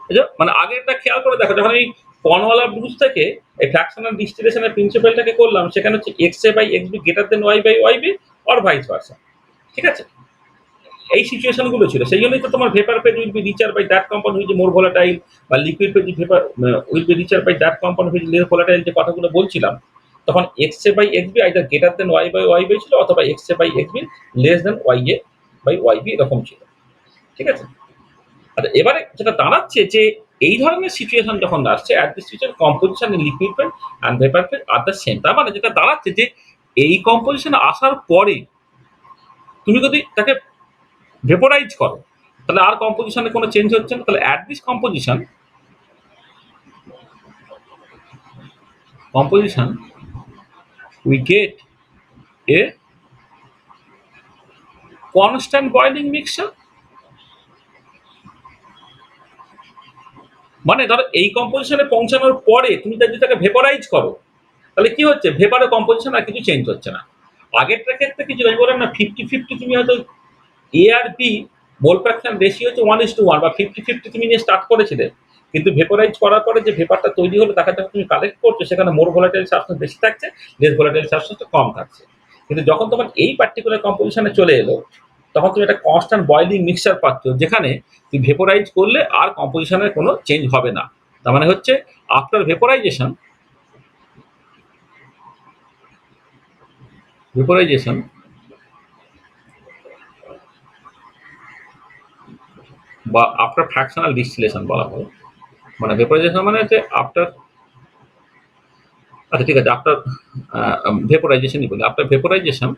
এই যে মানে আগেরটা খেয়াল করে দেখো, যখন এই কর্নওয়ালা ব্রুজ থেকে এই ফ্র্যাকশনাল ডিস্টিলেশনের প্রিন্সিপালটাকে করলাম, সেখানে হচ্ছে X A by X B greater than Y by Y B or vice versa. ঠিক আছে, এই সিচুয়েশন গুলো ছিল, সেই জন্যই তো তোমার vapour phase will be richer by that compound which more volatile, বা liquid phase vapour will be richer by that compound which less volatile, যে কথাগুলো বলছিলাম তখন X A by X B either greater than Y by Y B ছিল, অথবা X A by X B less than Y A by Y B এরকম ছিল। ঠিক আছে, আচ্ছা এবারে যেটা দাঁড়াচ্ছে যে এই ধরনের সিচুয়েশন যখন আসছে, at this situation composition in liquid phase and vapour phase are the same. তার মানে যেটা দাঁড়াচ্ছে যে এই কম্পোজিশন আসার পরে তুমি যদি তাকে ভেপোরাইজ করো, তাহলে আর কম্পোজিশনে কোনো চেঞ্জ হচ্ছে না। তাহলে at this composition we get a constant boiling mixture। মানে ধরো এই কম্পোজিশনে পৌঁছানোর পরে তুমি যদি তাকে ভেপোরাইজ করো, তাহলে কি হচ্ছে, ভেপারের কম্পোজিশন আর কিছু চেঞ্জ হচ্ছে না। আগেরটার ক্ষেত্রে কিছু আমি বললাম না 50-50, তুমি হয়তো এ আর বি মোল ফ্র্যাকশন রেশিও হচ্ছে 1:1 বা 50-50 তুমি নিয়ে স্টার্ট করেছিলে, কিন্তু ভেপোরাইজ করার পরে যে ভেপারটা তৈরি হলো তাকে যখন তুমি কালেক্ট করছো, সেখানে মোর ভোলাটাইল সাবস্টেন্স বেশি থাকছে, লেস ভোলাটাইল সাবস্টেন্স কম থাকছে। কিন্তু যখন তোমার এই পার্টিকুলার কম্পোজিশনে চলে এলো, তখন তুমি একটা কনস্ট্যান্ট বয়েলিং মিক্সচার পাচ্ছ, যেখানে তুমি ভেপোরাইজ করলে আর কম্পোজিশনের কোনো চেঞ্জ হবে না। তার মানে হচ্ছে আফটার ভেপোরাইজেশন বা আফটার ফ্র্যাকশনাল ডিস্টিলেশন বলা হয়। মানে ভেপোরাইজেশন মানে হচ্ছে আফটার, আচ্ছা ঠিক আছে, আফটার ভেপোরাইজেশনই বলি, after vaporisation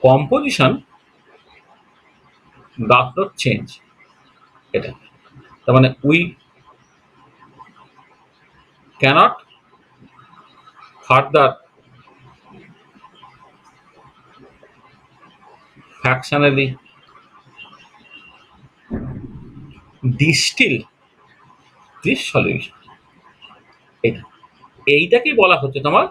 composition does not change. এটা তার মানে we cannot further fractionally distil this solution. এটা এইটাকেই বলা হচ্ছে তোমার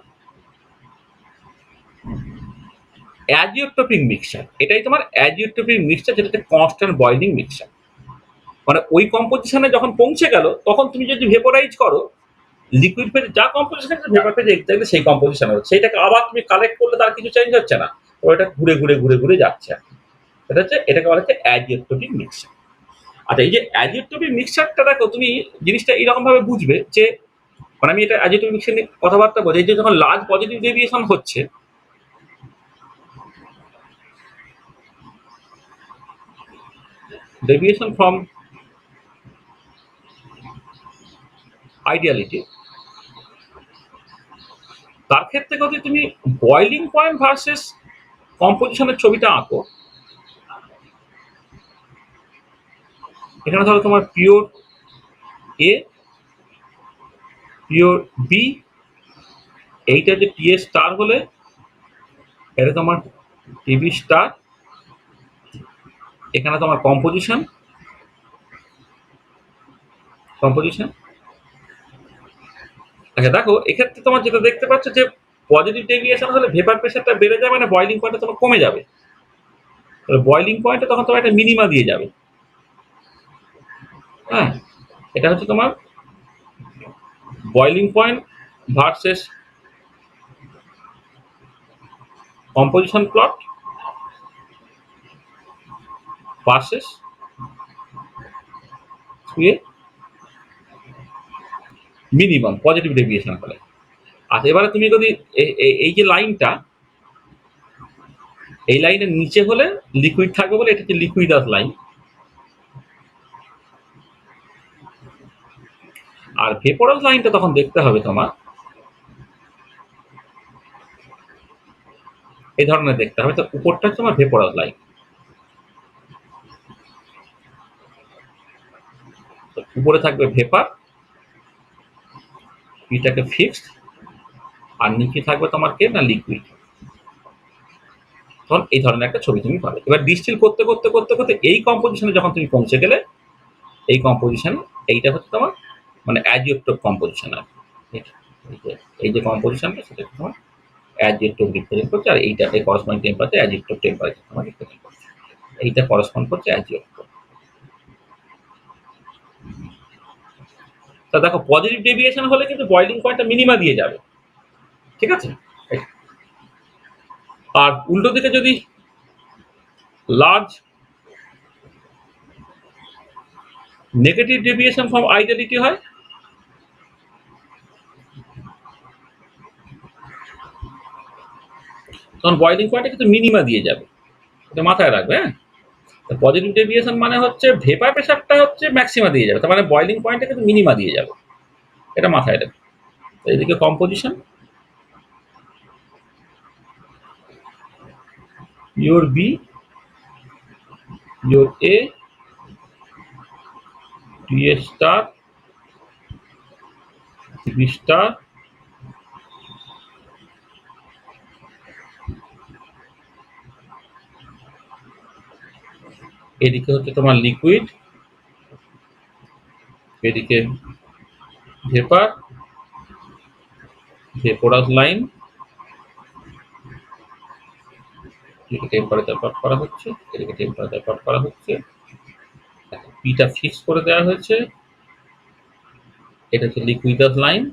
অ্যাজিওট্রপিক মিক্সচার। এটাই তোমার অ্যাজিওট্রপিক মিক্সচার, যেটা হচ্ছে কনস্ট্যান্ট বয়েলিং মিক্সচার। মানে ওই কম্পোজিশনে যখন পৌঁছে গেল, তখন তুমি যদি ভেপোরাইজ করো, লিকুইড ফেজ যা কম্পোজিশন আছে ভেপার ফেজ এক্স্যাক্টলি সেই কম্পোজিশন হচ্ছে, সেইটাকে আবার তুমি কালেক্ট করলে তার কিছু চেঞ্জ হচ্ছে না, ওটা ঘুরে ঘুরে ঘুরে ঘুরে যাচ্ছে আর কি। এটা হচ্ছে, এটাকে বলা হচ্ছে অ্যাজিওট্রপিক মিক্সচার। আচ্ছা এই যে অ্যাজিওট্রপিক মিক্সচারটা দেখো তুমি, জিনিসটা এইরকম ভাবে বুঝবে যে, মানে আমি এটা অ্যাজিওট্রপিক মিক্সচার নিয়ে কথাবার্তা বলি, যে যখন লার্জ পজিটিভ ডেভিয়েশন হচ্ছে, ডেভিয়েশন ফ্রম আইডিয়ালিটি, তার ক্ষেত্রে যদি তুমি বয়েলিং পয়েন্ট ভার্সেস কম্পোজিশনের ছবিটা আঁকো, এখানে ধরো তোমার পিওর এ, পিওর বি, এইটা যে টি এ স্টার হলে এটা তোমার টিবি স্টার, এখানে তোমার কম্পোজিশন। আচ্ছা দেখো এক্ষেত্রে তোমার যেটা দেখতে পাচ্ছ যে পজিটিভ ডেভিয়েশন হলে ভেপার প্রেশারটা বেড়ে যাবে, মানে বয়েলিং পয়েন্টটা তোমার কমে যাবে। বয়েলিং পয়েন্টে তখন তোমার একটা মিনিমা দিয়ে যাবে। হ্যাঁ, এটা হচ্ছে তোমার boiling point versus composition plot versus minimum positive deviation হলে। আচ্ছা এবারে তুমি যদি এই যে লাইনটা, এই লাইনের নিচে হলে লিকুইড থাকবে বলে এটা হচ্ছে লিকুইডাস লাইন, আর ভেপোরাস লাইনটা তখন দেখতে হবে তোমার এই ধরনের দেখতে হবে। তো উপরটা হচ্ছে তোমার ভেপোরাস লাইন, উপরে থাকবে ভেপার, এটাকে ফিক্সড, আর নিচে থাকবে তোমার কে না লিকুইড। তখন এই ধরনের একটা ছবি তুমি পাবে। এবার ডিস্টিল করতে করতে করতে করতে এই কম্পোজিশনে যখন তুমি পৌঁছে গেলে, এই কম্পোজিশন এইটা হচ্ছে তোমার মানে অ্যাজিওটোপ কম্পোজিশন আর কি। এই যে কম্পোজিশনটা সেটা তোমার অ্যাজিওটোপ রিপ্রেজেন্ট করছে, আর এইটা এই করসপন্ডিং টেম্পারেচার অ্যাজিওটোপ টেম্পারেচার তোমার রিপ্রেজেন্ট করছে। এইটা করসপন্ড করছে অ্যাজিওটোপ। তা দেখো পজিটিভ ডেভিয়েশন হলে কিন্তু বয়েলিং পয়েন্টটা মিনিমা দিয়ে যাবে, ঠিক আছে। আর উল্টো দিকে যদি লার্জ নেগেটিভ ডেভিয়েশন ফ্রম আইডিয়ালিটি হয়, তখন বয়েলিং পয়েন্টে কিন্তু মিনিমা দিয়ে যাবে, এটা মাথায় রাখবে। হ্যাঁ, পজিটিভ ডেভিয়েশন মানে হচ্ছে ভেপার প্রেশারটা হচ্ছে ম্যাক্সিমা দিয়ে যাবে, তার মানে বয়েলিং পয়েন্টে কিন্তু মিনিমা দিয়ে যাবে, এটা মাথায় রাখবে। এদিকে composition your B, your A, TA star, B star, এদিকে হচ্ছে তোমার লিকুইড, এদিকে ভেপার, ভেপোরাস লাইন, এদিকে টেম্পারেচার প্লট করা হচ্ছে, এদিকে টেম্পারেচার প্লট করা হচ্ছে। পিটা ফিক্স করে দেওয়া হয়েছে, এটা হচ্ছে লিকুইডাস লাইন।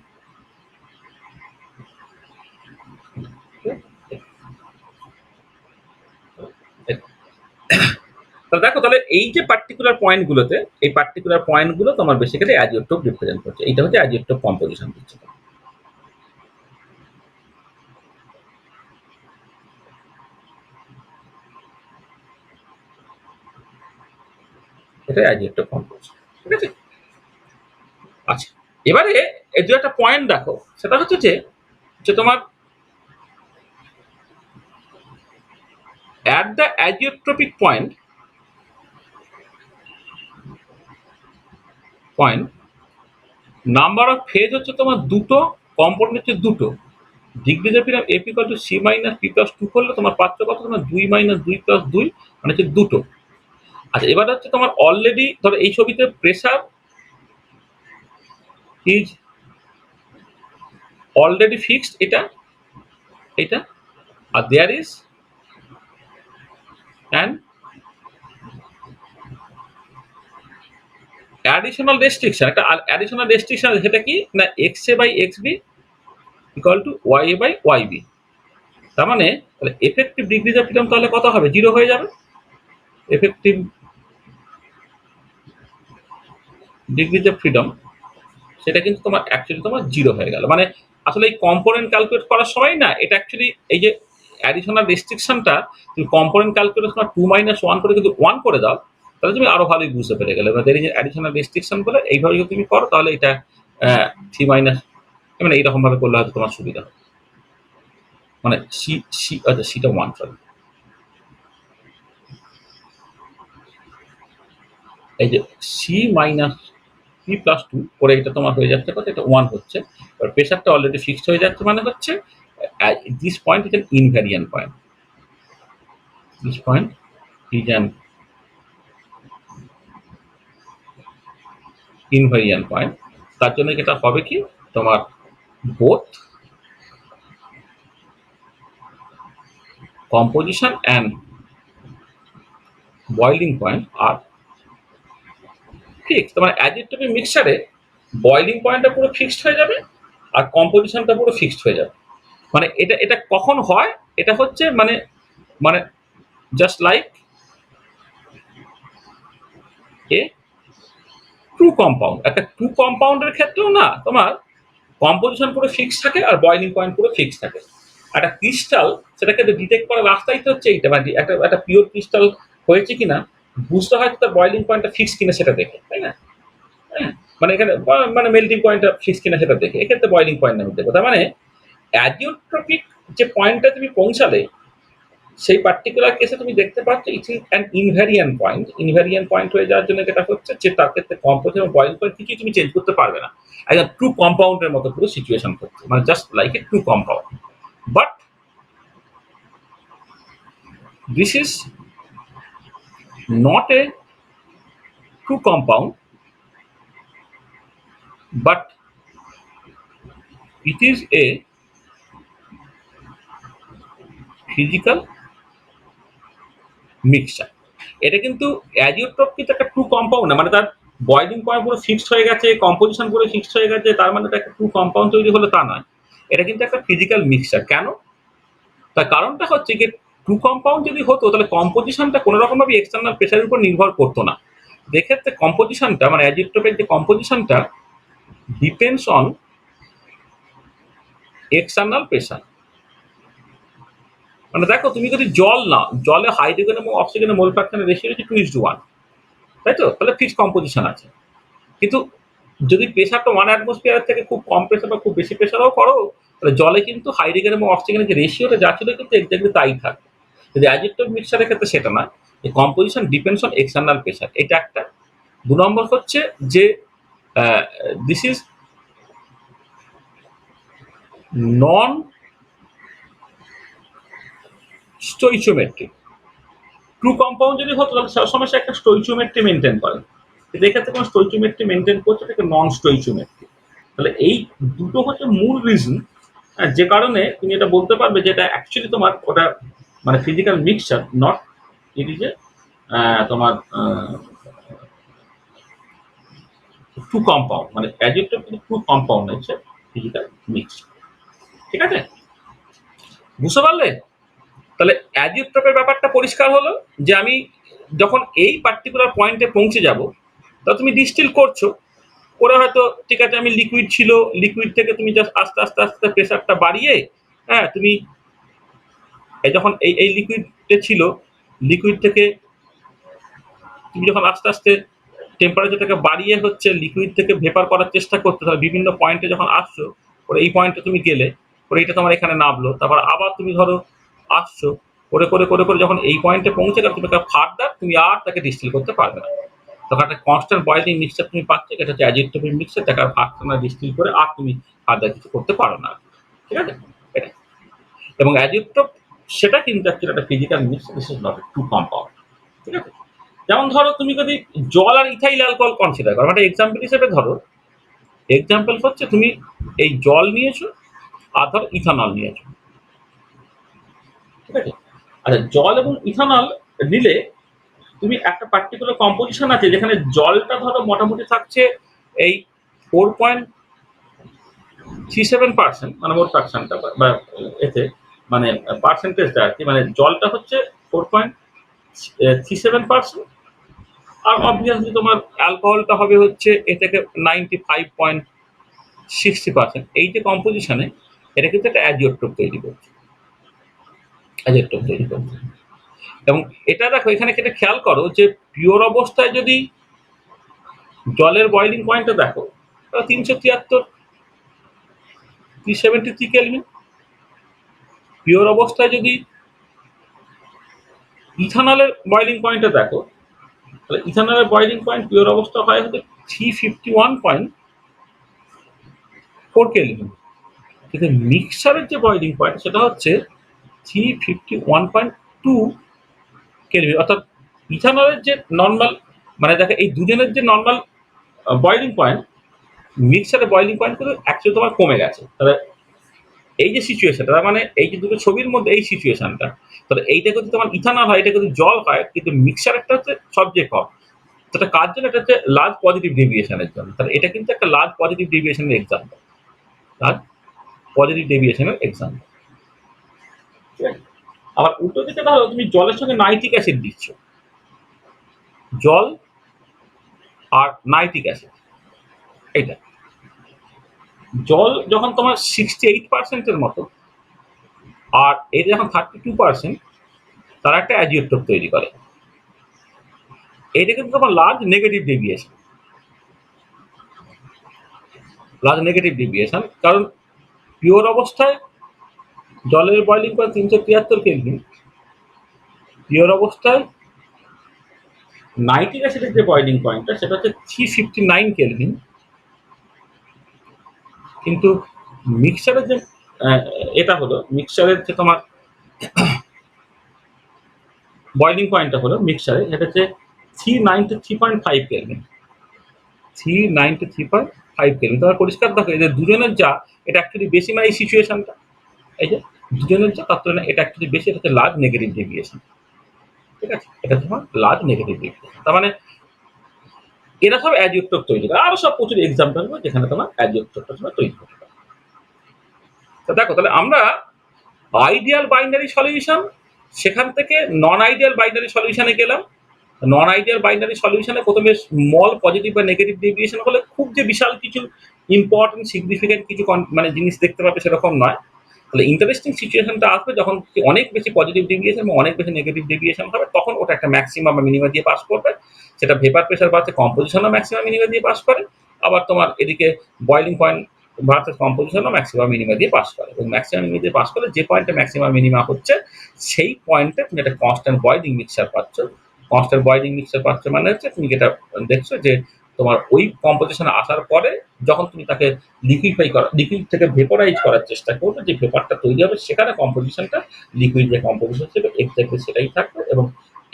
তাহলে দেখো, তাহলে এই যে পার্টিকুলার পয়েন্টগুলোতে, এই পার্টিকুলার পয়েন্টগুলো তোমার বেসিক্যালি অ্যাজিওটোপ রিপ্রেজেন্ট করছে, এটা হচ্ছে অ্যাজিওটোপ কম্পোজিশন দিচ্ছে। এটা অ্যাজিওটোপ কম্পোজিশন, ঠিক আছে। আচ্ছা, এবারে এই দু একটা পয়েন্ট দেখো, সেটা হচ্ছে যে যে তোমার at the azeotropic point number of phase হচ্ছে তোমার দুটো, কম্পাউন্ড হচ্ছে দুটো। Degrees of freedom F equal to C minus P plus two করলে তোমার পাচ্ছ কত, তোমার 2 মাইনাস 2 প্লাস 2 মানে হচ্ছে দুটো। আচ্ছা, এবার হচ্ছে তোমার অলরেডি ধরো এই ছবিতে প্রেসার ইজ অলরেডি ফিক্সড, এটা এটা, আর there is an additional restriction, একটা অ্যাডিশনাল রেস্ট্রিকশন, সেটা কি না X A by X B equal to Y A by Y B. তার মানে তাহলে এফেক্টিভ ডিগ্রিজ অফ ফ্রিডম তাহলে কত হবে, 0 হয়ে যাবে। এফেক্টিভ ডিগ্রিজ অফ ফ্রিডম সেটা কিন্তু তোমার অ্যাকচুয়ালি তোমার 0 হয়ে গেল। মানে আসলে এই কম্পোনেন্ট ক্যালকুলেট করার সময় না, এটা অ্যাকচুয়ালি এই যে অ্যাডিশনাল রেস্ট্রিকশনটা তুমি কম্পোনেন্ট ক্যালকুলেট সময় 2 মাইনাস 1 করে কিন্তু 1 করে দাও, তাহলে তুমি আরো ভালোই বুঝতে পেরে গেলে। এবার এই যে অ্যাডিশনাল রেস্ট্রিকশন বলে এইভাবে যদি তুমি করো, তাহলে এটা 3 মাইনাস, মানে এইরকম ভাবে করলে হয়তো তোমার সুবিধা। মানে সি সি আচ্ছা, সিটা 1, সরি, এই যে সি মাইনাস পি প্লাস 2 করে এটা তোমার হয়ে যাচ্ছে কত, এটা 1 হচ্ছে। এবার প্রেশারটা অলরেডি ফিক্সড হয়ে যাচ্ছে, মানে হচ্ছে this point is an invariant point, this point is an invariant point. তার জন্য যেটা হবে কি, তোমার both composition and boiling point আর ফিক্সড। তোমার অ্যাজিটেটিভ মিক্সচারে বয়েলিং পয়েন্টটা পুরো ফিক্সড হয়ে যাবে, আর কম্পোজিশনটা পুরো ফিক্সড হয়ে যাবে। মানে এটা এটা কখন হয়, এটা হচ্ছে মানে মানে just like a two compound. একটা টু কম্পাউন্ডের ক্ষেত্রেও না তোমার কম্পোজিশন পুরো ফিক্সড থাকে আর বয়েলিং পয়েন্ট পুরো ফিক্সড থাকে। একটা ক্রিস্টাল, সেটাকে ডিটেক্ট করার রাস্তাই তো হচ্ছে এইটা, মানে একটা একটা পিওর ক্রিস্টাল হয়েছে কিনা বুঝতে হয় তার বয়েলিং পয়েন্টটা ফিক্স কিনা সেটা দেখে, তাই না? হ্যাঁ, মানে এখানে মানে মেল্টিং পয়েন্টটা ফিক্স কিনা সেটা দেখে, এক্ষেত্রে বয়েলিং পয়েন্ট আমি দেখবো। তার মানে অ্যাজিওট্রপিক যে পয়েন্টটা তুমি পৌঁছালে, সেই পার্টিকুলার কেসে তুমি দেখতে পাচ্ছ it is an invariant point হয়ে যাওয়ার জন্য যেটা হচ্ছে যে তার ক্ষেত্রে কম্পোজিশন এবং বয়েলিং পয়েন্ট কিছুই তুমি চেঞ্জ করতে পারবে না, একদম ট্রু কম্পাউন্ডের মতো পুরো সিচুয়েশন করছে, মানে just like a true compound. But this is not a true compound, but it is a physical mixture। এটা কিন্তু অ্যাজিওট্রপ কিন্তু একটা ট্রু কম্পাউন্ড না, মানে তার বয়েলিং পয়েন্ট পুরো ফিক্সড হয়ে গেছে, কম্পোজিশন পুরো ফিক্সড হয়ে গেছে, তার মানে এটা একটা ট্রু কম্পাউন্ড তৈরি হলো তা নয়। এটা কিন্তু একটা ফিজিক্যাল মিক্সচার। কেন? তার কারণটা হচ্ছে যে ট্রু কম্পাউন্ড যদি হতো তাহলে কম্পোজিশনটা কোনো রকমভাবে এক্সটার্নাল প্রেশারের উপর নির্ভর করতো না। এক্ষেত্রে কম্পোজিশনটা মানে অ্যাজিওট্রপের যে কম্পোজিশনটা ডিপেন্ডস অন এক্সটার্নাল প্রেশার। মানে দেখো তুমি যদি জল নাও, জলে হাইড্রোজেন এবং অক্সিজেনের মোল ফ্র্যাকশনের রেশিও হচ্ছে 2:1, তাই তো? তাহলে ফিক্সড কম্পোজিশন আছে। কিন্তু যদি প্রেশারটা 1 অ্যাটমসফিয়ারের থেকে খুব কম প্রেশার বা খুব বেশি প্রেশারও করো, তাহলে জলে কিন্তু হাইড্রোজেন এবং অক্সিজেনের যে রেশিওটা যা ছিল কিন্তু এক্স্যাক্টলি তাই থাকবে। যদি অ্যাজিটিভ মিক্সচারের ক্ষেত্রে সেটা না, এই composition depends on external pressure, এটা একটা। 2 নম্বর হচ্ছে যে this is non stoichiometric. True compound যদি হতো তাহলে সবসময় সে একটা স্টোইচিওমেট্রি মেনটেন করে, কিন্তু এক্ষেত্রে কোনো স্টোইচিওমেট্রি মেনটেন করছে, এটাকে নন স্টোইচিওমেট্রি। তাহলে এই দুটো হচ্ছে মূল রিজন যে কারণে তুমি এটা বলতে পারবে যে এটা অ্যাকচুয়ালি তোমার ওটা মানে physical mixture, not it is a তোমার ট্রু কম্পাউন্ড, মানে অ্যাডজেক্টিভ কিন্তু ট্রু কম্পাউন্ড হচ্ছে ফিজিক্যাল মিক্সচার। ঠিক আছে, বুঝতে পারলে? তাহলে অ্যাজিওট্রপের ব্যাপারটা পরিষ্কার হলো যে আমি যখন এই পার্টিকুলার পয়েন্টে পৌঁছে যাব, তা তুমি ডিস্টিল করছো করে হয়তো ঠিক আছে আমি লিকুইড ছিল, লিকুইড থেকে তুমি জাস্ট আস্তে আস্তে আস্তে প্রেশারটা বাড়িয়ে, হ্যাঁ তুমি যখন এই লিকুইডে ছিল, লিকুইড থেকে তুমি যখন আস্তে আস্তে টেম্পারেচারটাকে বাড়িয়ে হচ্ছে লিকুইড থেকে ভেপার করার চেষ্টা করতে, তাহলে বিভিন্ন পয়েন্টে যখন আসছো, ওরে এই পয়েন্টে তুমি গেলে, ওরে এটা তোমার এখানে নামলো, তারপর আবার তুমি ধরো আসছো, করে করে করে করে যখন এই পয়েন্টে পৌঁছে গেলে তুমি ফার্দার তুমি আর তাকে ডিস্টিল করতে পারবে না। তখন একটা কনস্ট্যান্ট বয়েলিং মিক্সচার তুমি পাচ্ছ, এটা হচ্ছে অ্যাজিটেটিভ মিক্সচার, তাকে আর ফার্দার ডিস্টিল করে আর তুমি ফার্দার কিছু করতে পারো না। ঠিক আছে, এটা এবং অ্যাজিটেটিভ সেটা কিন্তু অ্যাকচুয়ালি একটা physical mixture, this is not a true compound. ঠিক আছে, যেমন ধরো তুমি যদি জল আর ইথাইল অ্যালকোহল কনসিডার করো, একটা এক্সাম্পল হিসেবে ধরো, এক্সাম্পল হচ্ছে তুমি এই জল নিয়েছো আর ধরো ইথানল নিয়েছো। ঠিক আছে, আচ্ছা জল এবং ইথানল নিলে তুমি একটা পার্টিকুলার কম্পোজিশন আছে যেখানে জলটা ধরো মোটামুটি থাকছে এই 4.37%, মানে মোট ফ্র্যাকশনটা বা এতে মানে পার্সেন্টেজটা আর কি, মানে জলটা হচ্ছে 4.37%, আর অবভিয়াসলি তোমার অ্যালকোহলটা হবে হচ্ছে এ থেকে 95.60%। এই যে কম্পোজিশনে এটা কিন্তু একটা অ্যাজিওট্রপ তৈরি করছে, অ্যাজিওট্রপ তৈরি করছে। এবং এটা দেখো এখানে কেটে খেয়াল করো যে পিওর অবস্থায় যদি জলের বয়লিং পয়েন্টটা দেখো, 373 373 কেলভিন। পিওর অবস্থায় যদি ইথানলের বয়লিং পয়েন্টটা দেখো, তাহলে ইথানলের বয়লিং পয়েন্ট পিওর অবস্থা হয় হচ্ছে 351.4 কেলভিন, কিন্তু মিক্সারের যে বয়লিং পয়েন্ট সেটা হচ্ছে 351.2 কেলভিন। অর্থাৎ ইথানলের যে নর্মাল, মানে দেখো এই দুজনের যে নর্মাল বয়লিং পয়েন্ট, মিক্সারের বয়লিং পয়েন্ট কিন্তু অ্যাকচুয়ালি তোমার কমে গেছে। তাহলে এই যে সিচুয়েশনটা, তার মানে এই যে দুটো ছবির মধ্যে এই সিচুয়েশনটা, তাহলে এইটা যদি তোমার ইথানল হয়, এটা কিন্তু জল হয়, কিন্তু মিক্সার একটা হচ্ছে সবচেয়ে কম। সেটা কার জন্য? এটা হচ্ছে লার্জ পজিটিভ ডেভিয়েশনের জন্য। তাহলে এটা কিন্তু একটা লার্জ পজিটিভ ডেভিয়েশনের এক্সাম্পল, লার্জ পজিটিভ ডেভিয়েশনের এক্সাম্পল। ঠিক আছে, আবার উল্টো দিকে ধরো তুমি জলের সঙ্গে নাইট্রিক অ্যাসিড দিচ্ছ, জল আর নাইট্রিক অ্যাসিড, এইটা জল যখন তোমার 68%-এর মতো আর এটা যখন 32%, তারা একটা অ্যাজিওট্রপ তৈরি করে। এটা কিন্তু তোমার large negative deviation, large negative deviation. কারণ পিওর অবস্থায় জলের বয়লিং পয়েন্ট 373 কেলভিন, পিওর অবস্থায় নাইট্রিক অ্যাসিডের যে বয়লিং পয়েন্টটা সেটা হচ্ছে 359 কেলভিন, কিন্তু মিক্সচারের যে আহ, এটা হলো মিক্সচারের যে তোমার বয়লিং পয়েন্টটা হলো মিক্সচারে এটা হচ্ছে 393.5 কেলভিন। 393.5 কেলভিন তোমার পরিষ্কার দেখো এই যে দুজনের যা, এটা অ্যাকচুয়ালি বেশি, মানে এই সিচুয়েশনটা এই যে দুজনের যা তার তুলনায় এটা অ্যাকচুয়ালি বেশি, এটা হচ্ছে লার্জ নেগেটিভ ডেভিয়েশন। ঠিক আছে, এটা তোমার লার্জ নেগেটিভ ডেভিয়েশন, তার মানে এরা সব অ্যাজিওট্রপ তৈরি করে। আরো সব প্রচুর এক্সাম্পল যেখানে তোমার অ্যাজিওট্রপটা তোমার তৈরি করতে পারে। তো দেখো তাহলে আমরা আইডিয়াল বাইনারি সলিউশন, সেখান থেকে নন আইডিয়াল বাইনারি সলিউশনে গেলাম। নন আইডিয়াল বাইনারি সলিউশনে প্রথমে স্মল পজিটিভ বা নেগেটিভ ডেভিয়েশন হলে খুব যে বিশাল কিছু ইম্পর্টেন্ট সিগনিফিকেন্ট কিছু মানে জিনিস দেখতে পাবে সেরকম নয়। তাহলে ইন্টারেস্টিং সিচুয়েশনটা আসবে যখন অনেক বেশি পজিটিভ ডেভিয়েশন এবং অনেক বেশি নেগেটিভ ডেভিয়েশন হবে, তখন ওটা একটা ম্যাক্সিমাম বা মিনিমা দিয়ে পাস করবে। সেটা ভেপার প্রেশার বাড়ছে, কম্পোজিশনও ম্যাক্সিমাম মিনিমা দিয়ে পাস করে। আবার তোমার এদিকে বয়লিং পয়েন্ট ভার্সেস কম্পোজিশনও ম্যাক্সিমাম মিনিমা দিয়ে পাস করে, এবং ম্যাক্সিমাম মিনিমা দিয়ে পাস করলে যে পয়েন্টে ম্যাক্সিমাম মিনিমা হচ্ছে সেই পয়েন্টে তুমি একটা কনস্ট্যান্ট বয়লিং মিক্সচার পাচ্ছ। কনস্ট্যান্ট বয়লিং মিক্সচার পাচ্ছ মানে হচ্ছে তুমি যেটা দেখছো যে তোমার ওই কম্পোজিশনে আসার পরে যখন তুমি তাকে লিকুইড থেকে ভেপোরাইজ করার চেষ্টা করবে, যে ভেপারটা তৈরি হবে সেখানে কম্পোজিশনটা লিকুইড যে কম্পোজিশন ছিল এক্স্যাক্টলি সেটাই থাকবে, এবং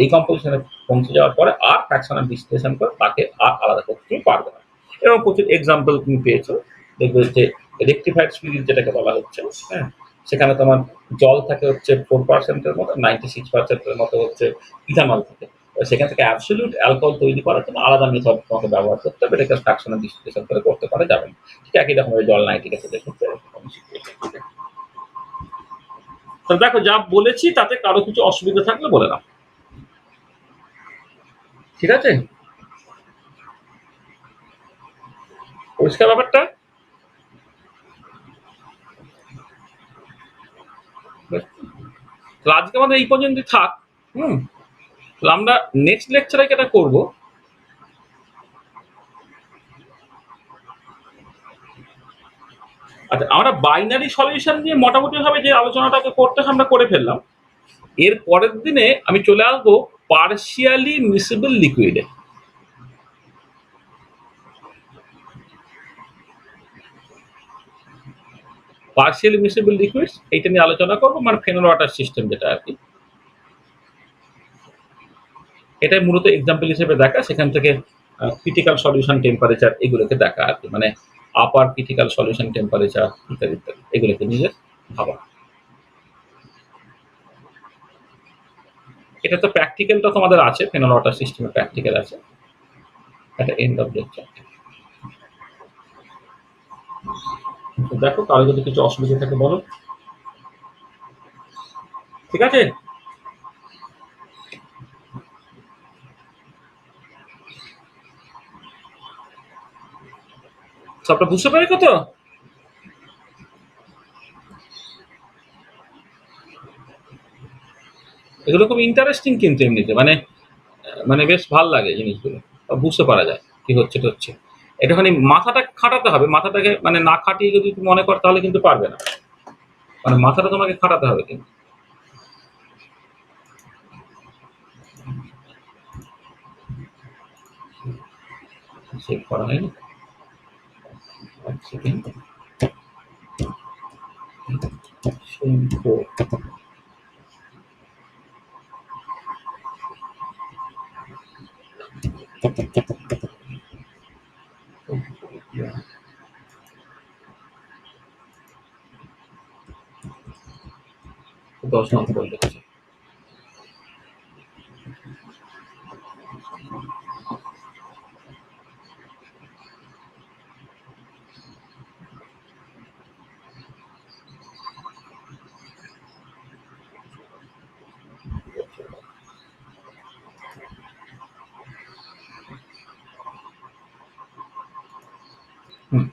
এই কম্পোজিশনে পৌঁছে যাওয়ার পরে আর ফ্র্যাকশনাল ডিস্টিলেশন করে তাকে আর আলাদা করতে তুমি পারবে না। এরকম প্রচুর এক্সাম্পল তুমি পেয়েছো। দেখবে যে রেকটিফাইড স্পিরিট যেটাকে বলা হচ্ছে, হ্যাঁ, সেখানে তোমার জল থাকে হচ্ছে 4%-এর মতো, 96%-এর মতো হচ্ছে ইথানল থাকে। সেখান থেকে অ্যাবসলিউট অ্যালকোহল তৈরি করার জন্য আলাদা মেথড তোমাকে ব্যবহার করতে হবে, এটাকে ফ্র্যাকশনাল ডিস্টিলেশন করে করতে পারা যাবে না। ঠিক একই রকম জল নাইট্রিক অ্যাসিডের ক্ষেত্রে এরকম situation। তো দেখো যা বলেছি তাতে কারো কিছু অসুবিধা থাকলে বলে নাও, ঠিক আছে? পরিষ্কার ব্যাপারটা? তাহলে আজকে আমাদের এই পর্যন্ত থাক। হুম, তাহলে আমরা নেক্সট লেকচারে যেটা করবো, আচ্ছা আমরা বাইনারি সলিউশন নিয়ে মোটামুটি ভাবে যে আলোচনাটাকে করতে আমরা করে ফেললাম। এর পরের দিনে আমি চলে আসবো পার্শিয়ালি মিসিবল লিকুইডে। পার্শিয়ালি মিসিবল লিকুইডস এইটা নিয়ে আলোচনা করবো, মানে ফেনল ওয়াটার সিস্টেম যেটা আর কি। এটাই মূলত এক্সাম্পল হিসেবে দেখা, সেখান থেকে ক্রিটিক্যাল সলিউশন টেম্পারেচার এগুলোকে দেখা আর কি, মানে আপার ক্রিটিক্যাল সলিউশন টেম্পারেচার ইত্যাদি ইত্যাদি এগুলোকে নিয়ে ভাবা। এটা তো প্র্যাকটিক্যালটা তোমাদের আছে, ফেনল ওয়াটার সিস্টেমের প্র্যাকটিক্যাল আছে। এটা এন্ড অফ লেকচার। দেখো কারো যদি কিছু অসুবিধা থাকে বলো, ঠিক আছে? সবটা বুঝতে পেরেছো তো? এগুলো খুব ইন্টারেস্টিং কিন্তু এমনিতে, মানে মানে বেশ ভাল লাগে জিনিসগুলো, বুঝতে পারা যায় কি হচ্ছে হচ্ছে। একটুখানি মাথাটা খাটাতে হবে, মাথাটাকে মানে না খাটিয়ে যদি তুমি মনে করো তাহলে কিন্তু পারবে না, মানে মাথাটা তোমাকে খাটাতে হবে কিন্তু। সেভ করা হয়নি, এক সেকেন্ড। দশ নম্বর লিখেছে। হুম।